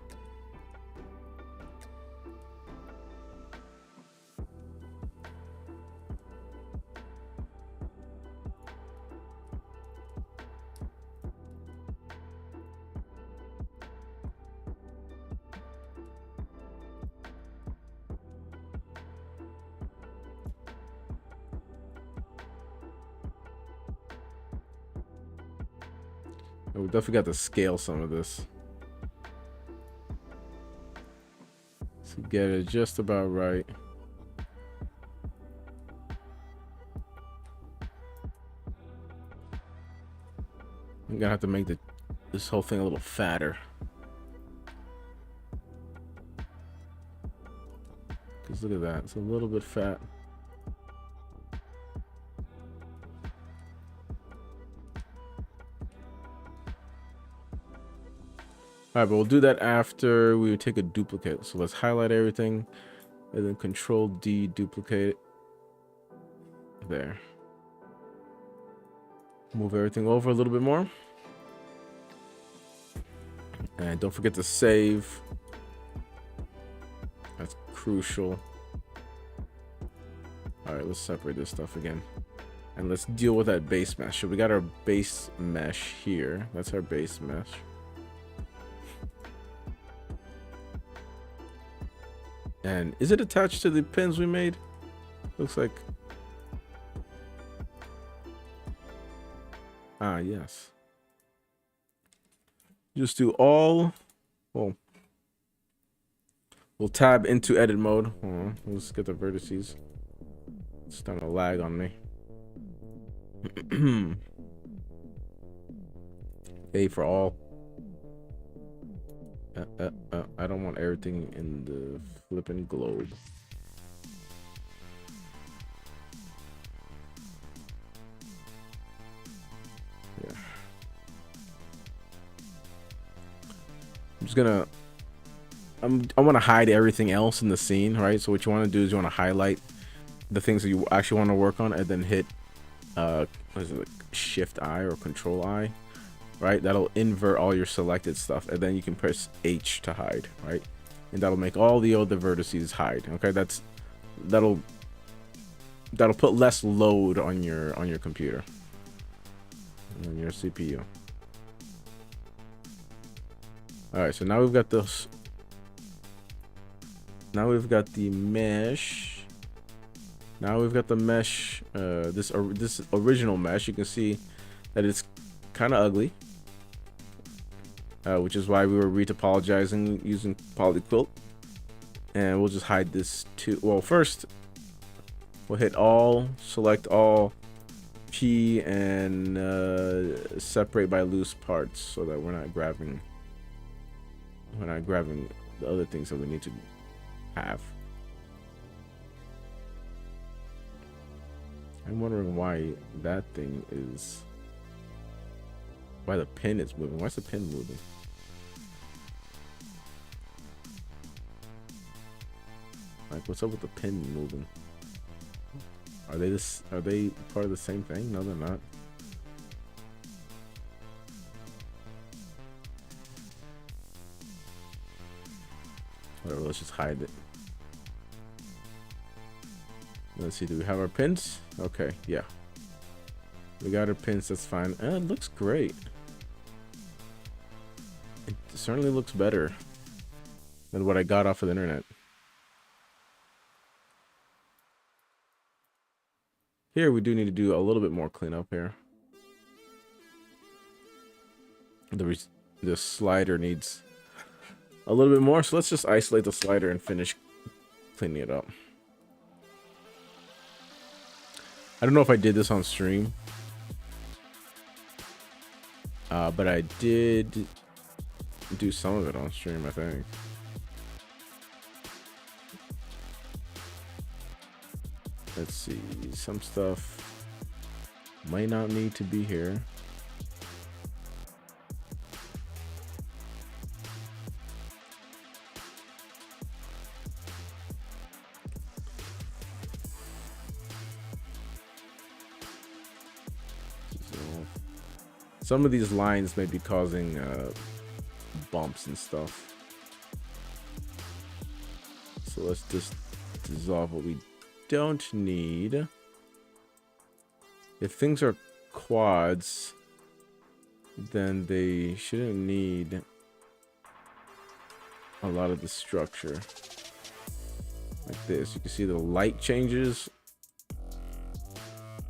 We definitely got to scale some of this to get it just about right. I'm gonna have to make this whole thing a little fatter. Because look at that, it's a little bit fat. Alright, but we'll do that after we take a duplicate. So let's highlight everything and then Control D, duplicate it. There. Move everything over a little bit more. And don't forget to save. That's crucial. Alright, let's separate this stuff again. And let's deal with that base mesh. So we got our base mesh here. That's our base mesh. And is it attached to the pins we made? Looks like. Ah, yes. Just do all. Oh. We'll tab into edit mode. Hold on. Let's get the vertices. It's starting to lag on me. A for all. I don't want everything in the flipping globe. just gonna I want to hide everything else in the scene, right? So what you want to do is you want to highlight the things that you actually want to work on, and then hit what is it, like Shift I or Control I, right? That'll invert all your selected stuff, and then you can press H to hide, right? And that'll make all the other vertices hide. Okay, that'll put less load on your computer, on your CPU. All right, so now we've got this. Now we've got the mesh. Now we've got the mesh. This original mesh. You can see that it's kind of ugly, which is why we were retopologizing using polyquilt. And we'll just hide this too. Well, first we'll hit all, select all, P, and separate by loose parts so that we're not grabbing the other things that we need to have. I'm wondering why that thing is, why the pin is moving. Why's the pin moving? Like, what's up with the pin moving? Are they part of the same thing? No, they're not. Whatever, let's just hide it. Let's see, do we have our pins? Okay, yeah. We got our pins, that's fine. And it looks great. It certainly looks better than what I got off of the internet. Here we do need to do a little bit more cleanup here. The slider needs a little bit more, so let's just isolate the slider and finish cleaning it up. I don't know if I did this on stream, but I did do some of it on stream, I think. Let's see, some stuff might not need to be here. Some of these lines may be causing bumps and stuff. So let's just dissolve what we don't need. If things are quads, then they shouldn't need a lot of the structure. Like this, you can see the light changes.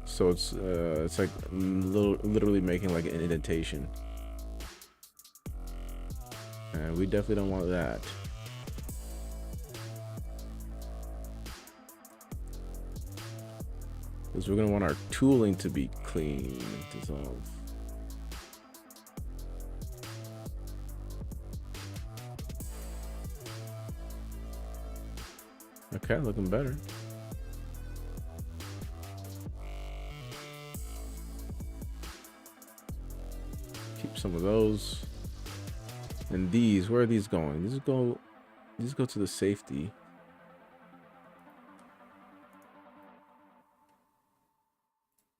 So it's like literally making like an indentation, and we definitely don't want that. Because we're gonna want our tooling to be clean, dissolve. Okay, looking better. Some of those, and these, where are these going? These go to the safety.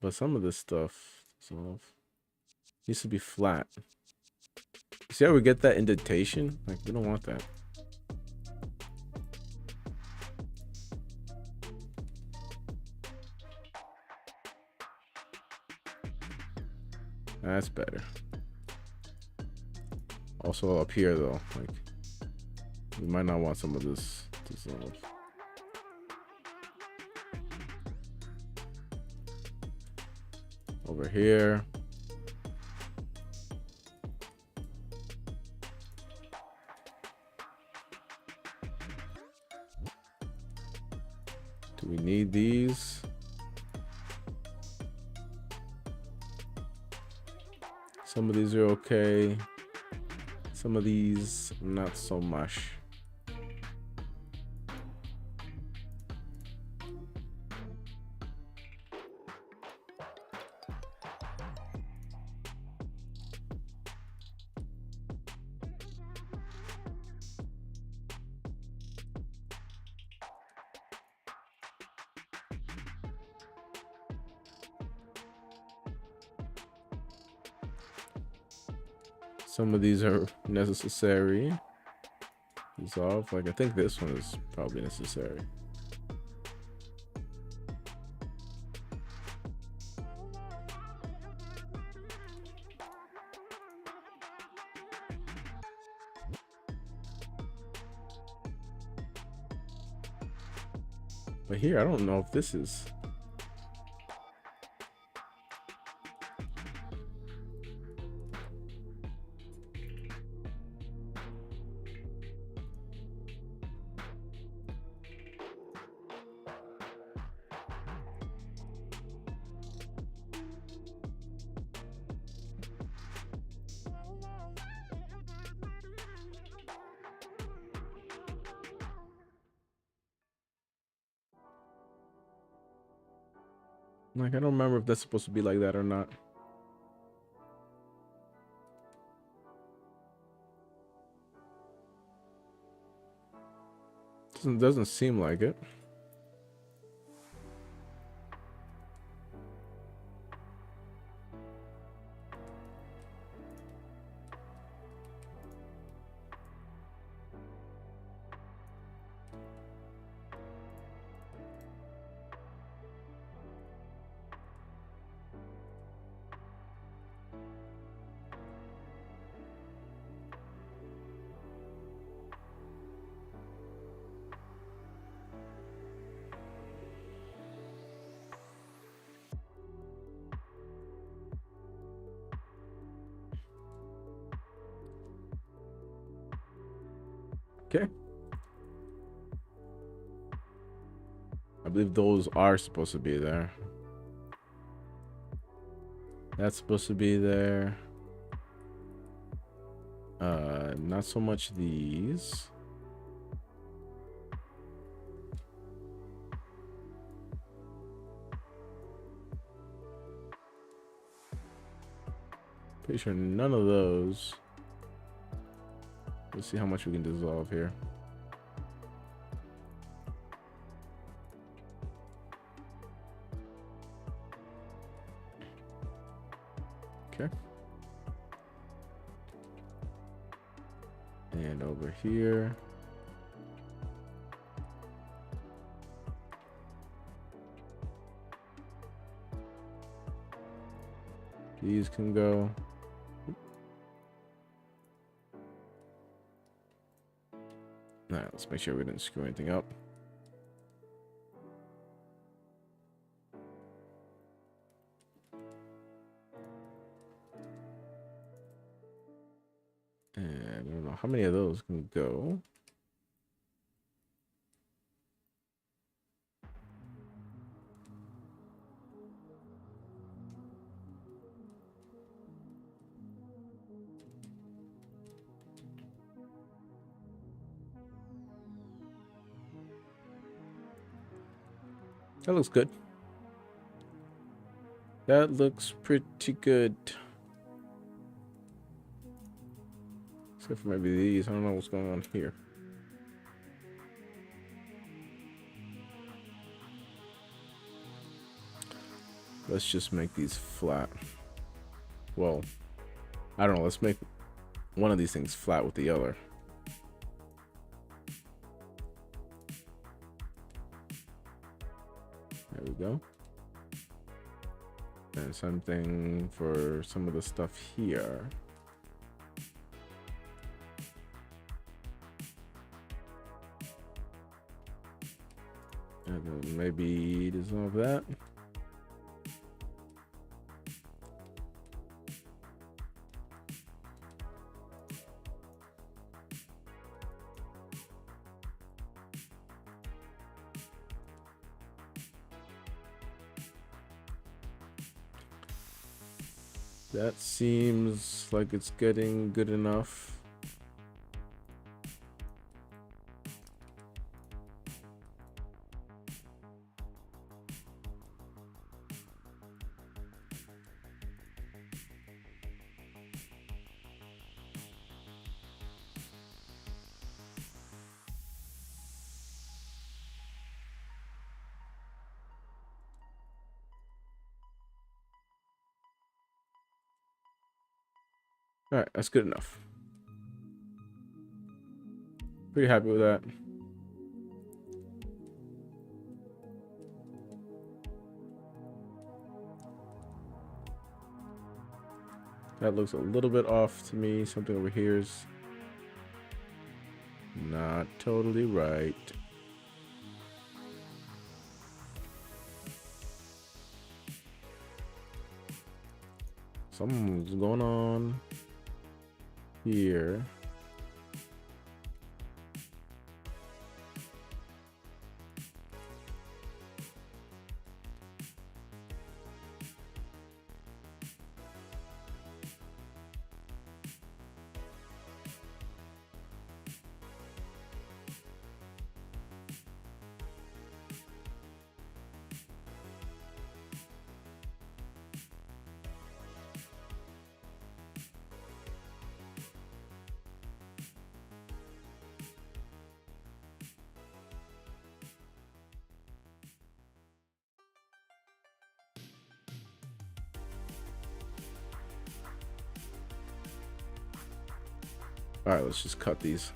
But some of this stuff needs to be flat. See how we get that indentation? Like, we don't want that. That's better. Also up here though, like, we might not want some of this dissolve. Over here. Do we need these? Some of these are okay. Some of these, not so much. Some of these are necessary. Dissolve. Like I think this one is probably necessary. But here, I don't know if this is. Like, I don't remember if that's supposed to be like that or not. Doesn't seem like it. Okay. I believe those are supposed to be there. That's supposed to be there. Not so much these. Pretty sure none of those. Let's see how much we can dissolve here. Okay. And over here. These can go. All right, let's make sure we didn't screw anything up. And I don't know how many of those can go. That looks good. That looks pretty good. Except for maybe these. I don't know what's going on here. Let's just make these flat. Well, I don't know. Let's make one of these things flat with the other. There we go. And something for some of the stuff here. And then maybe dissolve that. That seems like it's getting good enough. All right, that's good enough. Pretty happy with that. That looks a little bit off to me. Something over here is not totally right. Something's going on here. All right, let's just cut these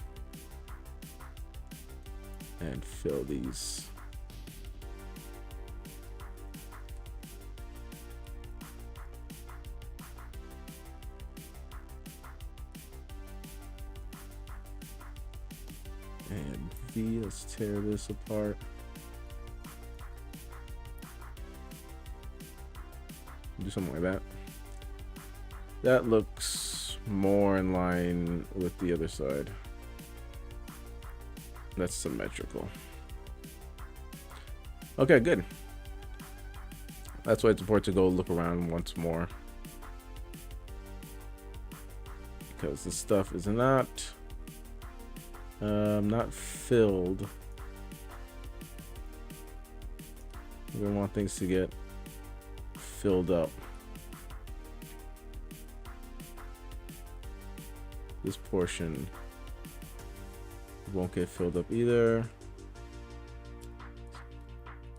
and fill these. And V, let's tear this apart. Do something like that. That looks more in line with the other side. That's symmetrical. Okay, good. That's why it's important to go look around once more, because this stuff is not filled. We want things to get filled up. This portion won't get filled up either.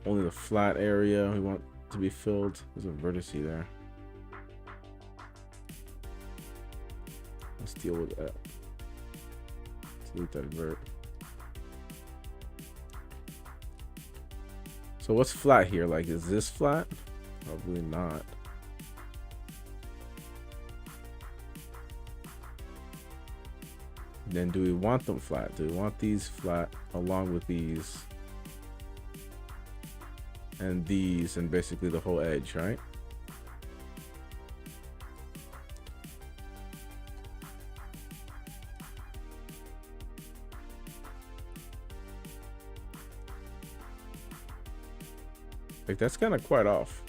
Only the flat area we want to be filled. There's a vertex there. Let's deal with that. Delete that vert. So what's flat here? Like, is this flat? Probably not. Then do we want them flat? Do we want these flat along with these and these and basically the whole edge, right? Like, that's kind of quite off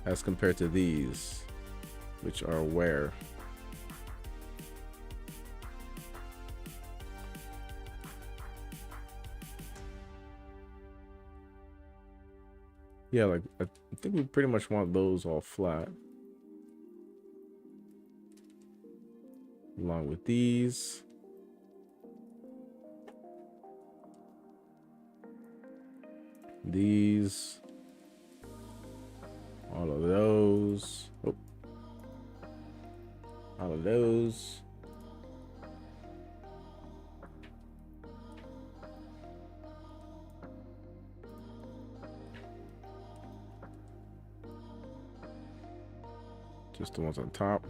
as compared to these, which are where. Yeah, like I think we pretty much want those all flat. Along with these. These. All of those. Oh. All of those. Just the ones on top.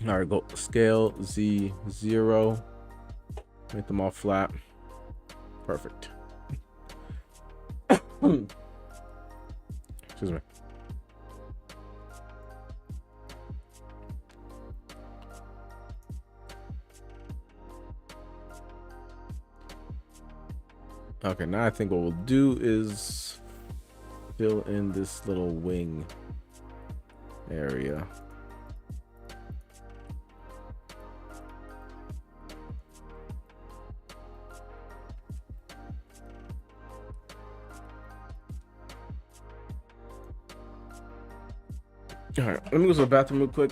All right, go scale Z0. Make them all flat. Perfect. Excuse me. Okay, now I think what we'll do is fill in this little wing area. All right, let me go to the bathroom real quick.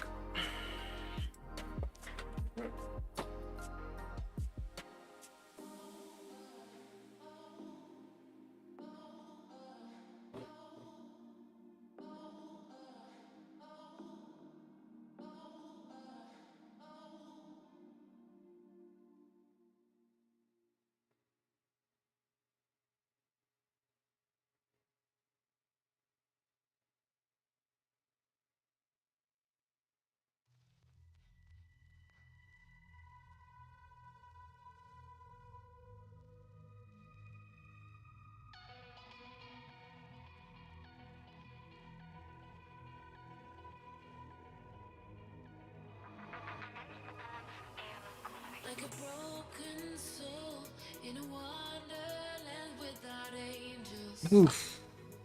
Like a broken soul in a wonderland without angels.
Oof,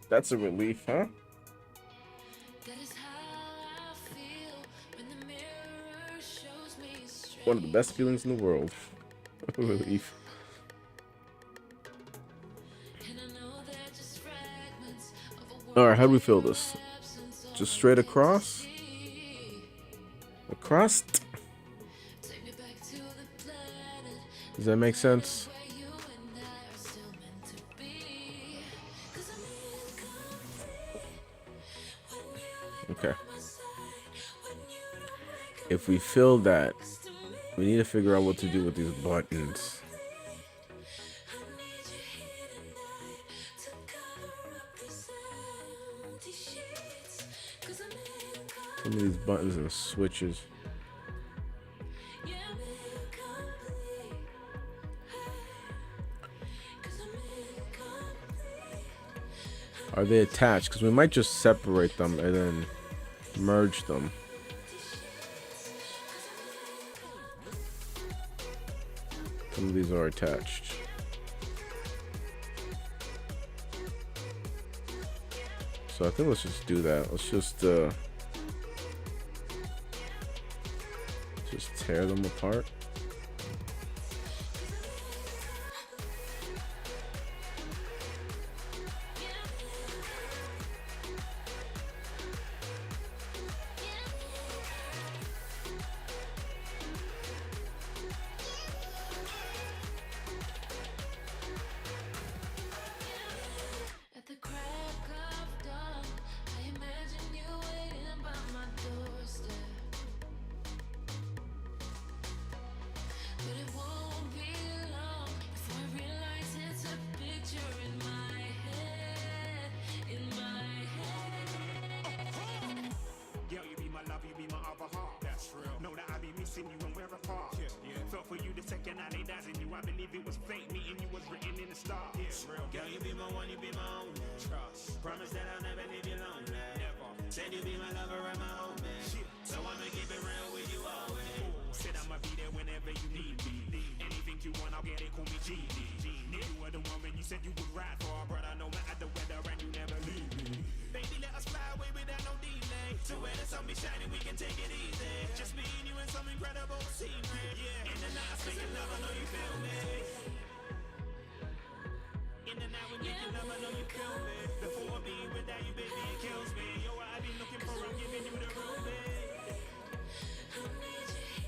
that's a relief, huh?
That is how I feel when the mirror shows me straight.
One of the best feelings in the world. Relief.
And I know they're just fragments of a
All
world
right, how do we fill this?
absence, all
Just
I
straight
can
across?
see.
Across?
Take me back to the planet
Does that make sense?
where you and I are still meant to be. 'Cause I'm incomplete when you ain't
Okay.
by my side, when you don't wake up
If we fill that,
next to me.
we need to figure out what to do with these buttons.
I need you here tonight to cover up these empty sheets. 'Cause I'm incomplete.
Some of these buttons and switches.
Yeah, I'm incomplete. 'Cause I'm incomplete.
Are they attached? Because we might just separate them and then merge them. Some of these are attached. So I think let's just do that. Let's just tear them apart.
At the crack of dawn, I imagine you waiting by my doorstep. But it won't be long before I realize it's a picture in my head, in my head.
Yeah, you be my love, you be my other half. That's real. Know that I be missing you when we're apart. Felt for you the second I laid eyes on you. I believe it was fate, meeting you was written in the stars. Real. Girl, you be my one, you be my own. Trust. Promise that I'll never leave you lonely. Never. Said you be my lover and my home, man. So I'ma keep it real with you always. Said I'ma be there whenever you need me. Anything you want, I'll get it. Call me GD. Knew you were the one when you said you would ride for, brother. No matter the weather, and you never leave me. Baby, let us fly away without no delay. So when the sun be shining, we can take it easy. Just me and you and some incredible scenery. Yeah. In the night, speaking love, I know you feel me. In the night, when making love, I know you feel me. Before being without you, baby, it kills me. You're what I've been looking for, I'm giving you the room, babe.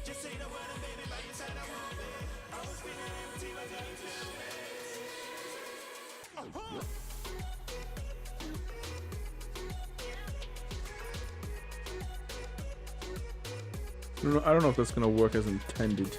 Just say the word and baby, by your side I won't be. I was feeling empty, but now you feel me.
I don't know if that's gonna work as intended.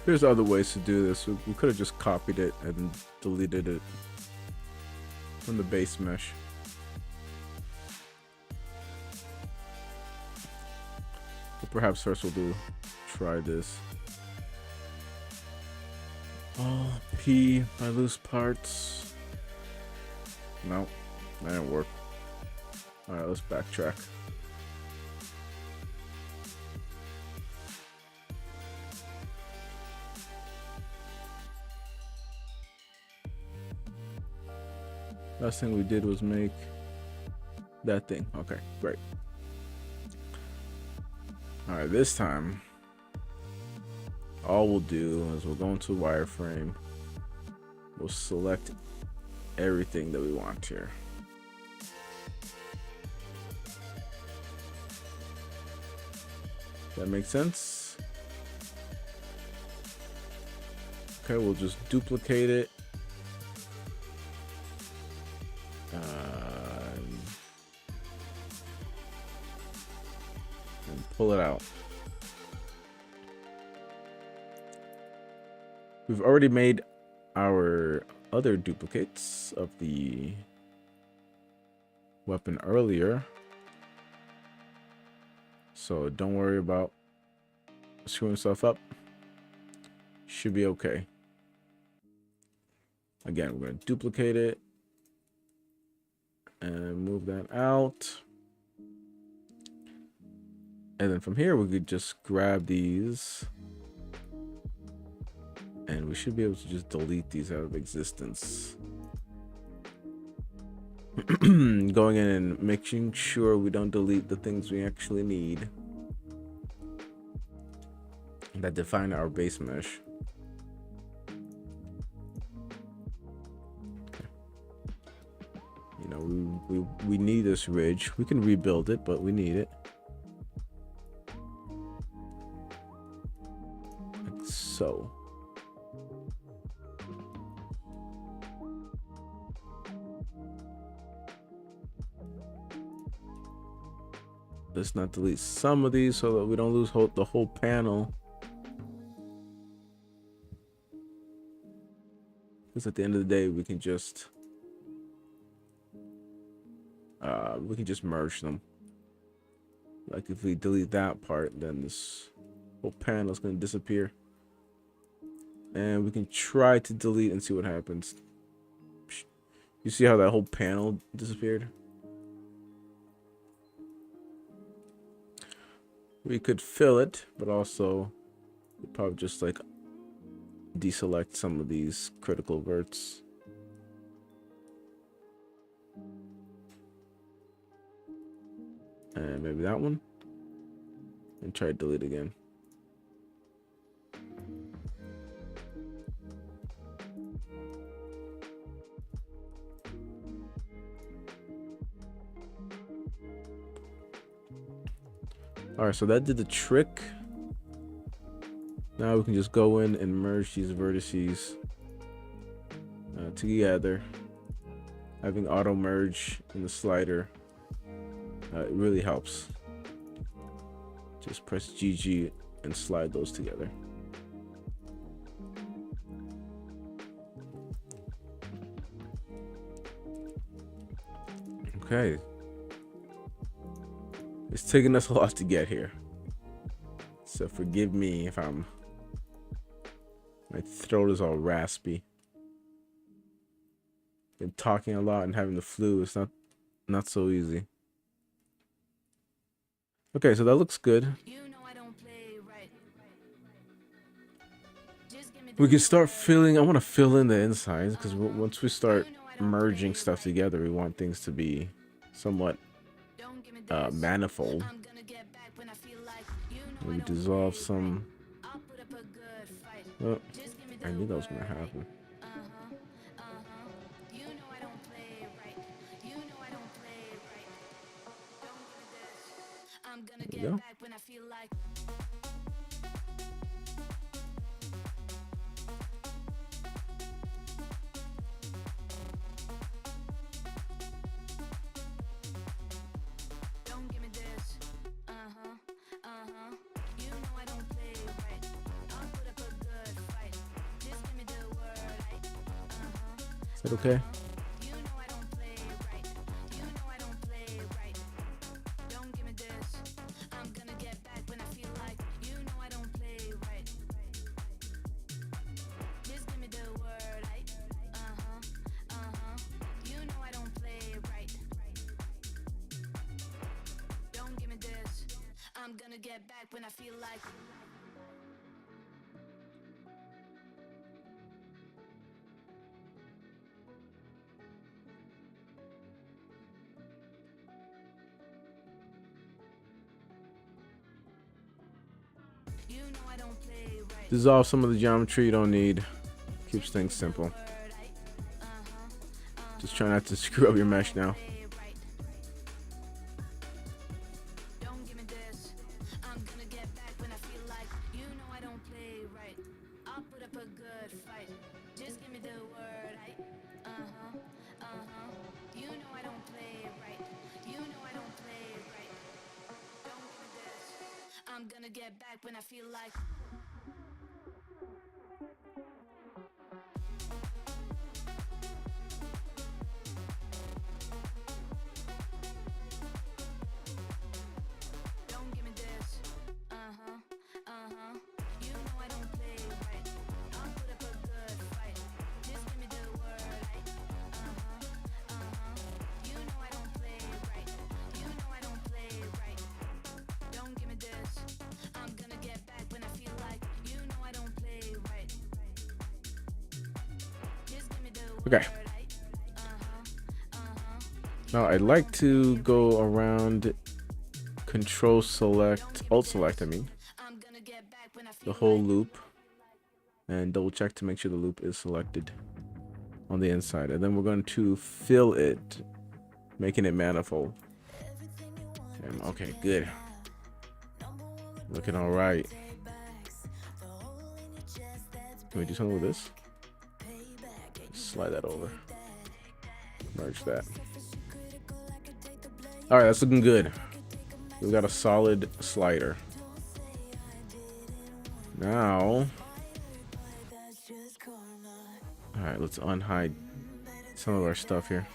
There's other ways to do this. We could have just copied it and deleted it from the base mesh. But perhaps first we'll try this. Oh, P, my loose parts. No, that didn't work. Alright, let's backtrack. Last thing we did was make that thing. Okay, great. Alright, this time, all we'll do is we'll go into wireframe. We'll select everything that we want here. That makes sense? Okay, we'll just duplicate it. And pull it out. We've already made our other duplicates of the weapon earlier, so don't worry about screwing stuff up. Should be okay. Again, we're going to duplicate it and move that out. And then from here, we could just grab these and we should be able to just delete these out of existence. Going in and making sure we don't delete the things we actually need that define our base mesh. You know, we need this ridge. We can rebuild it, but we need it. Like so. Let's not delete some of these so that we don't lose the whole panel. Because at the end of the day, we can just merge them. Like if we delete that part, then this whole panel is going to disappear. And we can try to delete and see what happens. You see how that whole panel disappeared? We could fill it, but also we'd probably just like deselect some of these critical verts. And maybe that one. And try to delete again. Alright, so that did the trick. Now we can just go in and merge these vertices together. Having auto merge in the slider, it really helps. Just press GG and slide those together. Okay. It's taking us a lot to get here. So forgive me if my throat is all raspy. Been talking a lot and having the flu. It's not so easy. Okay, so that looks good. We can start filling. I want to fill in the insides because once we start merging stuff together, we want things to be somewhat manifold. We dissolve some. Oh, I knew that was gonna happen. There we go. Is that okay?
You know I don't play right. You know I don't play right. Don't give me this. I'm gonna get back when I feel like. You know I don't play right. Just give me the word. You know I don't play right. Don't give me this. I'm gonna get back when I feel like. You know I don't play right.
Dissolve some of the geometry you don't need. Keeps things simple. Just try not to screw up your mesh now.
Don't give me this. I'm gonna get back when I feel like. You know I don't play right. I'll put up a good fight. Just give me the word. You know I don't play right. You know I don't play right. Don't give me this. I'm gonna get back when I feel like. Don't give me this. You know I don't play right. I'll put up a good fight. Just give me the word. You know I don't play right. You know I don't play right. Don't give me this. I'm gonna get back when I feel like. You know I don't play right. Just give me the word.
Okay. Now I'd like to go around Control Select, Alt Select, I mean,
I'm gonna get back when I
the
feel
whole
like.
loop, and double check to make sure the loop is selected on the inside. And then we're going to fill it, making it manifold. Okay, good. Looking all right. Can we do something with this? Slide that over. Merge that. All right, that's looking good. We've got a solid slider. Now, all right, let's unhide some of our stuff here.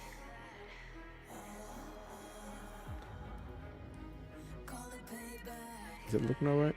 Is it looking all right?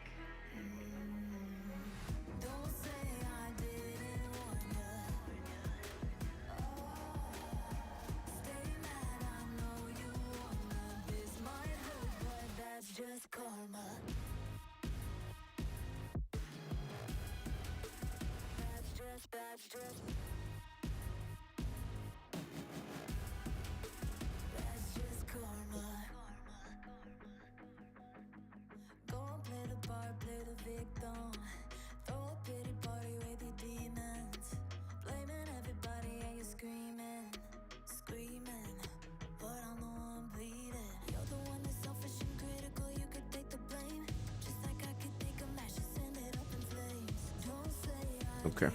Okay.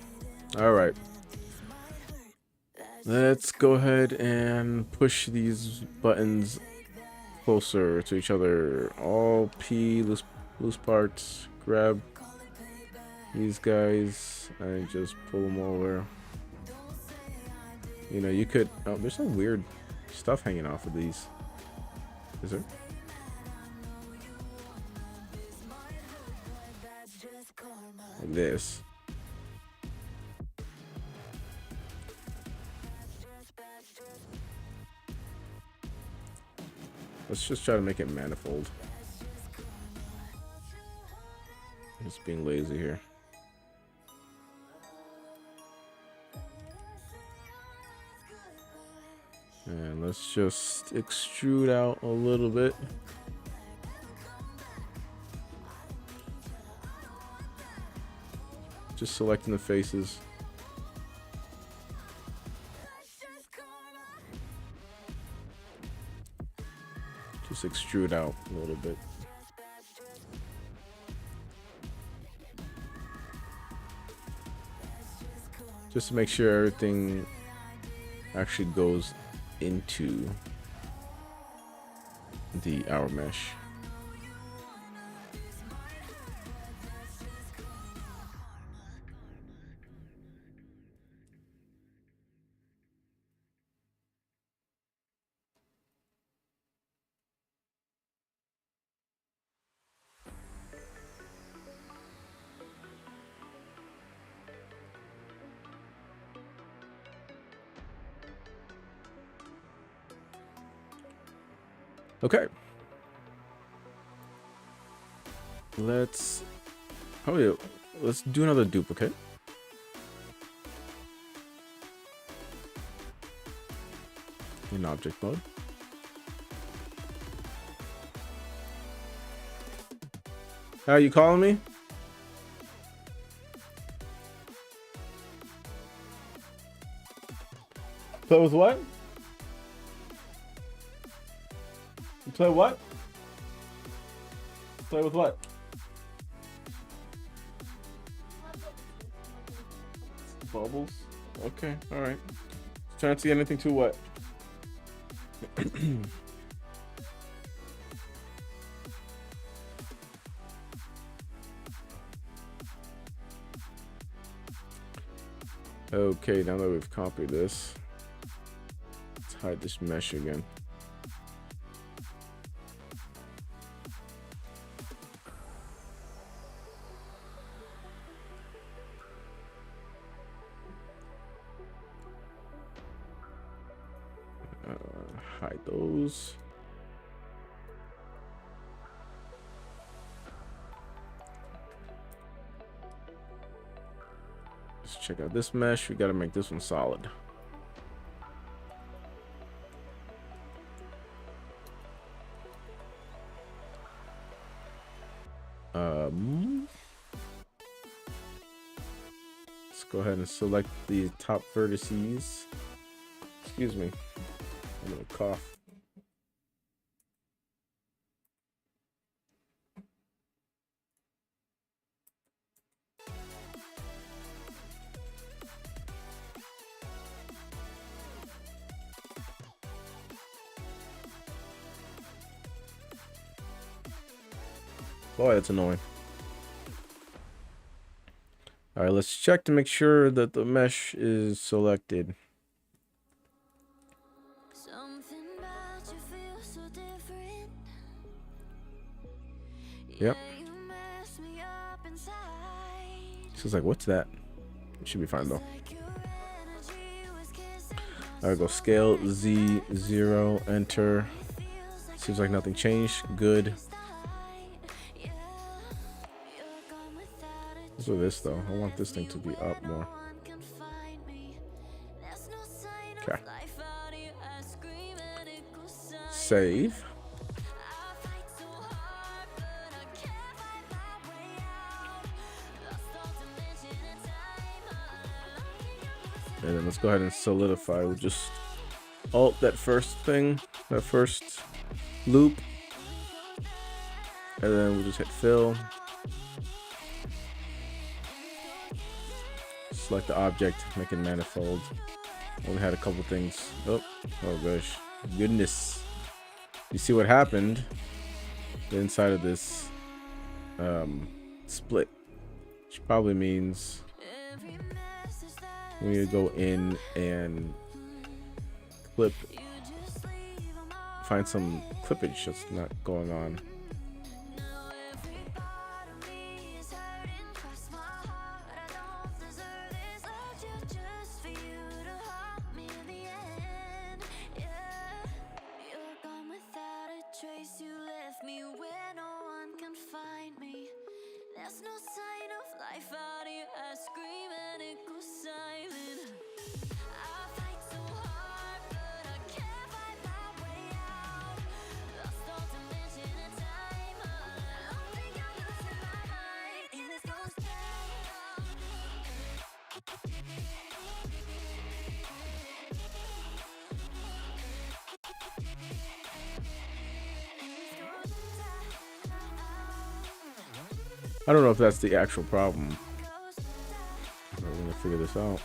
All right. Let's go ahead and push these buttons closer to each other. All P loose parts. Grab these guys and just pull them over. You know, you could. Oh, there's some weird stuff hanging off of these. Is there? Like this. Let's just try to make it manifold. Just being lazy here. And let's just extrude out a little bit. Just selecting the faces. Just extrude out a little bit. Just to make sure everything actually goes into the hour mesh. Okay. Let's let's do another duplicate. In object mode. How are you calling me? Play with what? You play what? Play with what? Bubbles. Okay, all right. Trying to see anything too wet. Okay, now that we've copied this, let's hide this mesh again. Hide those. Let's check out this mesh. We got to make this one solid. Let's go ahead and select the top vertices. Excuse me. I'm gonna cough. Boy, that's annoying. All right, let's check to make sure that the mesh is selected. Yep. She's like, what's that? It should be fine though. All right, go scale Z0, enter. Seems like nothing changed. Good. What's with this though? I want this thing to be up more. Okay. Save. And then let's go ahead and solidify. We'll just alt that first thing, that first loop. And then we'll just hit fill. Select the object, make it manifold. Only had a couple things. Oh gosh. Goodness. You see what happened inside of this split. Which probably means we need to go in and clip, find some clippage that's not going on. I don't know if that's the actual problem. We're gonna figure this out.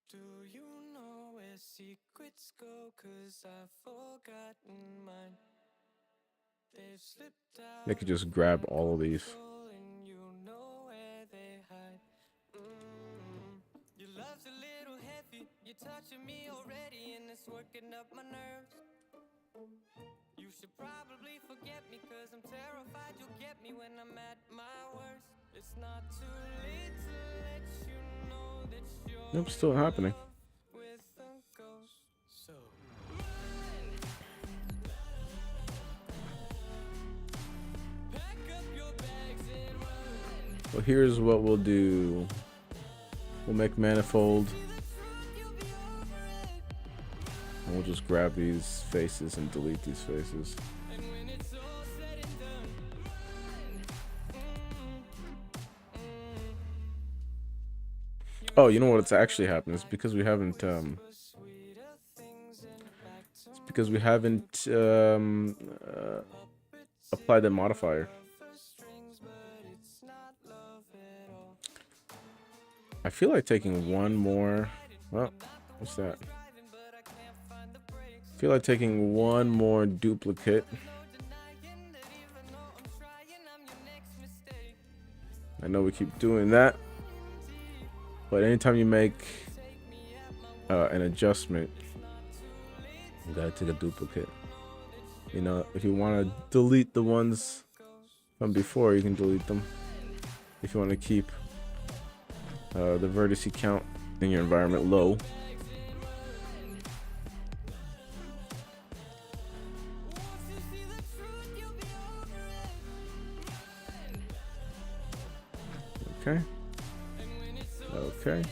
Do you know where secrets go? 'Cause I've forgotten mine. They've slipped out.
They could just grab all of these.
And you know where they hide. Your love's a little heavy, You're touching me already and it's working up my nerves. You should probably forget me, cause I'm terrified you'll get me when I'm at my worst. It's not too late to let you know that you're
Nope, still happening.
in love with a ghost. So pack up your bags and run.
Well, here's what we'll do. We'll make manifold,
See the truth, you'll be over it.
and we'll just grab these faces and delete these faces.
And when it's all said and done,
Oh, you know what's actually happened? It's because we haven't
sweeter things and back to
it's because we haven't applied the modifier.
strings, but it's not love at all.
I feel like taking one more. Well, what's that?
Driving, but I can't find the brakes.
I feel like taking one more duplicate.
No denying that even though I'm trying, I'm your next mistake.
I know we keep doing that, but anytime you make an adjustment, you gotta take a duplicate. You know, if you want to delete the ones from before, you can delete them. If you want to keep the vertice count in your environment low,
Once you see the truth, you'll be over it.
okay? Okay.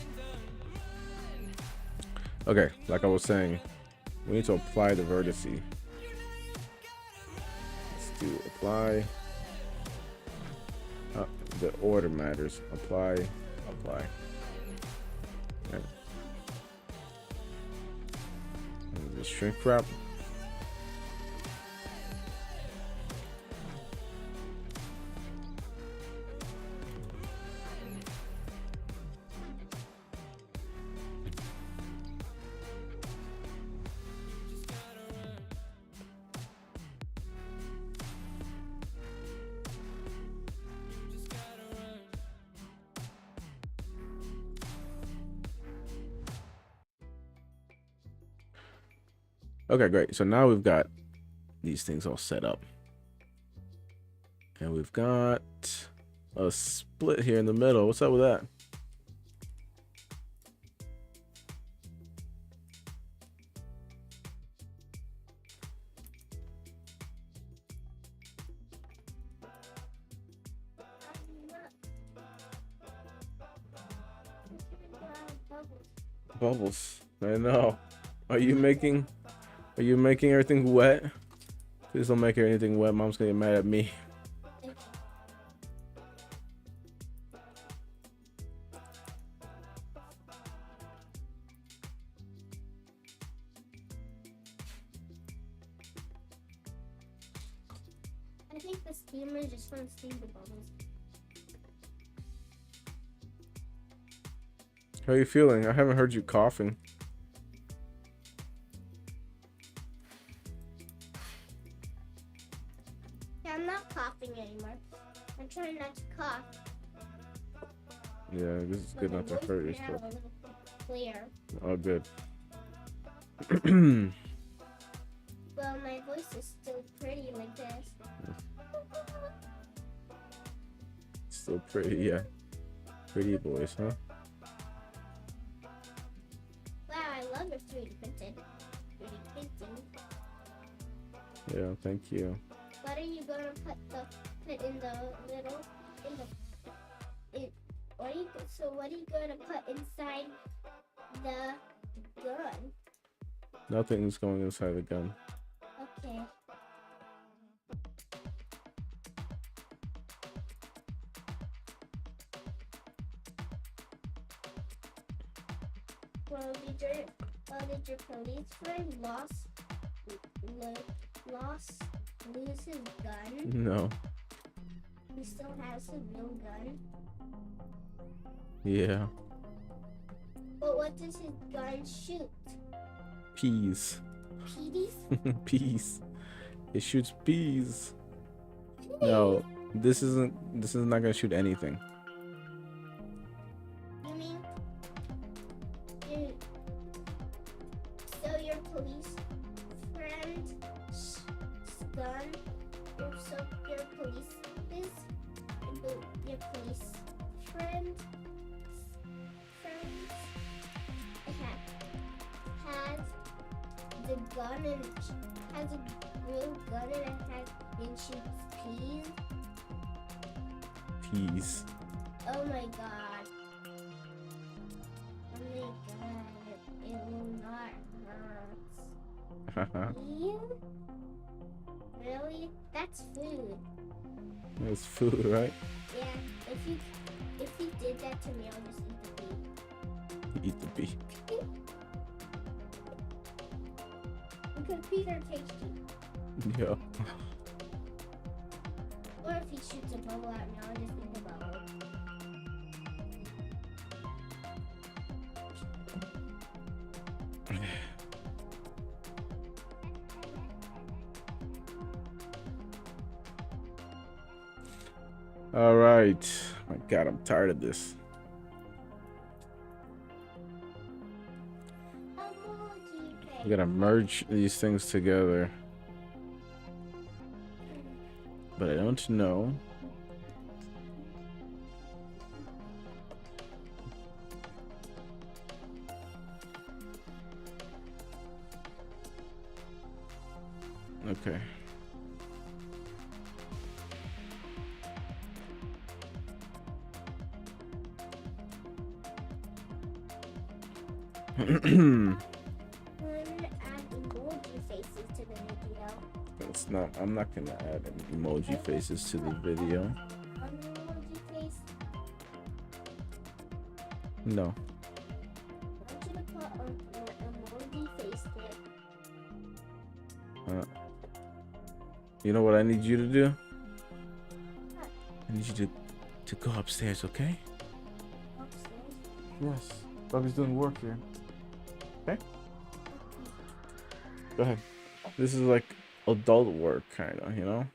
Okay, like I was saying, we need to apply the vertice. Let's do apply. The order matters. Apply, apply. Okay. And the shrink wrap. Okay, great. So now we've got these things all set up. And we've got a split here in the middle. What's up with that? Bubbles. I know. Are you making everything wet? Please don't make anything wet. Mom's gonna get mad at me.
I think the steamer just wants to steam the bubbles.
How are you feeling? I haven't heard you coughing.
Yeah, I'm not coughing anymore. I'm trying not to cough.
Yeah, this is
but
good
my
not to
voice
hurt
is now
yourself.
a little clear.
Oh, good.
Well, my voice is still pretty like this.
Still pretty, yeah. Pretty voice, huh?
Wow, I love your 3D printed. 3D printing.
Yeah, thank you.
What are you gonna put in the little what are you gonna put inside the gun?
Nothing's going inside the gun.
Okay. Well, did your police friend lose his gun?
No.
He still has a real gun.
Yeah.
But what does his gun shoot?
Peas.
Peas?
Peas. It shoots peas. No, this is not gonna shoot anything.
You mean So your police friend's gun, so your police friend has the gun and has a real gun and shoots peas.
Peas.
Oh my god. Oh my god. It will not hurt. Pea? Really? That's food.
It's food, right?
Yeah. If you did that to me, I'll just eat the pea.
Eat the pea.
Because peas are tasty.
Yeah.
Or if he shoots a bubble at me, I'll just eat the bubble.
All right. My God, I'm tired of this. We gotta merge these things together. But I don't know. Okay.
We're gonna add emoji faces to the video.
It's not. I'm not gonna add any emoji faces to the video.
An emoji face.
No.
I want you to put an emoji face there.
You know what I need you to do? I need you to go upstairs, okay?
Upstairs.
Yes. Bobby's doing work here. Okay? Go ahead. This is like adult work, kind of, you know?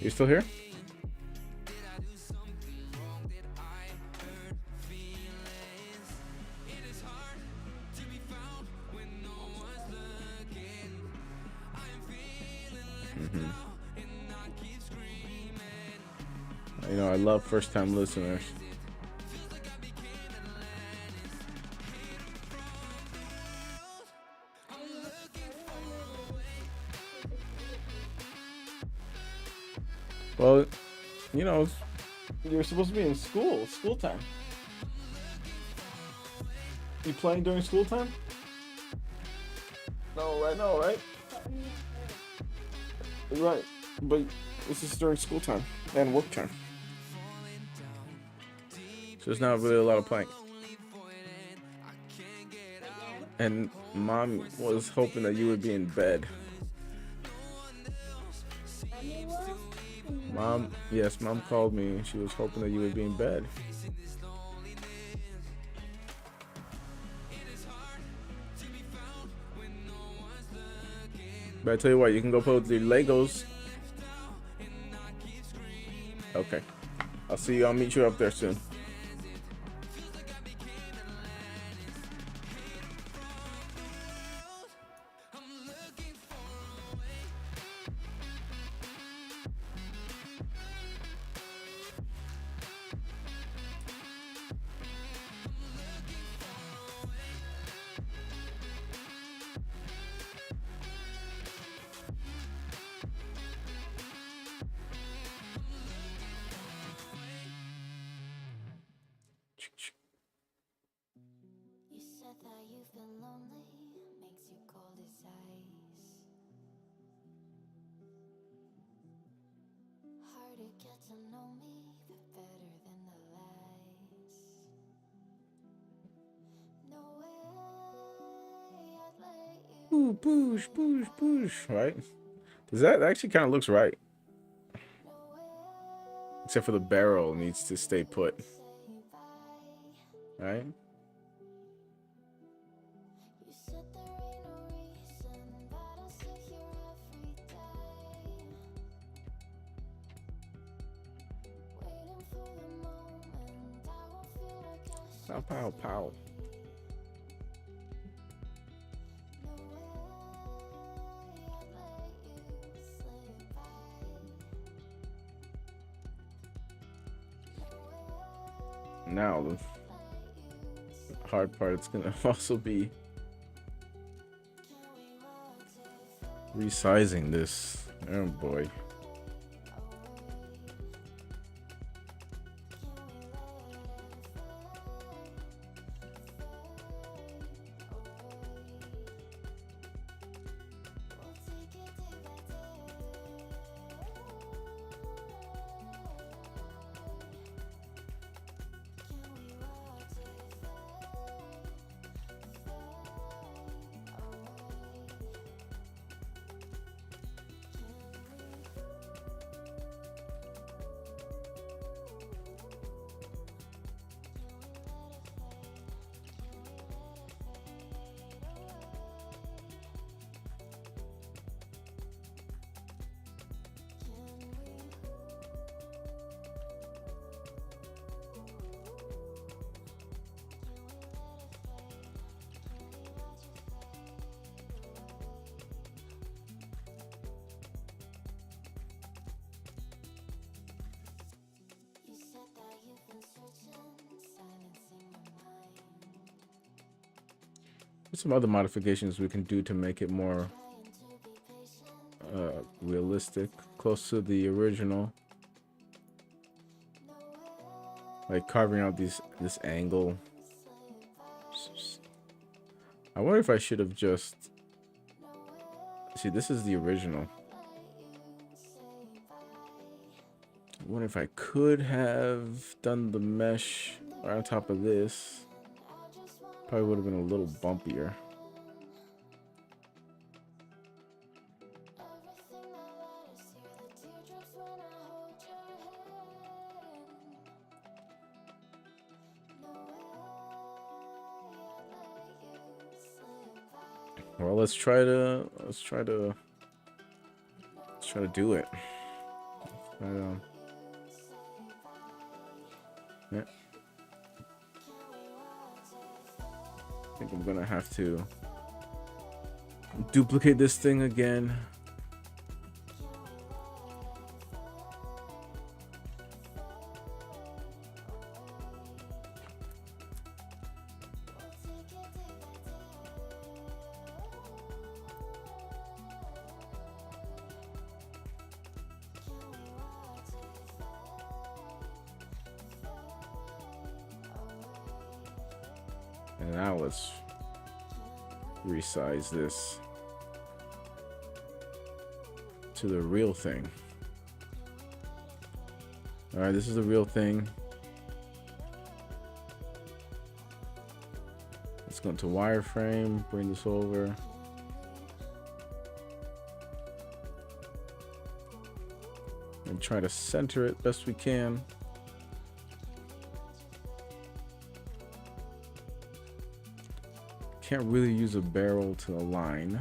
You still here? You know, I love first-time listeners. Well, you know, you're supposed to be in school time. You playing during school time? No, right? Right, but this is during school time and work time. So there's not really a lot of playing. And Mom was hoping that you would be in bed. Mom called me and she was hoping that you would be in bed. But I tell you what, you can go play with your Legos. Okay. I'll meet you up there soon.
You said that you've been lonely, makes you cold as ice. Hard to get to know me, but better than the lies.
Ooh, push, push, push. Right? Does that actually kind of looks right? Except for the barrel needs to stay put. Right?
You said there ain't no reason, but I sit here every day, waiting for the moment I won't feel like I
Pow,
should
pow, pow.
say. No way I'd let you slip by.
Now, the hard part is going to also be resizing this. Oh boy.
You said that you've been searching, silencing your mind.
There's some other modifications we can do to make it more
Trying to be patient.
realistic, close to the original.
No way
Like carving out this angle.
slip by.
I wonder if I should have just
No way
see. This is the original.
let you say bye.
I wonder if I could have done the mesh right on top of this.
I just want
Probably would have been a little bumpier.
everything that matters here. The teardrops when I hold your hand. No way I'd let you slip by.
Well, let's try to do it. Yeah. I think I'm gonna have to duplicate this thing again. And now let's resize this to the real thing. All right, this is the real thing. Let's go into wireframe, bring this over. And try to center it best we can. Can't really use a barrel to align.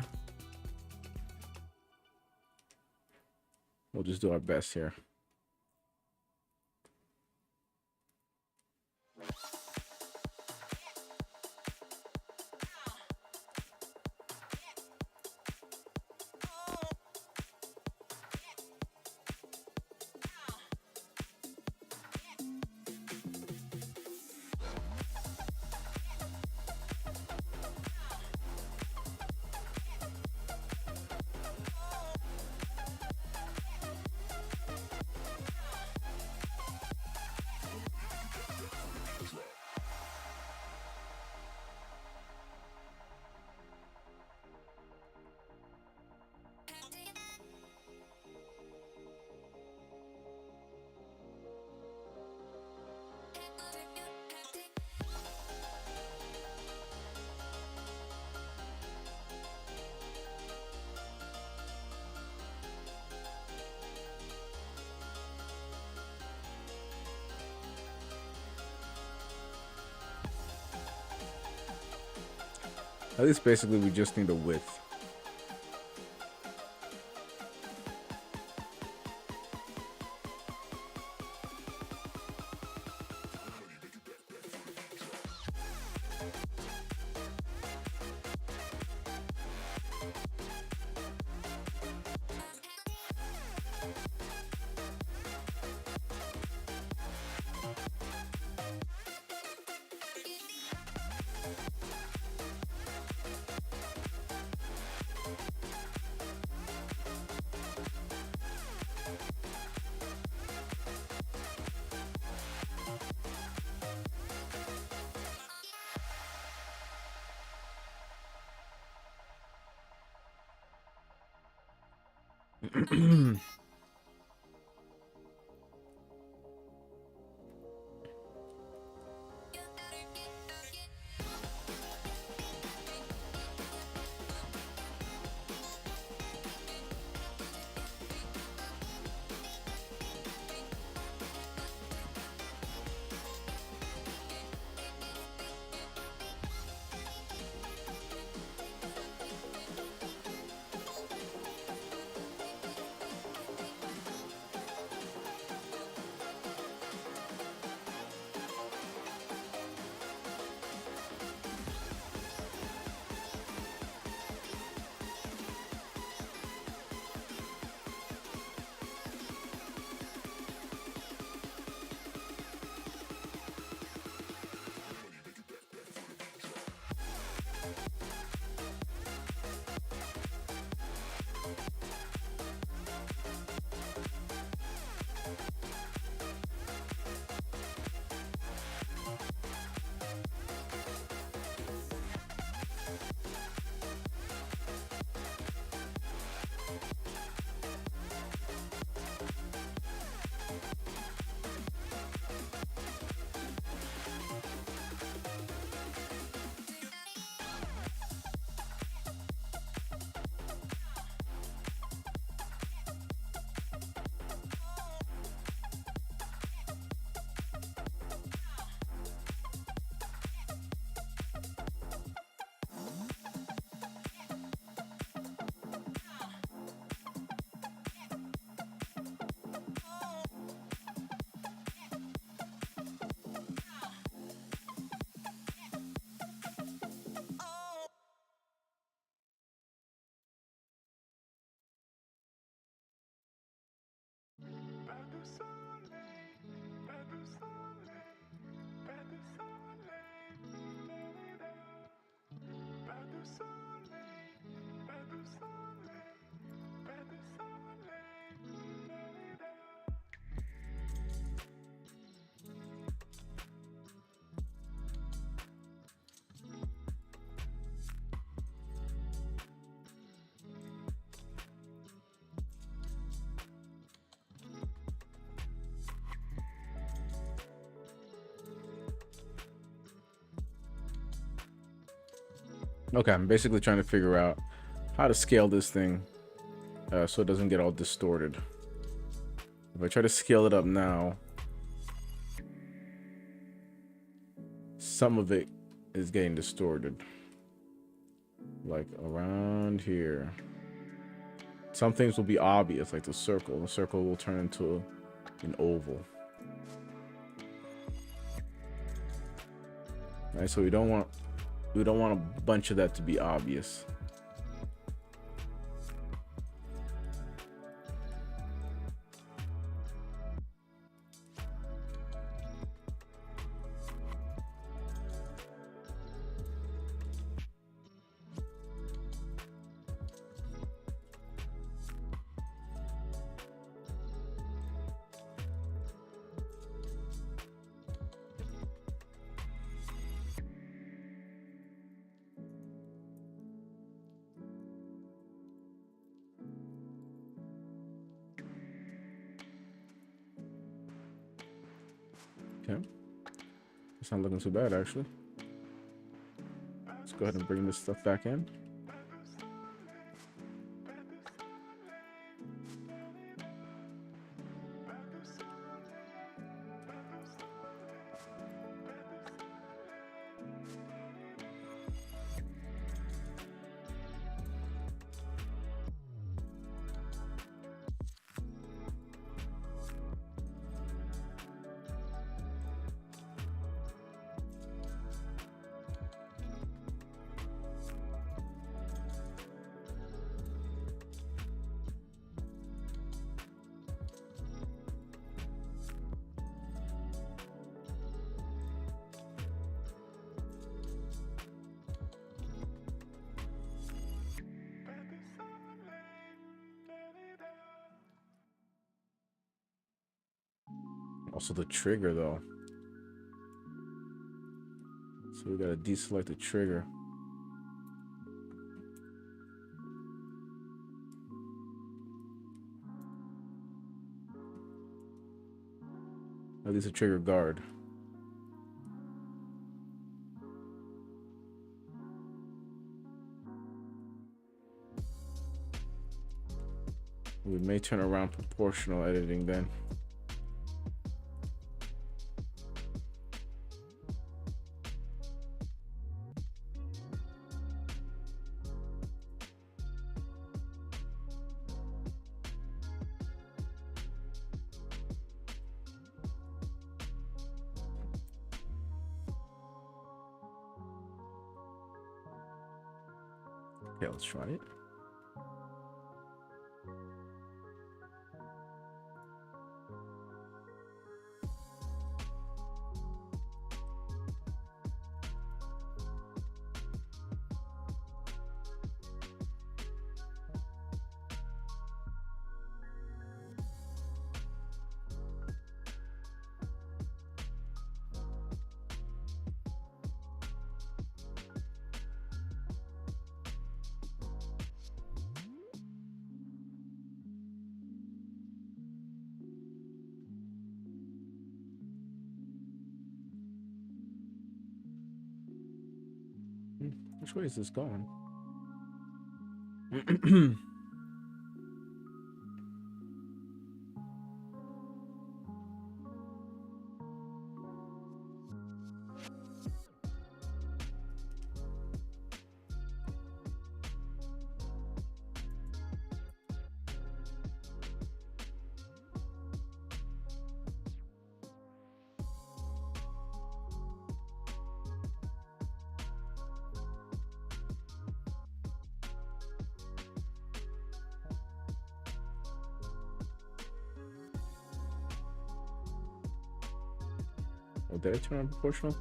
We'll just do our best here. At least basically we just need a width. Okay, I'm basically trying to figure out how to scale this thing so it doesn't get all distorted. If I try to scale it up now, some of it is getting distorted. Like around here. Some things will be obvious, like the circle. The circle will turn into an oval. Right, so we don't want a bunch of that to be obvious. Okay. It's not looking too bad, actually. Let's go ahead and bring this stuff back in. Also the trigger though. So we gotta deselect the trigger. At least a trigger guard. We may turn around proportional editing then. Okay, let's try it. Which way is this going? Oh, did I turn on proportional?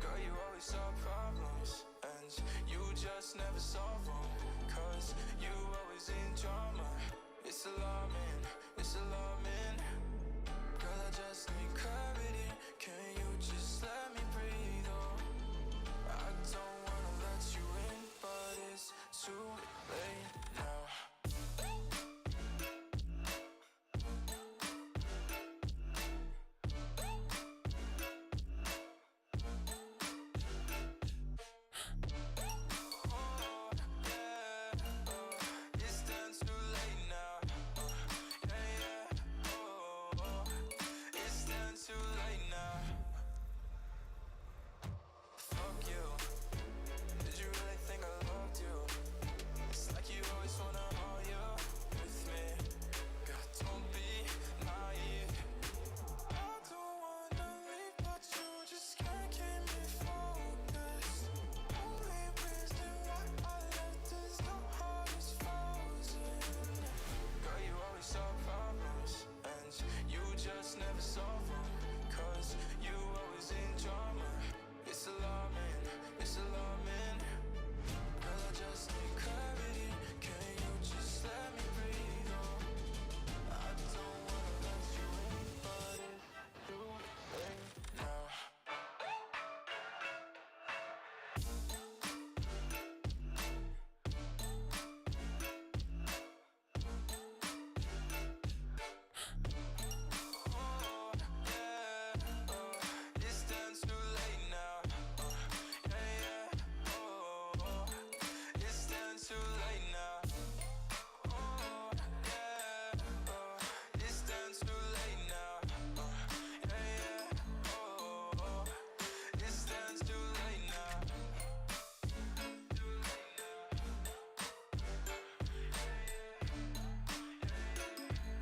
Girl, you always solve problems, and you just never solve them. Cause you always in drama. It's alarming, it's alarming. Girl, I just need clarity. Can you just let me breathe? Oh, I don't wanna let you in, but it's too late now. It's done too late now.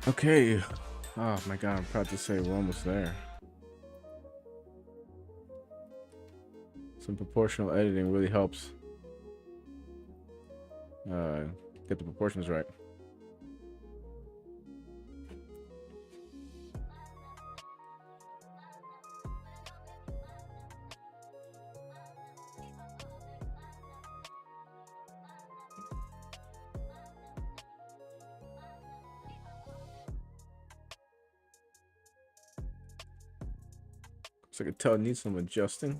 Okay. Oh my god, I'm proud to say we're almost there. Some proportional editing really helps get the proportions right. So I could tell it needs some adjusting.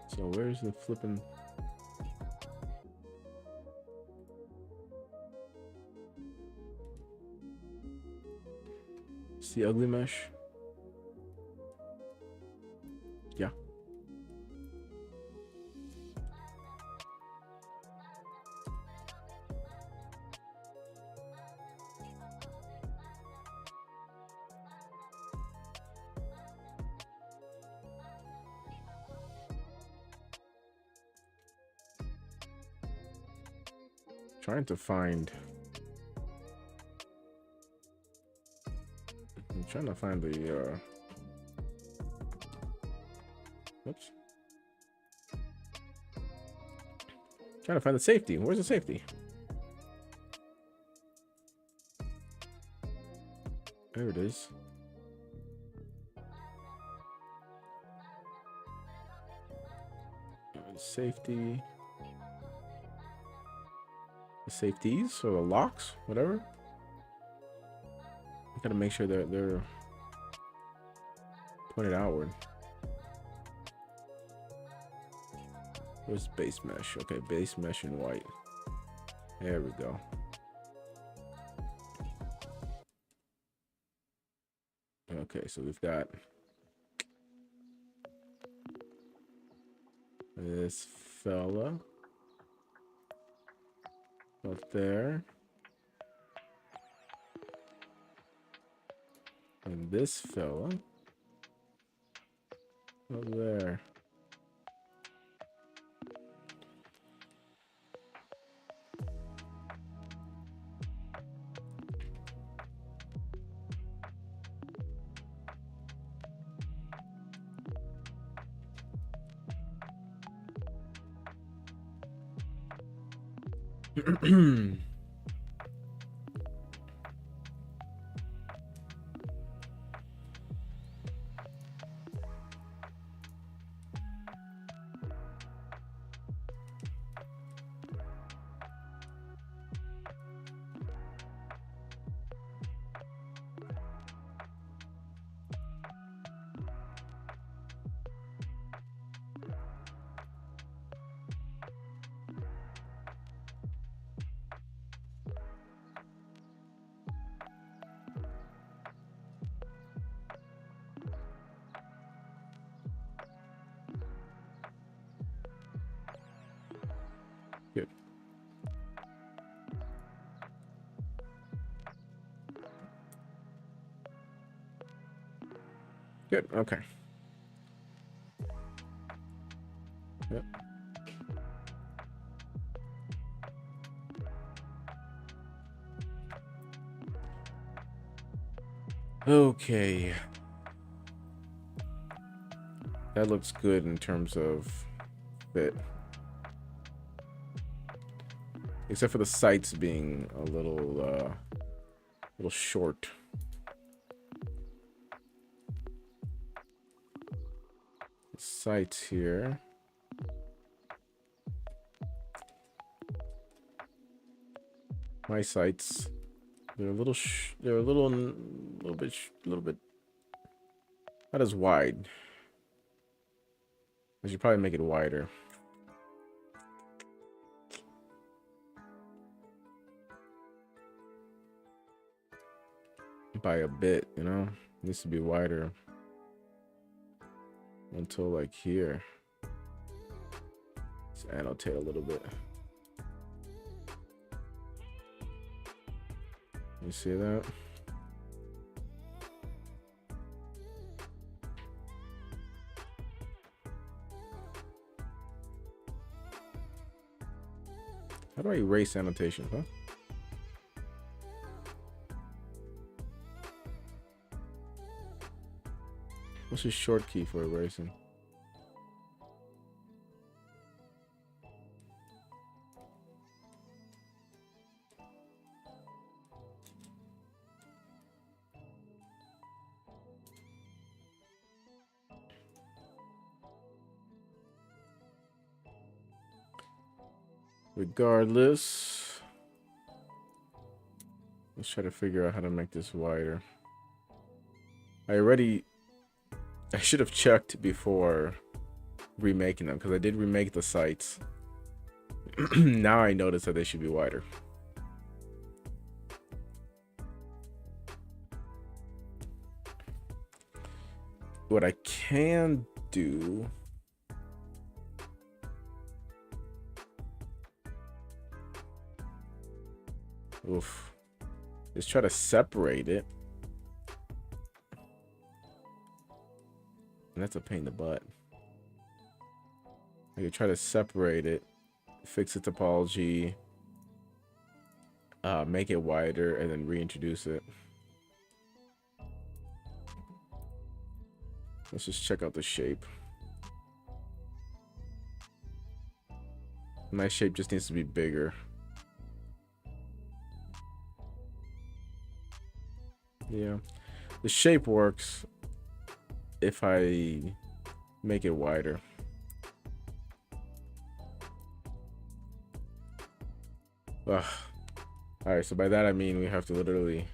So where's the flipping? It's the ugly mesh. Yeah. Trying to find. I'm trying to find the. Oops. Trying to find the safety. Where's the safety? There it is. Safety. The safeties or the locks, whatever. I gotta make sure they're pointed outward. Where's base mesh? Okay, base mesh in white. There we go. Okay, so we've got this fella up there. And this fella up there. Good. Good. Okay. Yep. Okay. That looks good in terms of fit. Except for the sights being a little short. The sights here. My sights They're a little they're a little bit not as wide. I should probably make it wider. By a bit, you know? It needs to be wider. Until like here. Let's annotate a little bit. You see that? How do I erase annotations, huh? What's the short key for erasing? Regardless, let's try to figure out how to make this wider. I should have checked before remaking them, because I did remake the sites. Now I notice that they should be wider. What I can do is try to separate it. And that's a pain in the butt. I could try to separate it, fix the topology, make it wider, and then reintroduce it. Let's just check out the shape. My shape just needs to be bigger. Yeah, the shape works if I make it wider. Ugh. All right, so by that I mean we have to literally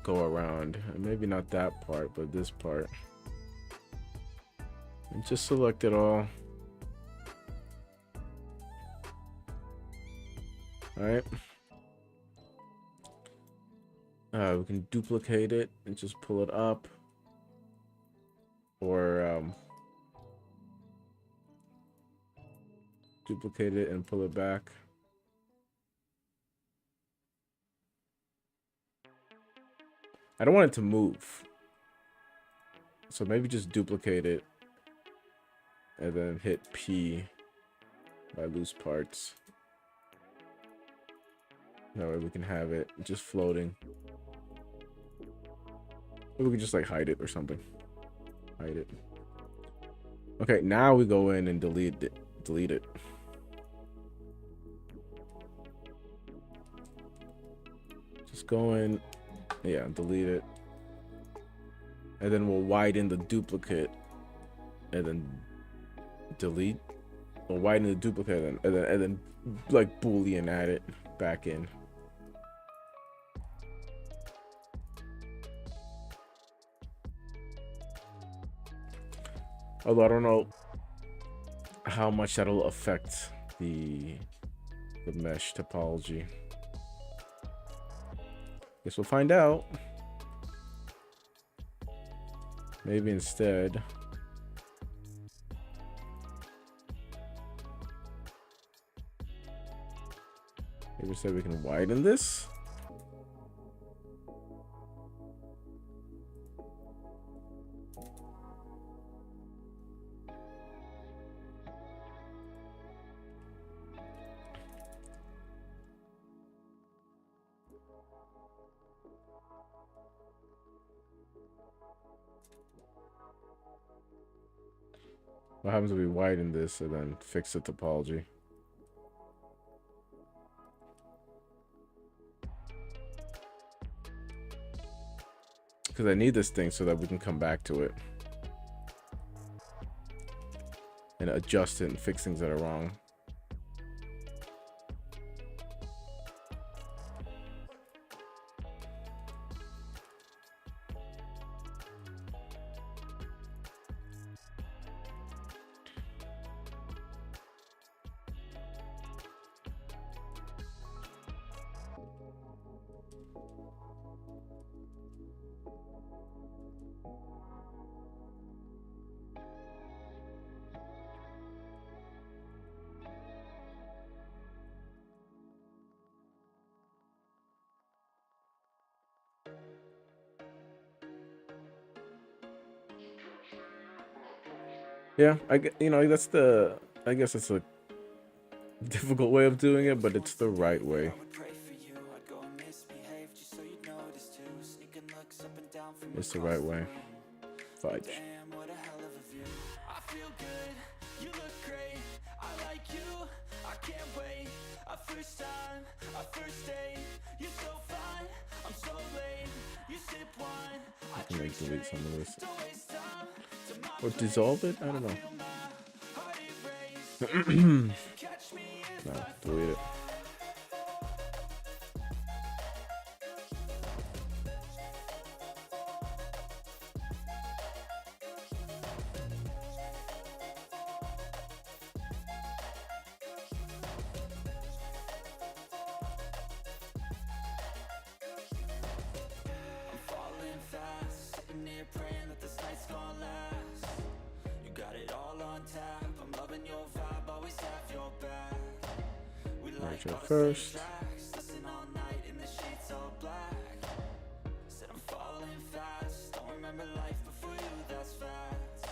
go around, maybe not that part, but this part, and just select it all. All right. We can duplicate it and just pull it up, or duplicate it and pull it back. I don't want it to move, so maybe just duplicate it and then hit P by loose parts. That way we can have it just floating. Or we can just like hide it or something. Hide it. Okay, now we go in and delete it. Delete it. Just go in, yeah, delete it. And then we'll widen the duplicate and then delete. We'll widen the duplicate and then like Boolean add it back in. Although I don't know how much that'll affect the mesh topology. Guess we'll find out. Maybe instead maybe say we can widen this. What happens if we widen this and then fix the topology? Because I need this thing so that we can come back to it and adjust it and fix things that are wrong. Yeah, that's the. I guess it's a difficult way of doing it, but it's the right way.
I would pray for you, I'd go and misbehave just so you'd notice too. Sneaking looks up and down from
It's the
across
right way.
room.
Fudge.
Damn, what a hell of a view. I feel good, you look great. I like you, I can't wait. A first time, a first date. You're so fine, I'm so late. You sip wine, I
can
drink
like delete
straight.
some of this.
Don't waste time to my
Or
place.
dissolve it? I don't know.
Feel my heart erase. Catch me if
No,
I
delete it.
I'm falling fast, sitting here praying that this night's gonna last. You got it all on tap, I'm loving your vibe, always have your back. We like
Right
all the
first.
same tracks, listen all night in the sheets all black. Said I'm falling fast, don't remember life before you, that's facts.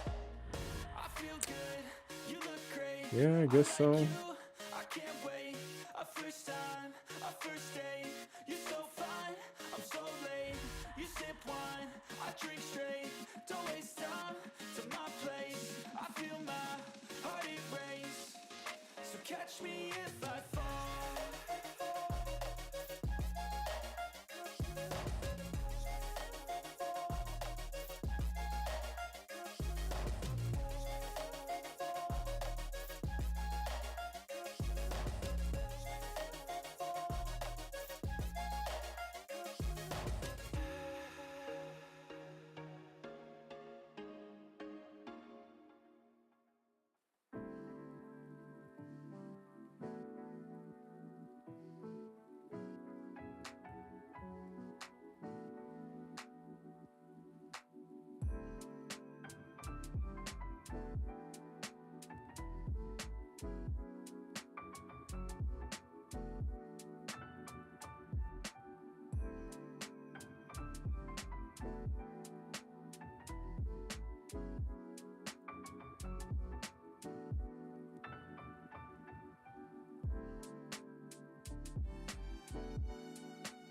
I feel good, you look great.
Yeah, I guess so.
I can't wait. A first time, a first date. You're so fine, I'm so late. You sip wine, I drink straight. Don't waste time to my place. I feel my heart erase. So catch me if I fall.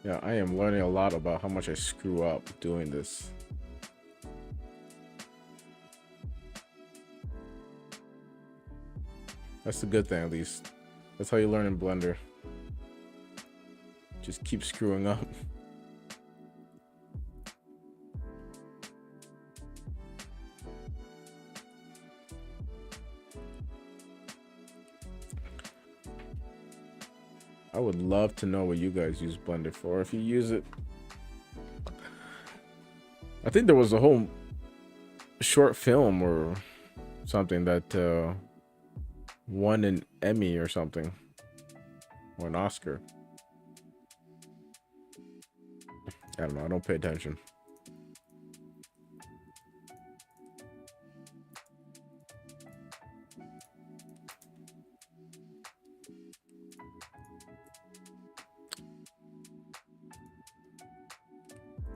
Yeah, I am learning a lot about how much I screw up doing this. That's the good thing, at least. That's how you learn in Blender. Just keep screwing up. I would love to know what you guys use Blender for. If you use it, I think there was a whole short film or something that won an Emmy or something, or an Oscar. I don't know. I don't pay attention.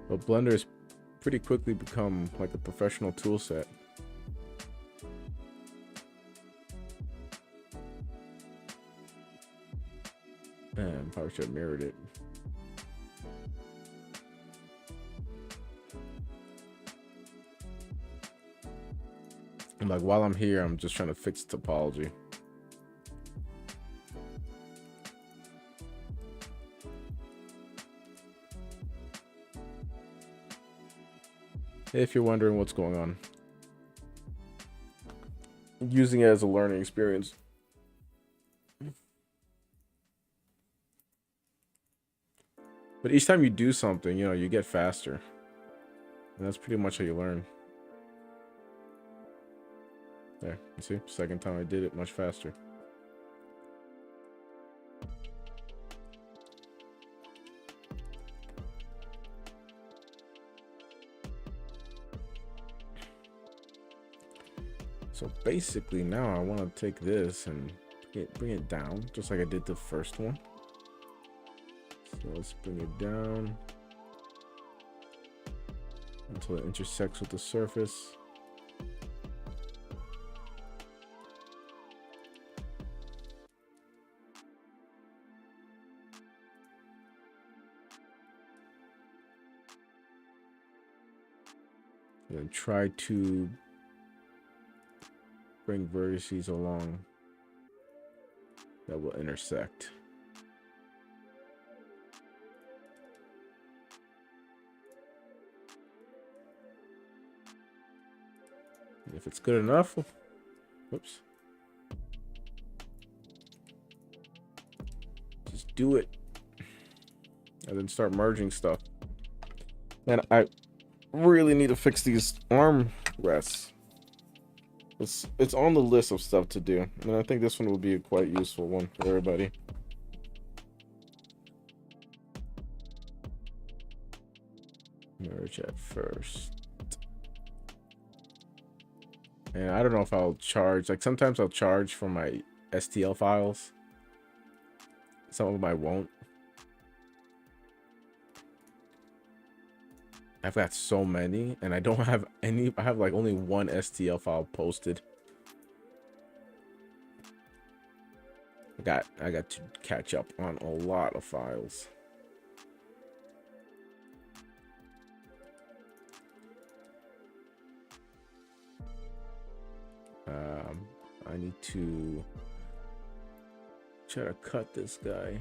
But Blender has pretty quickly become like a professional tool set. Man, probably should have mirrored it. And like while I'm here, I'm just trying to fix topology. If you're wondering what's going on, using it as a learning experience. But each time you do something, you know, you get faster. And that's pretty much how you learn. There, you see? Second time I did it, much faster. So basically now I want to take this and bring it down just like I did the first one. So let's bring it down until it intersects with the surface. And then try to bring vertices along that will intersect. And if it's good enough, whoops, just do it and then start merging stuff. And I really need to fix these arm rests. It's on the list of stuff to do, and I think this one will be a quite useful one for everybody. Merge at first. And I don't know if I'll charge, like sometimes I'll charge for my STL files. Some of them I won't. I've got so many and I don't have any. I have like only one STL file posted. I got to catch up on a lot of files. I need to try to cut this guy.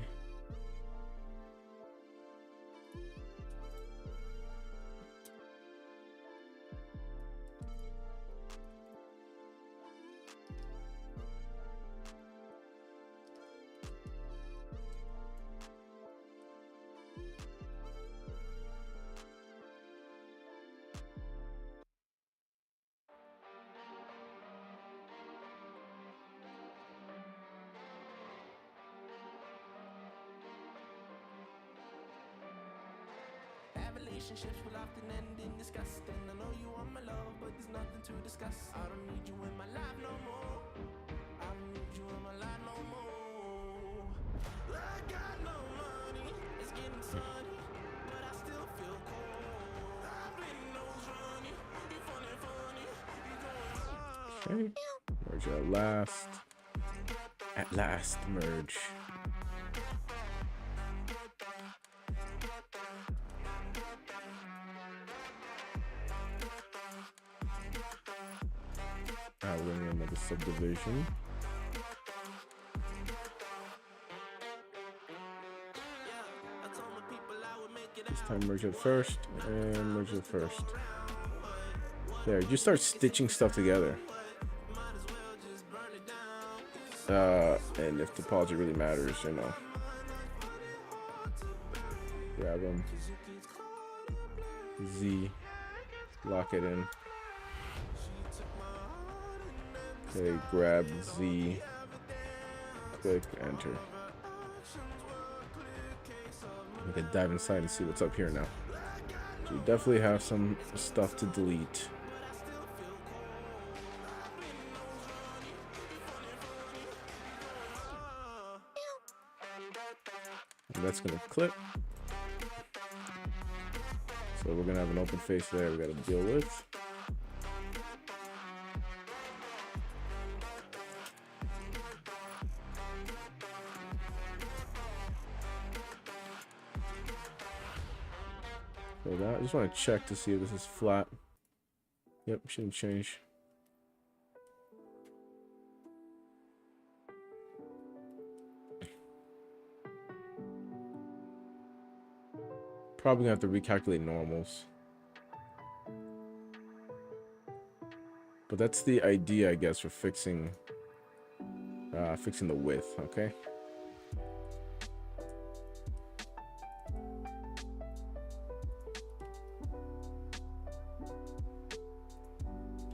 Relationships will often end in disgust. And I know you want my love, but there's nothing to discuss. I don't need you in my life no more. I don't need you in my life no more. I got no money, it's getting sunny, but I still feel cold. I'm bleeding nose running, you funny, you going
Okay. Merge at last. At last, merge. Outlining another subdivision. This time merge it first and merge it first. There, you start stitching stuff together. And if topology really matters, you know. Grab them. Z. Lock it in. Okay, grab Z. Click enter. We can dive inside and see what's up here now. So we definitely have some stuff to delete. And that's gonna clip. So we're gonna have an open face there we gotta deal with. So that, I just want to check to see if this is flat. Yep, shouldn't change. Probably gonna have to recalculate normals. But that's the idea, I guess, for fixing the width, okay?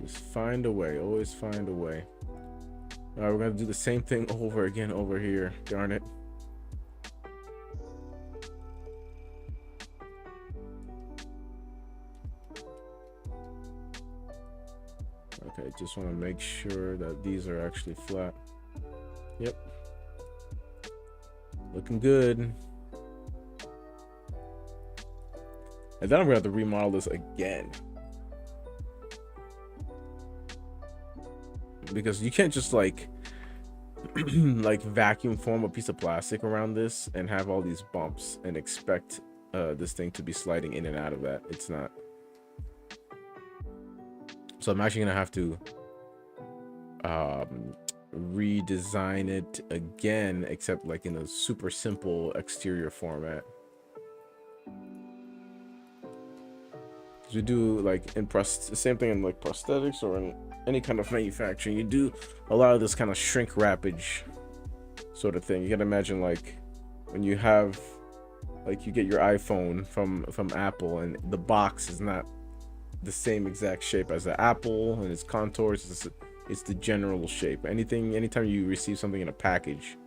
Just find a way, always find a way. Alright, we're gonna do the same thing over again over here. Darn it. Okay, just want to make sure that these are actually flat. Yep. Looking good. And then I'm gonna have to remodel this again. Because you can't just like like vacuum form a piece of plastic around this and have all these bumps and expect this thing to be sliding in and out of that. It's not. So I'm actually gonna have to redesign it again, except like in a super simple exterior format. You do like in the same thing in like prosthetics or in any kind of manufacturing. You do a lot of this kind of shrink wrappage sort of thing. You gotta imagine like when you have like you get your iPhone from Apple and the box is not the same exact shape as the Apple and its contours. It's the general shape. Anytime you receive something in a package,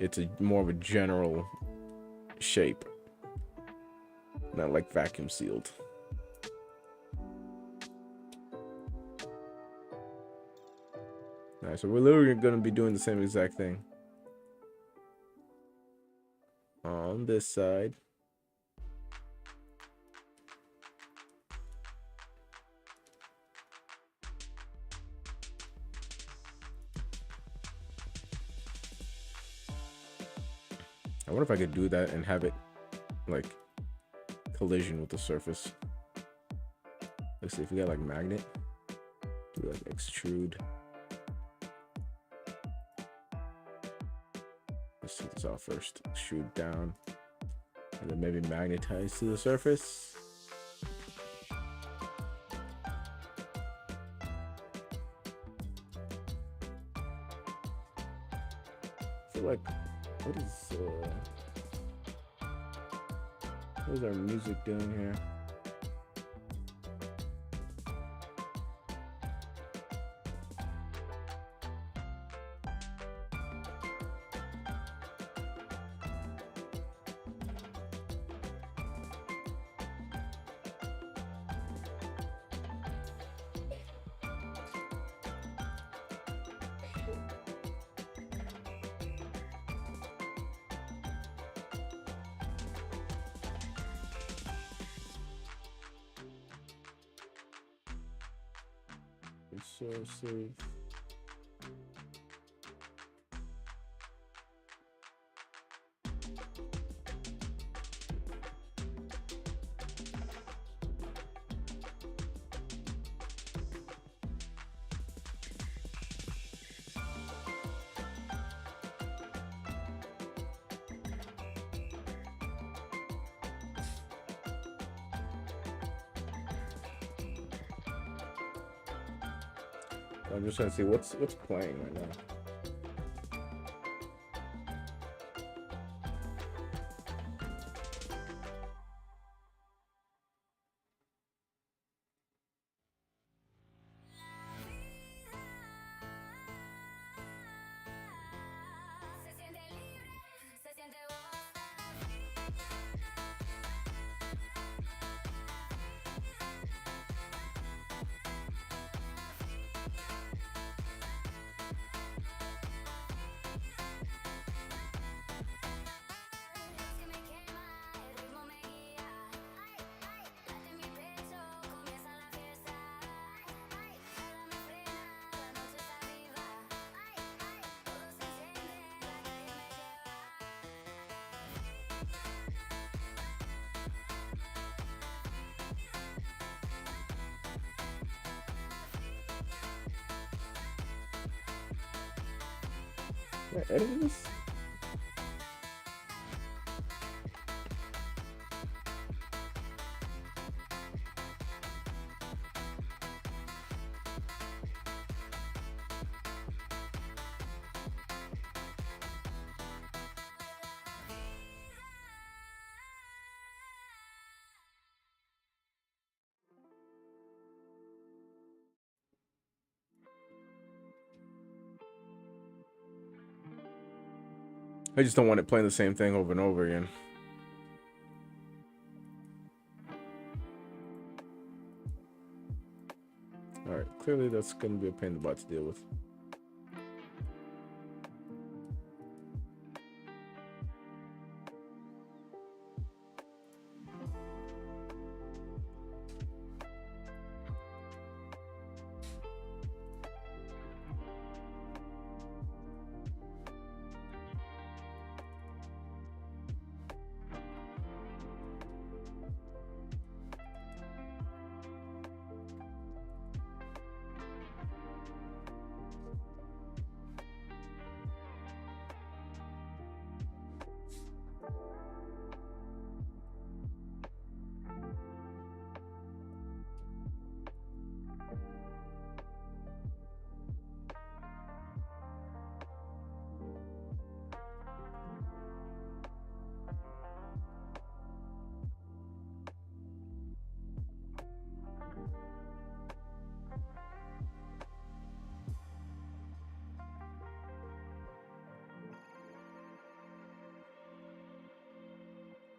it's more of a general shape, not like vacuum sealed. Alright, so we're literally gonna be doing the same exact thing on this side. I wonder if I could do that and have it like collision with the surface. Let's see if we got like magnet. Do like extrude. Let's take this off first. Extrude down. And then maybe magnetize to the surface. I feel like what is our music doing here? Save. I'm just trying to see what's playing right now. Can I edit this? I just don't want it playing the same thing over and over again. All right, clearly that's going to be a pain in the butt to deal with.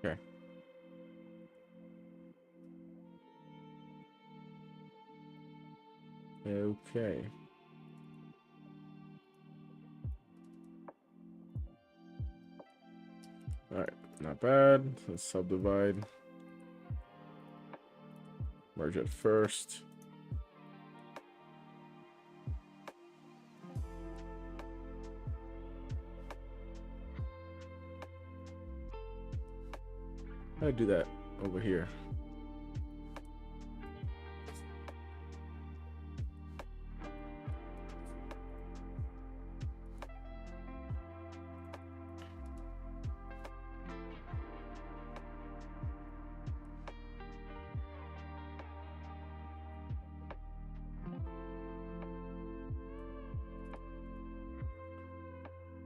Okay. Okay. All right, not bad. Let's subdivide. Merge it first. How do I do that over here?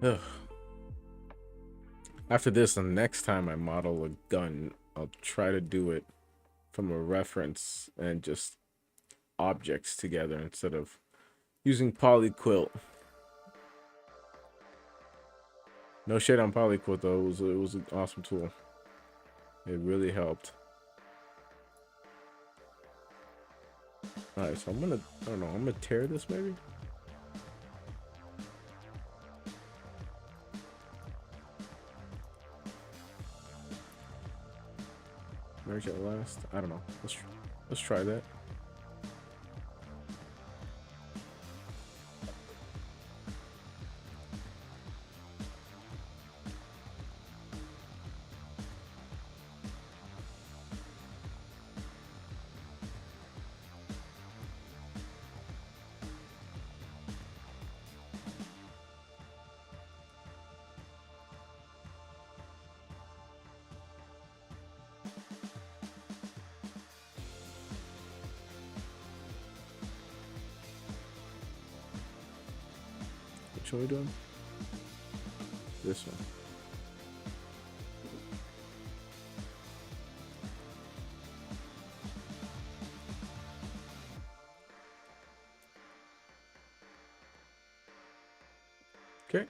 Ugh. After this, the next time I model a gun, I'll try to do it from a reference and just objects together instead of using polyquilt. No shade on polyquilt though. It was an awesome tool. It really helped. All right, so I don't know, I'm gonna tear this maybe. Merge at last. I don't know. Let's try that. Which one are we doing? This one. Okay.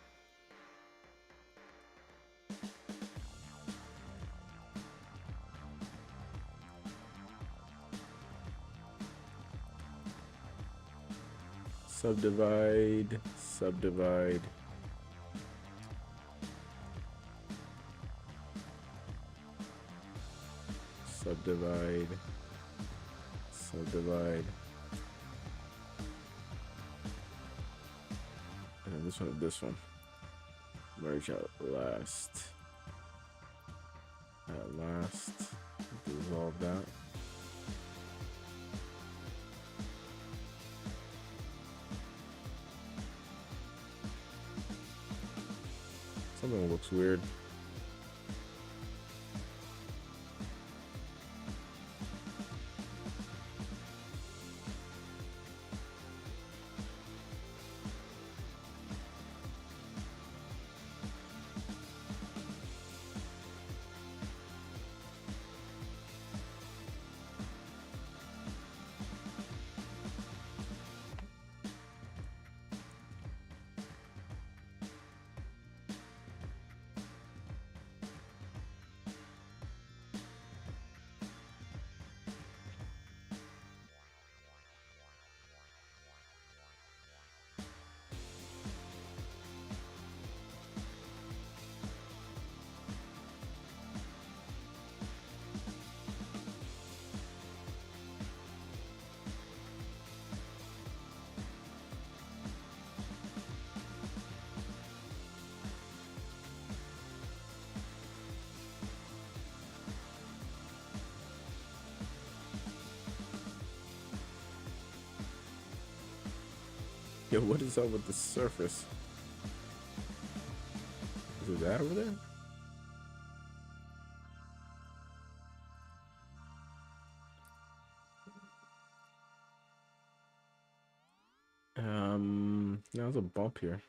Subdivide, subdivide. Subdivide, subdivide. And then this one. Merge out last. At last. Dissolve that. Something looks weird. Yo, what is up with the surface? Is it that over there? No, there's a bump here.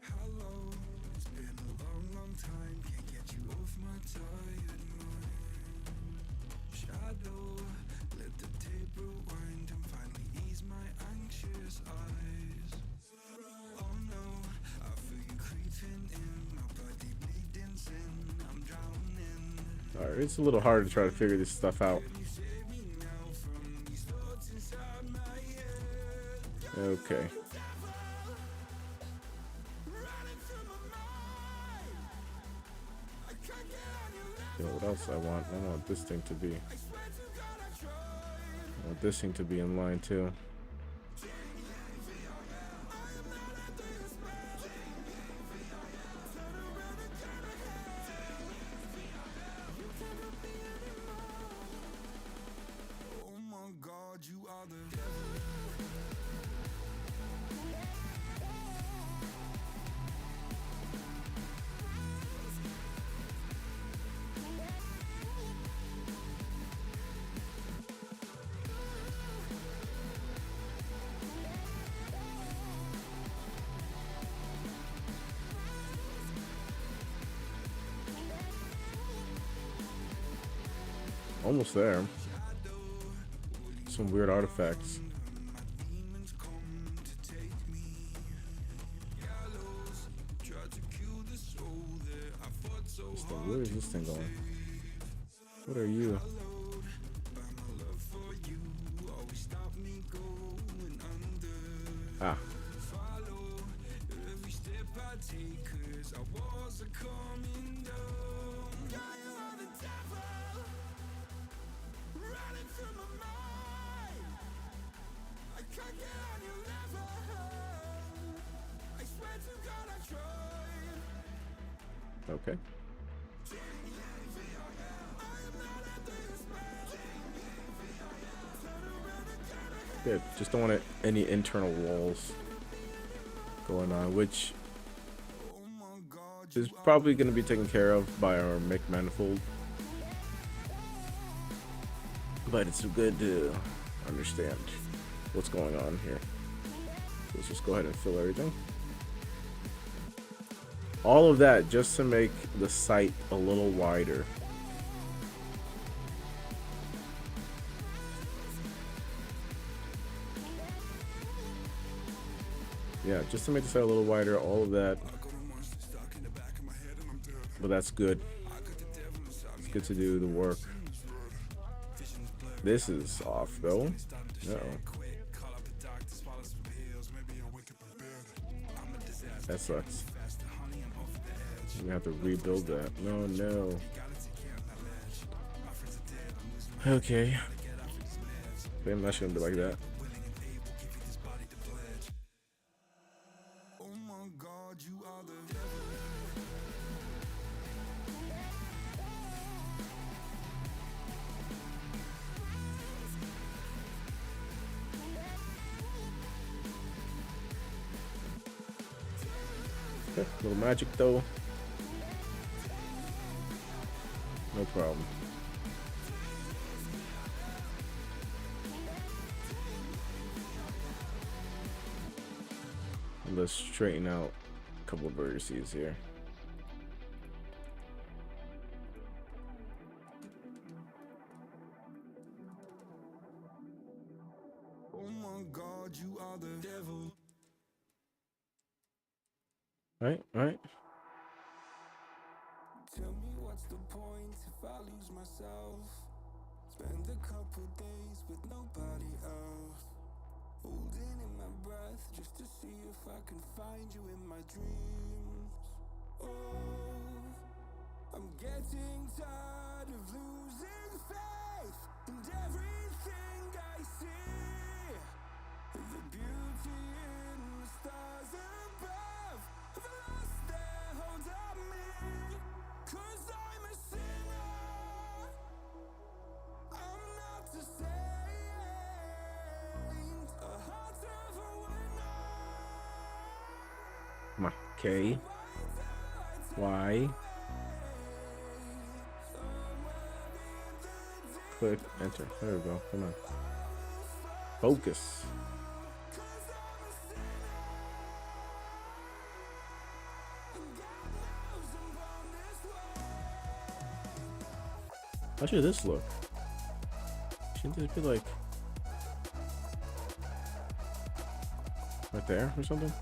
Hello, it's been a long, long time. Can't get you off my tired mind. Shadow, let the tape rewind and finally ease my anxious eyes. Oh no, I feel you creeping in, my body bleeding sin. I'm drowning.
Alright, it's a little hard to try to figure this stuff out.
Save me now from these thoughts inside my head.
Okay. Yo, what else I want? I want this thing to be. I want this thing to be in line too.
Oh my God, you are the
Almost there. Some weird artifacts.
demons come to take me. Gallows try to kill the soul that I fought so
This thing,
hard
where is this thing going? What are you?
by my love for you. Always stop me going under.
Ah.
Follow every step I take, 'cause I was a coming down. Yeah, you are the devil running through my mind. I can't get on your level. I swear to God I tried.
Okay. Good. Just don't want any internal walls going on, which
Oh my God,
is probably going to be taken care of by our Mick manifold. But it's good to understand what's going on here. Let's just go ahead and fill everything. All of that just to make the sight a little wider. Yeah, just to make the sight a little wider, all of that. But that's good. It's good to do the work. This is off though. Uh-oh. That sucks. We have to rebuild that. No. Okay. I'm not gonna be like that.
Oh my God, you are the
Okay, little magic though. No problem. Let's straighten out a couple of vertices here.
oh my God, you are the devil.
Right.
Tell me what's the point if I lose myself? Spend a couple days with nobody else. Holding in my breath just to see if I can find you in my dreams. Oh, I'm getting tired of losing faith in everything I see. The beauty in the stars above have lost their hold on me. 'Cause I'm a sinner, I'm not a saint, a heart of a winner.
Come on. Okay. Why? Click enter. There we go. Come on. Focus. How should this look? Shouldn't this be like right there or something?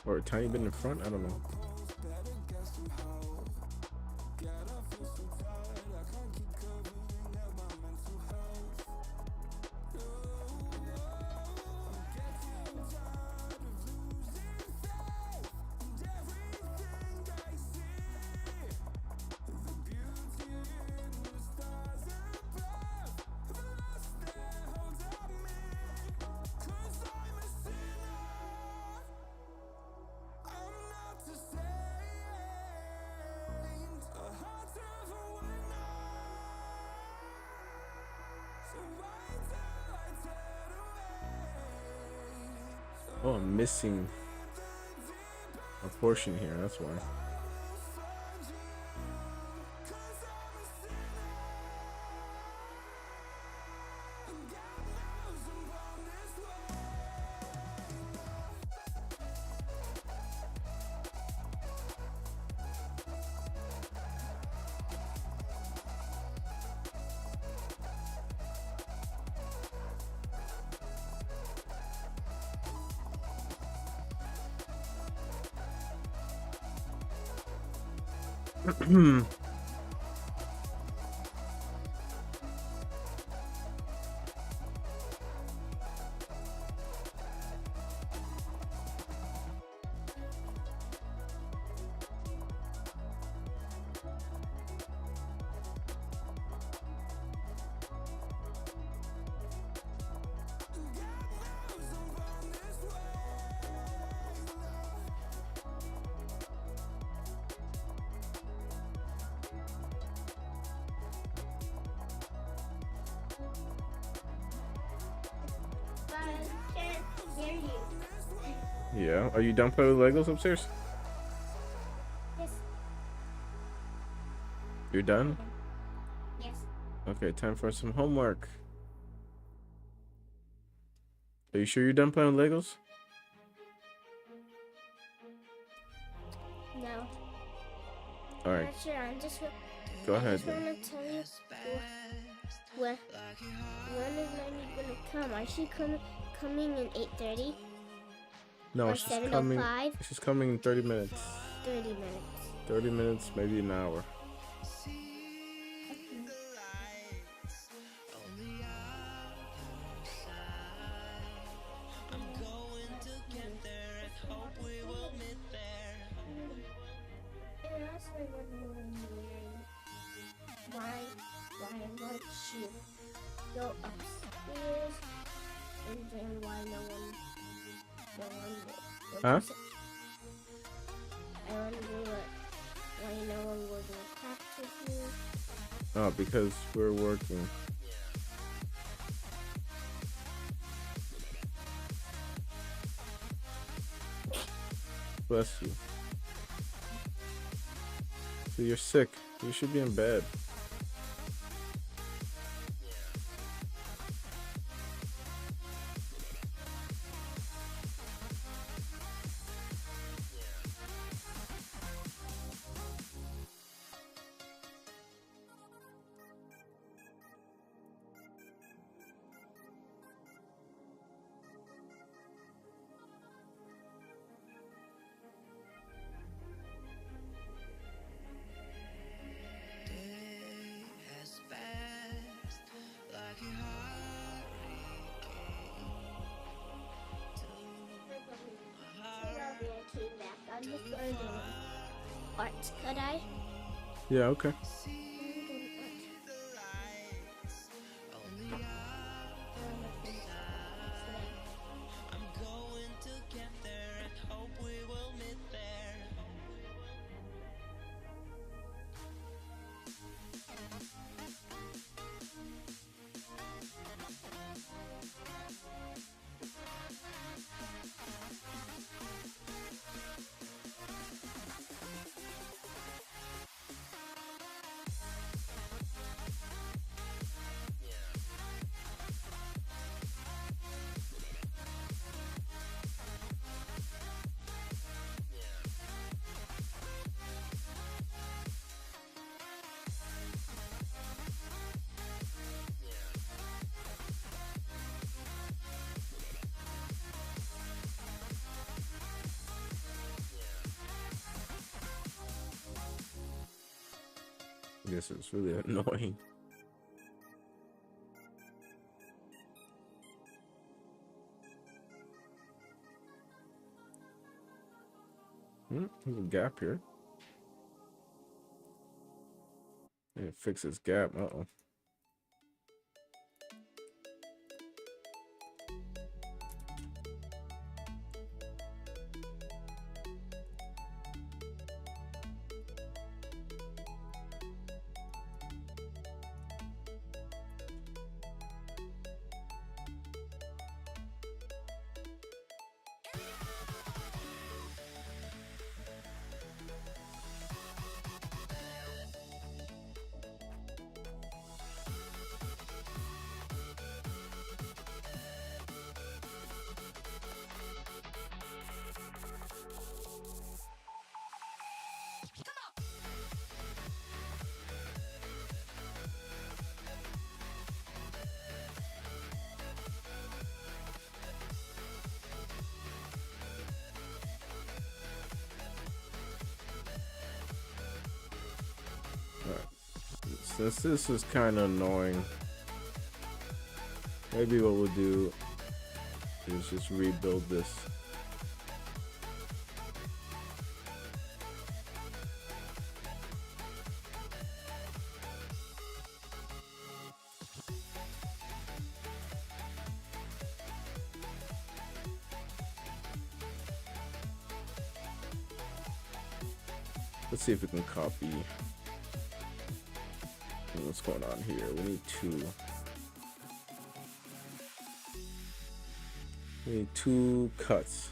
Or a tiny bit in front? I don't know. Oh, I'm missing a portion here, that's why. Yeah. Are you done playing with Legos upstairs?
Yes.
You're done?
Yes.
Okay, time for some homework. Are you sure you're done playing with Legos?
No.
All right,
Not sure. I'm just.
go
I
ahead
just
then.
want to tell you when is Nanny gonna come? Is she coming in 8:30
No,
or
she's coming.
7:05?
She's coming in 30 minutes.
30 minutes.
30 minutes, maybe an hour.
And also I wondering why won't she go upstairs and then why no one
Huh?
I wonder why no one will do practice with me.
Oh, because we're working. Bless you. So you're sick. You should be in bed.
I'm just going to art, could I?
Yeah, okay. This is really annoying. There's a gap here. Fix this gap. Uh-oh. Since this is kind of annoying, maybe what we'll do is just rebuild this. Let's see if we can copy. What's going on here? We need two cuts.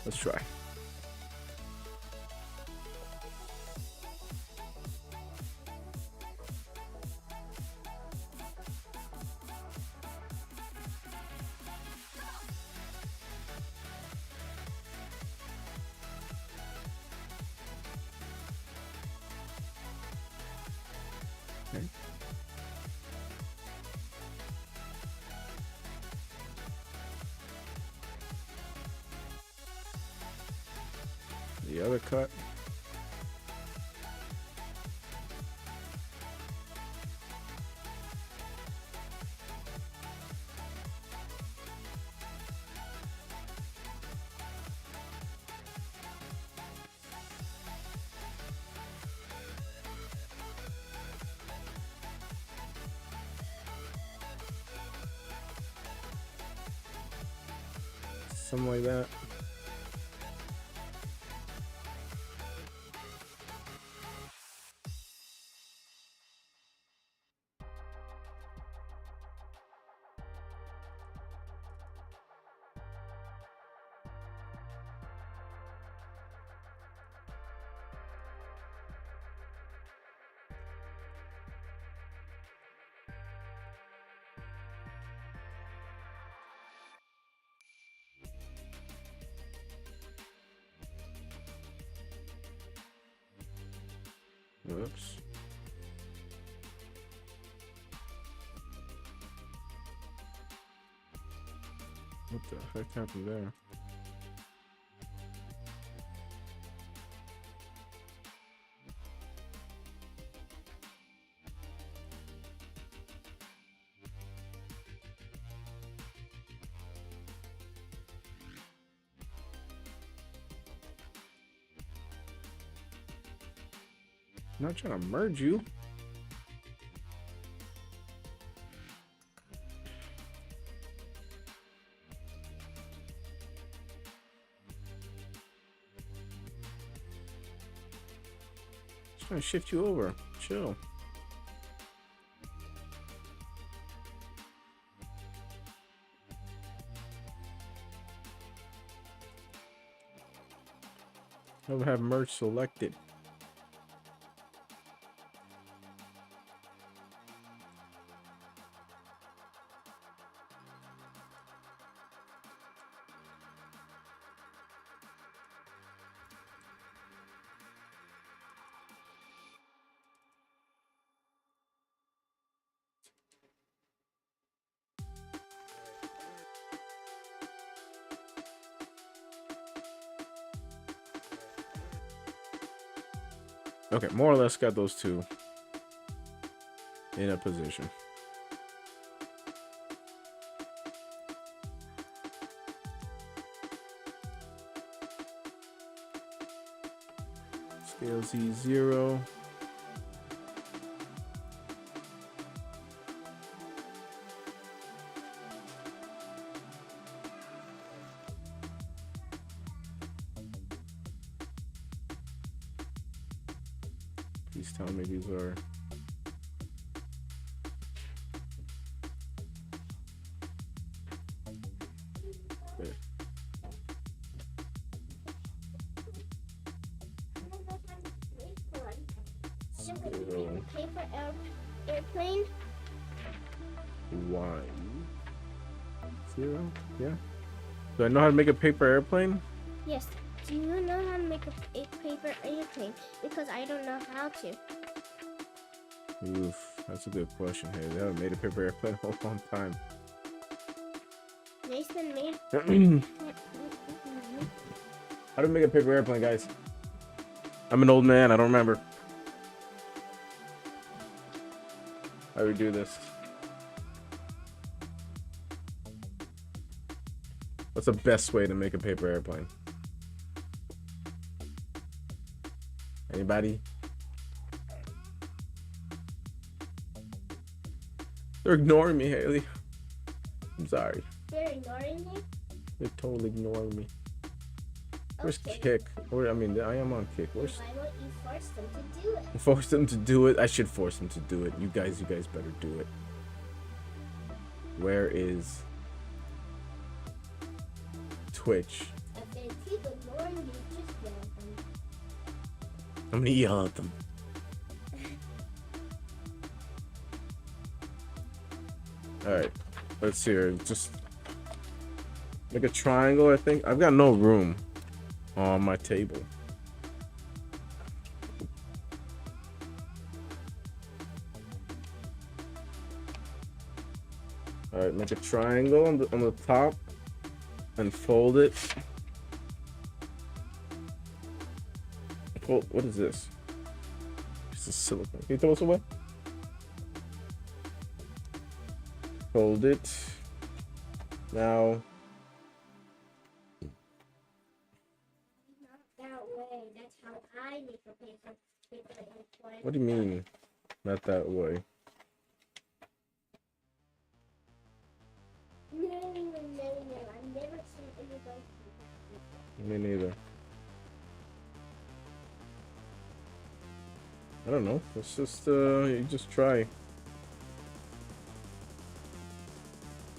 Let's try. Okay. The other cut. Something like that. Whoops. What the heck happened there? I'm not trying to merge you. Just trying to shift you over. Chill. I'll have merge selected. Okay, more or less got those two in a position. Scale Z0. Please tell me these are okay.
Should we make a paper airplane?
Y 0. Yeah. Do I know how to make a paper airplane?
Yes. Do you know how to make a paper airplane? Because I don't know how to.
Oof, that's a good question. Hey, they haven't made a paper airplane in a long time.
Nathan made.
How to make a paper airplane, guys? I'm an old man. I don't remember. How do we do this? What's the best way to make a paper airplane? Anybody? They're ignoring me, Haley. I'm sorry.
They're ignoring me?
They're totally ignoring me. Where's
Okay.
Kick? Where, I mean, I am on Kick. Where's...
Why don't you force them to do it?
Force them to do it? I should force them to do it. You guys better do it. Where is Twitch?
FNT would
I'm gonna yell at them. Alright, let's see here. Just make a triangle, I think. I've got no room on my table. Alright, make a triangle on the top and fold it. Fold, what is this? It's a silicone. Can you throw this away? Fold it. Now.
Not that way. That's how I make a paper.
What do you mean? Not that way.
No. I've never seen anybody.
Me neither. I don't know. It's just you just try.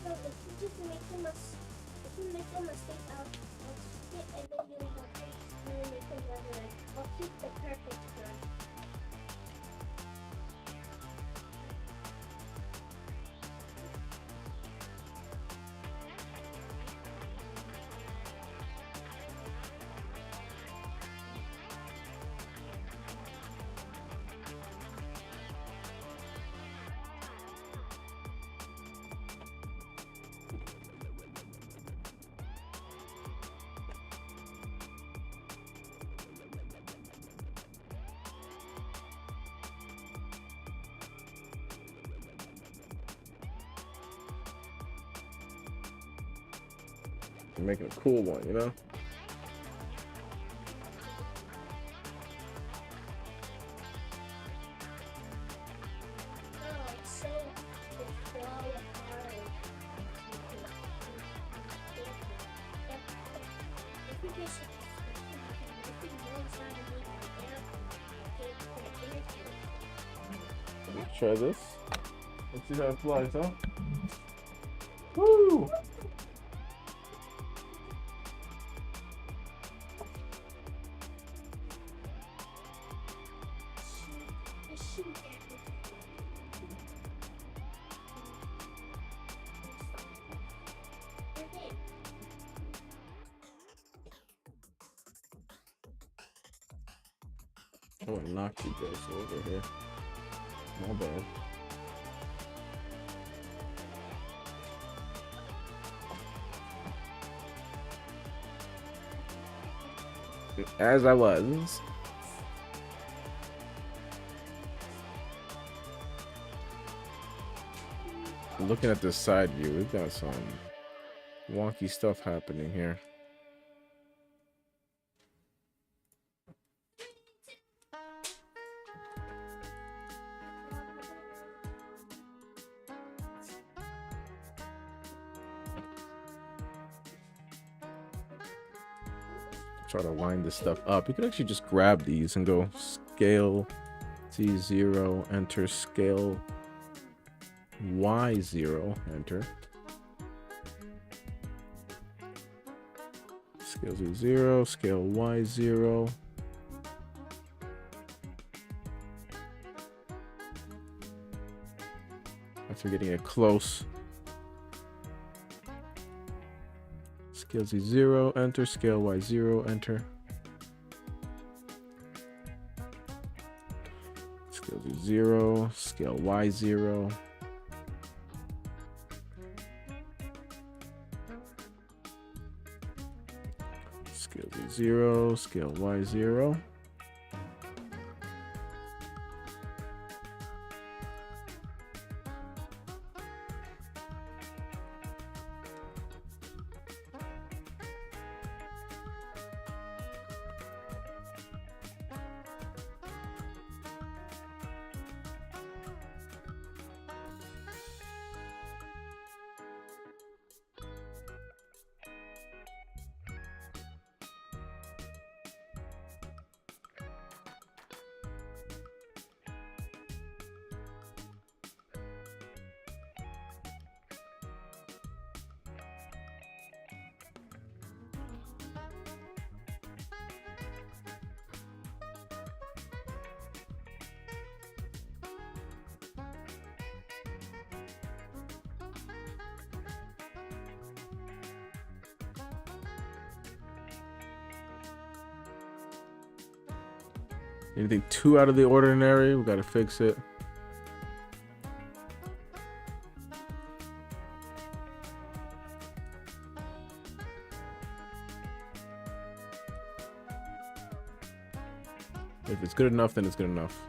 No, if you just make a mistake, I'll skip and then you'll make another one. I'll keep the perfect one.
You're making a cool one, you know?
Oh, it's so hard. If you just if you know how to make an air,
Let's try this. Let's see how it flies, huh? Woo! Oh, I knocked you guys over here. My bad. As I was. Looking at this side view, we've got some wonky stuff happening here. Try to line this stuff up. You could actually just grab these and go scale Z0, enter scale Y0, enter. Scale Z0, scale Y0. After getting it close. Scale Z0, enter. Scale Y0, enter. Scale Z0, scale Y0. Scale Z0, scale Y0. Anything too out of the ordinary, we gotta fix it. If it's good enough, then it's good enough.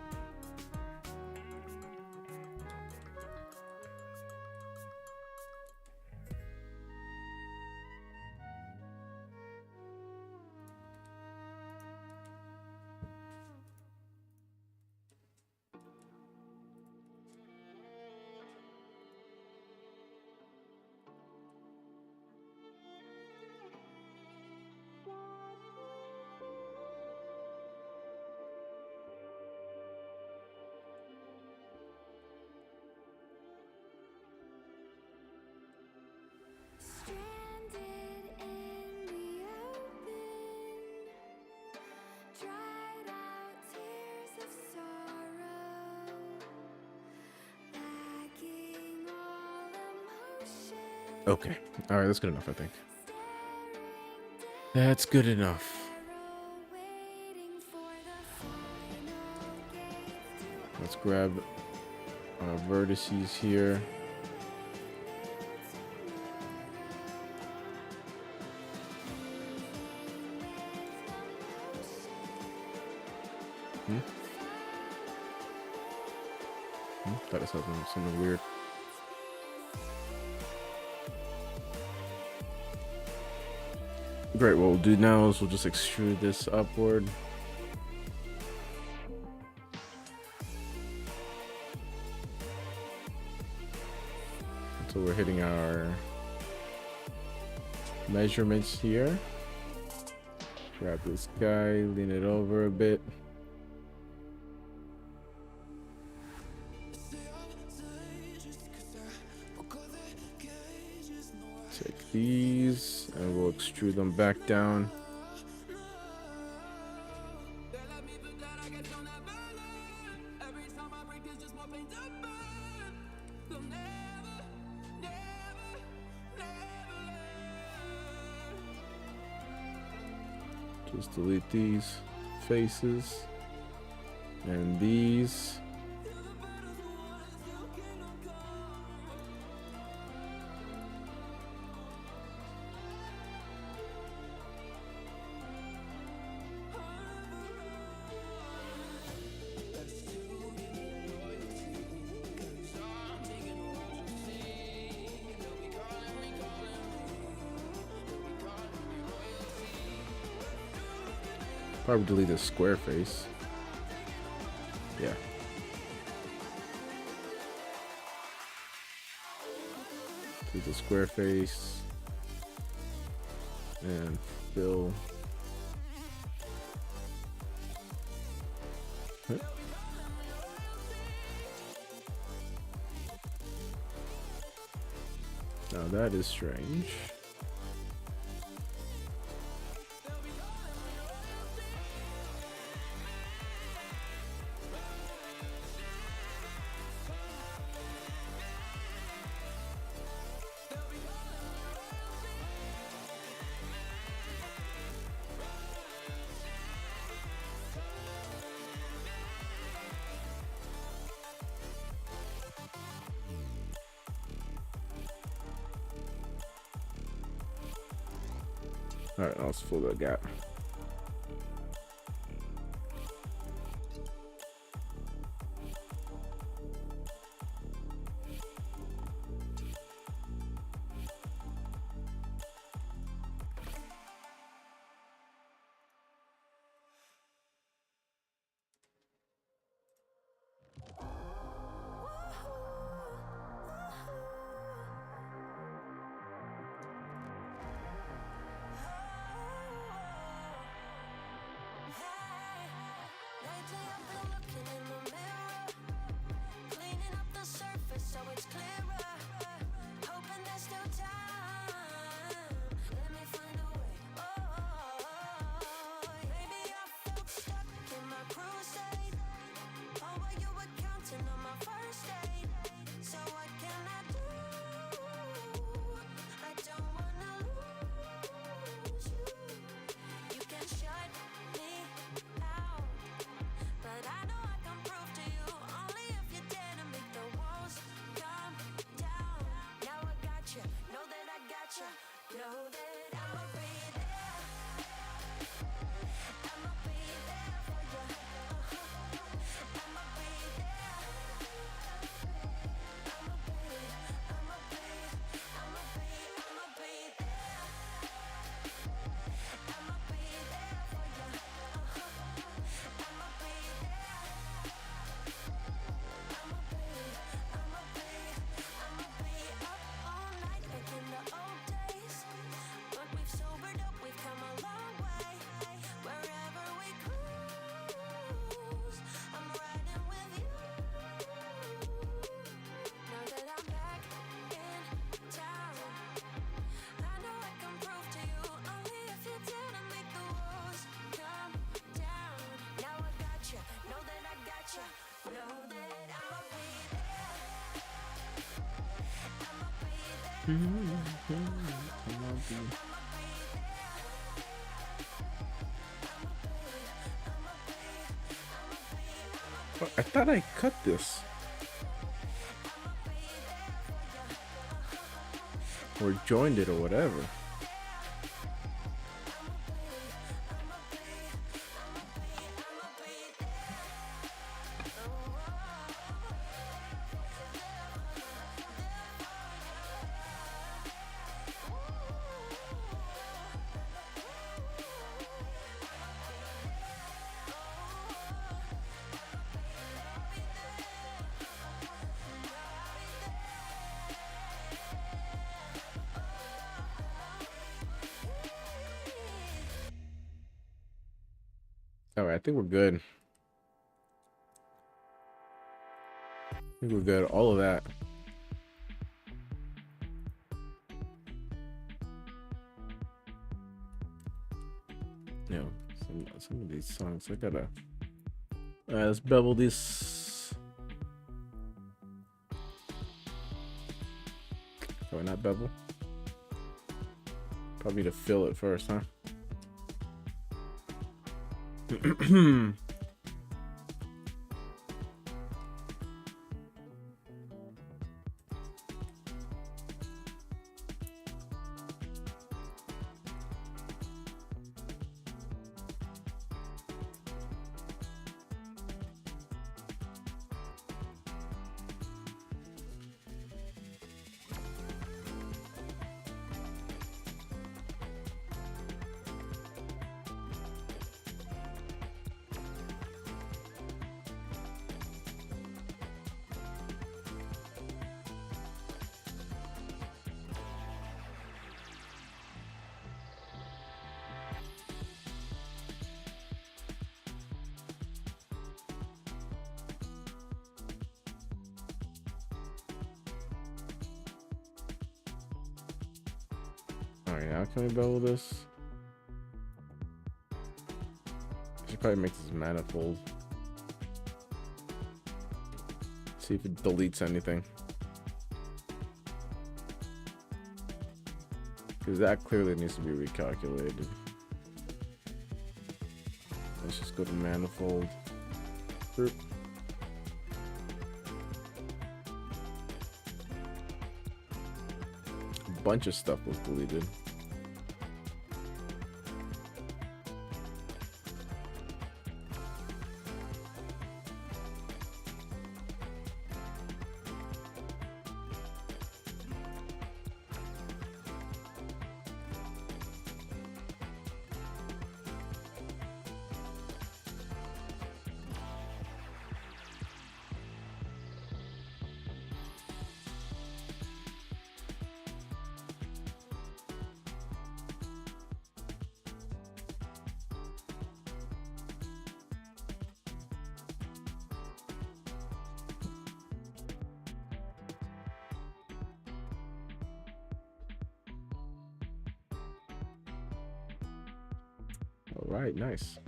Stranded in the open, dried out tears of sorrow, lacking all emotion.
Okay. All right, that's good enough, I think. That's good enough. Let's grab our vertices here. Thought I saw something weird. Great, what we'll do now is we'll just extrude this upward. So we're hitting our measurements here. Grab this guy, lean it over a bit. Take these and we'll extrude them back down. Just delete these faces and these. Probably delete this square face. Yeah. Delete the square face and fill. Now that is strange. All right, let's fill that gap. I thought I cut this. Or joined it or whatever. All right, I think we're good. I think we're good. All of that. You know, some of these songs, I gotta. Let's bevel this. Or not bevel. Probably to fill it first, huh? Alright, now can we bevel this? Should probably make this manifold. See if it deletes anything. Because that clearly needs to be recalculated. Let's just go to manifold. Group. A bunch of stuff was deleted. All right, nice.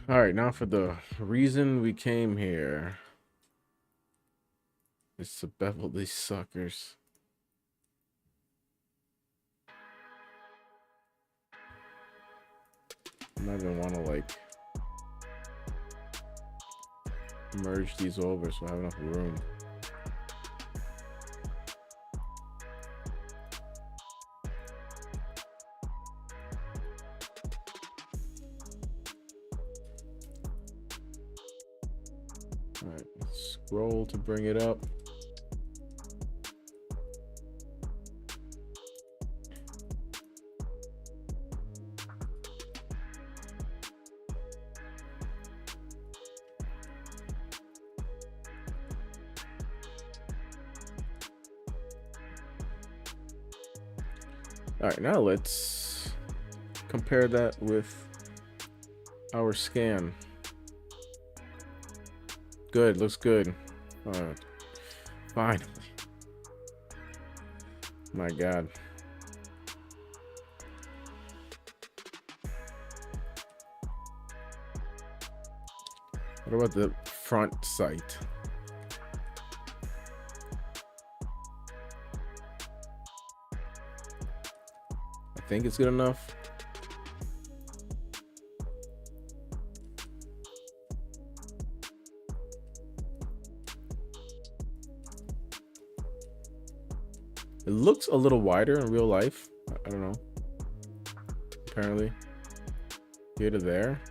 All right, now for the reason we came here. It's to bevel these suckers. I might even want to like merge these over so I have enough room. All right, scroll to bring it up. All right, now let's compare that with our scan. Good, looks good. Finally. My God. What about the front sight? I think it's good enough. It looks a little wider in real life. I don't know. Apparently. Here to there.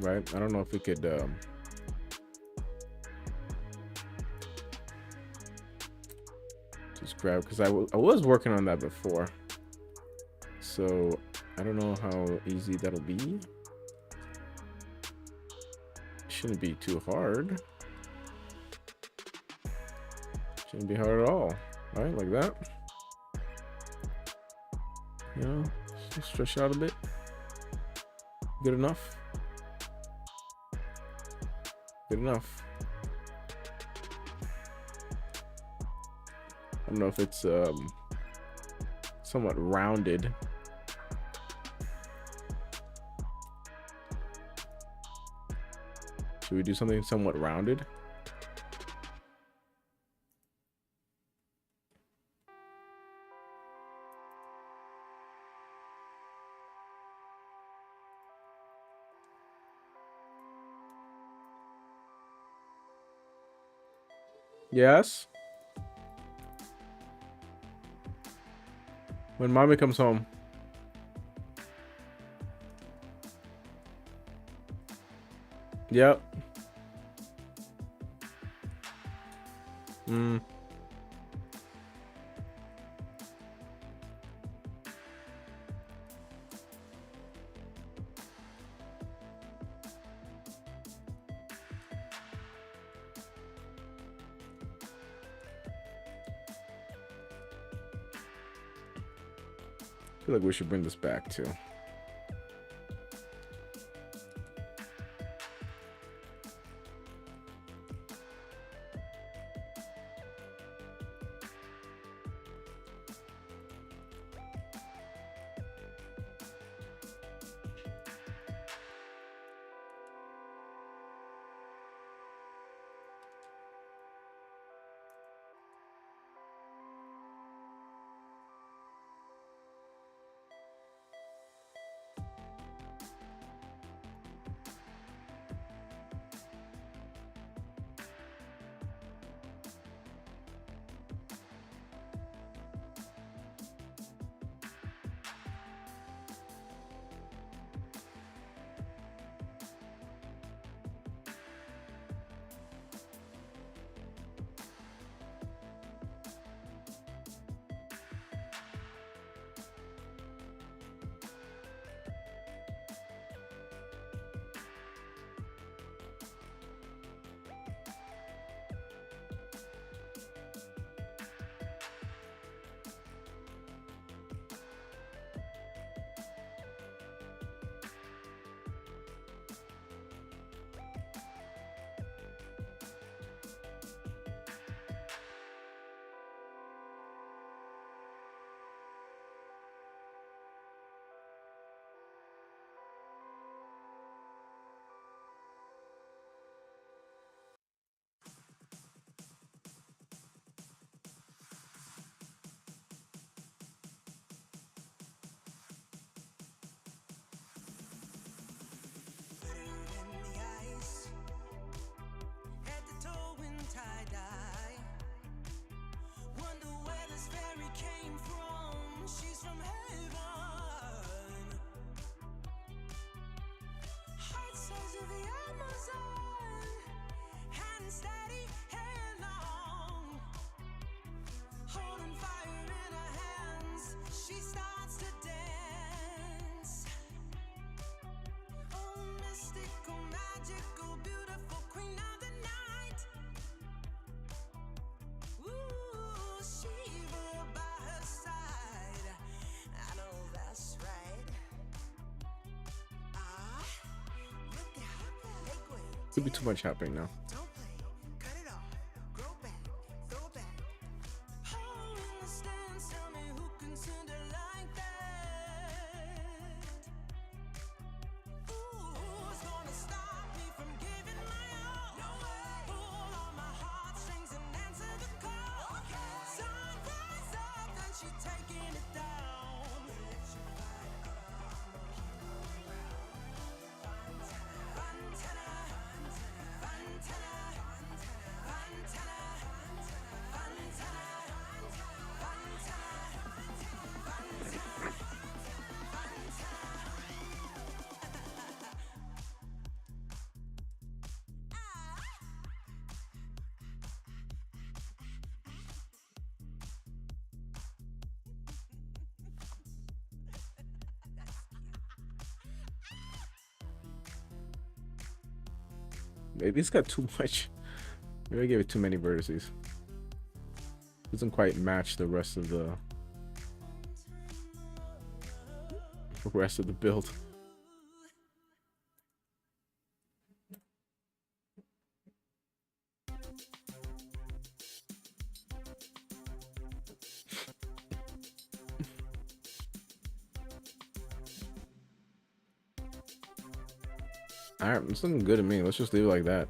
Right? I don't know if we could just grab, because I was working on that before. So I don't know how easy that'll be. Shouldn't be too hard. Shouldn't be hard at all. Right? Like that. You know, just stretch out a bit. Good enough. Good enough. I don't know if it's somewhat rounded. Should we do something somewhat rounded? Yes. When mommy comes home. Yep. I feel like we should bring this back too. Could be too much happening now. Maybe it's got too much. Maybe I gave it too many vertices. Doesn't quite match the rest of the build. All right, it's looking good to me. Let's just leave it like that.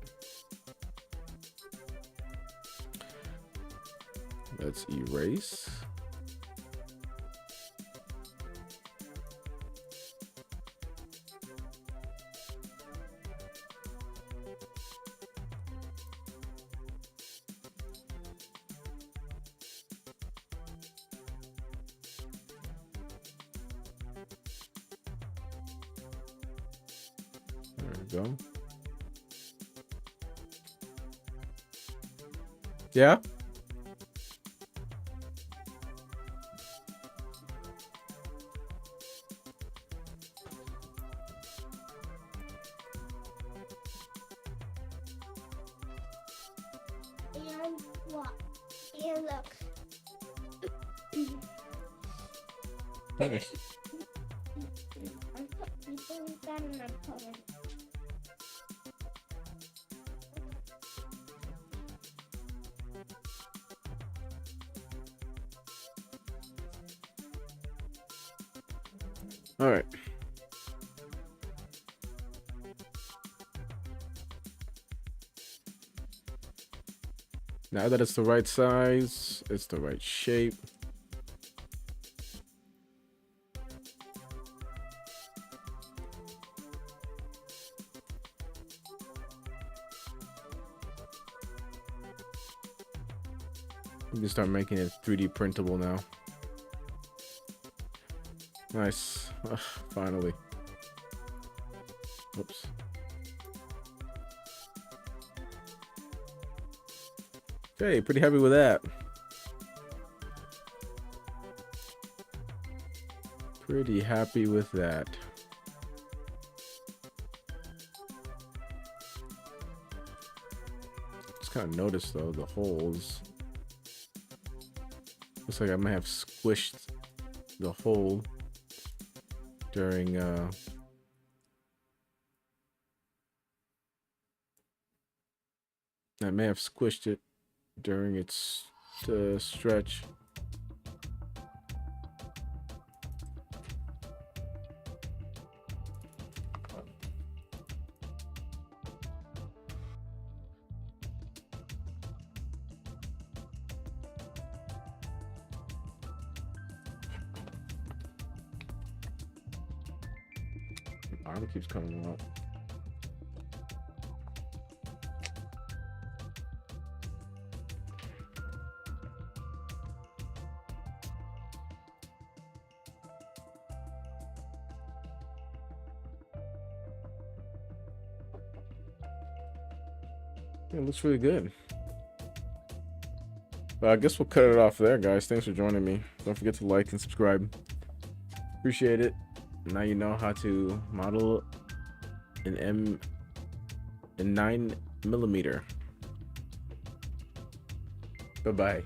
Let's erase. There we go. Yeah.
And what? And look.
Nice.
I put people in that and I put it.
All right. Now that it's the right size, it's the right shape. You can start making it 3D printable now. Nice. Ugh, finally. Oops. Okay, pretty happy with that. Pretty happy with that. Just kind of noticed though the holes. Looks like I might have squished the hole during I may have squished it during its stretch. Arm keeps coming up. Yeah, it looks really good. But I guess we'll cut it off there, guys. Thanks for joining me. Don't forget to like and subscribe. Appreciate it. Now you know how to model an 9mm. Bye-bye.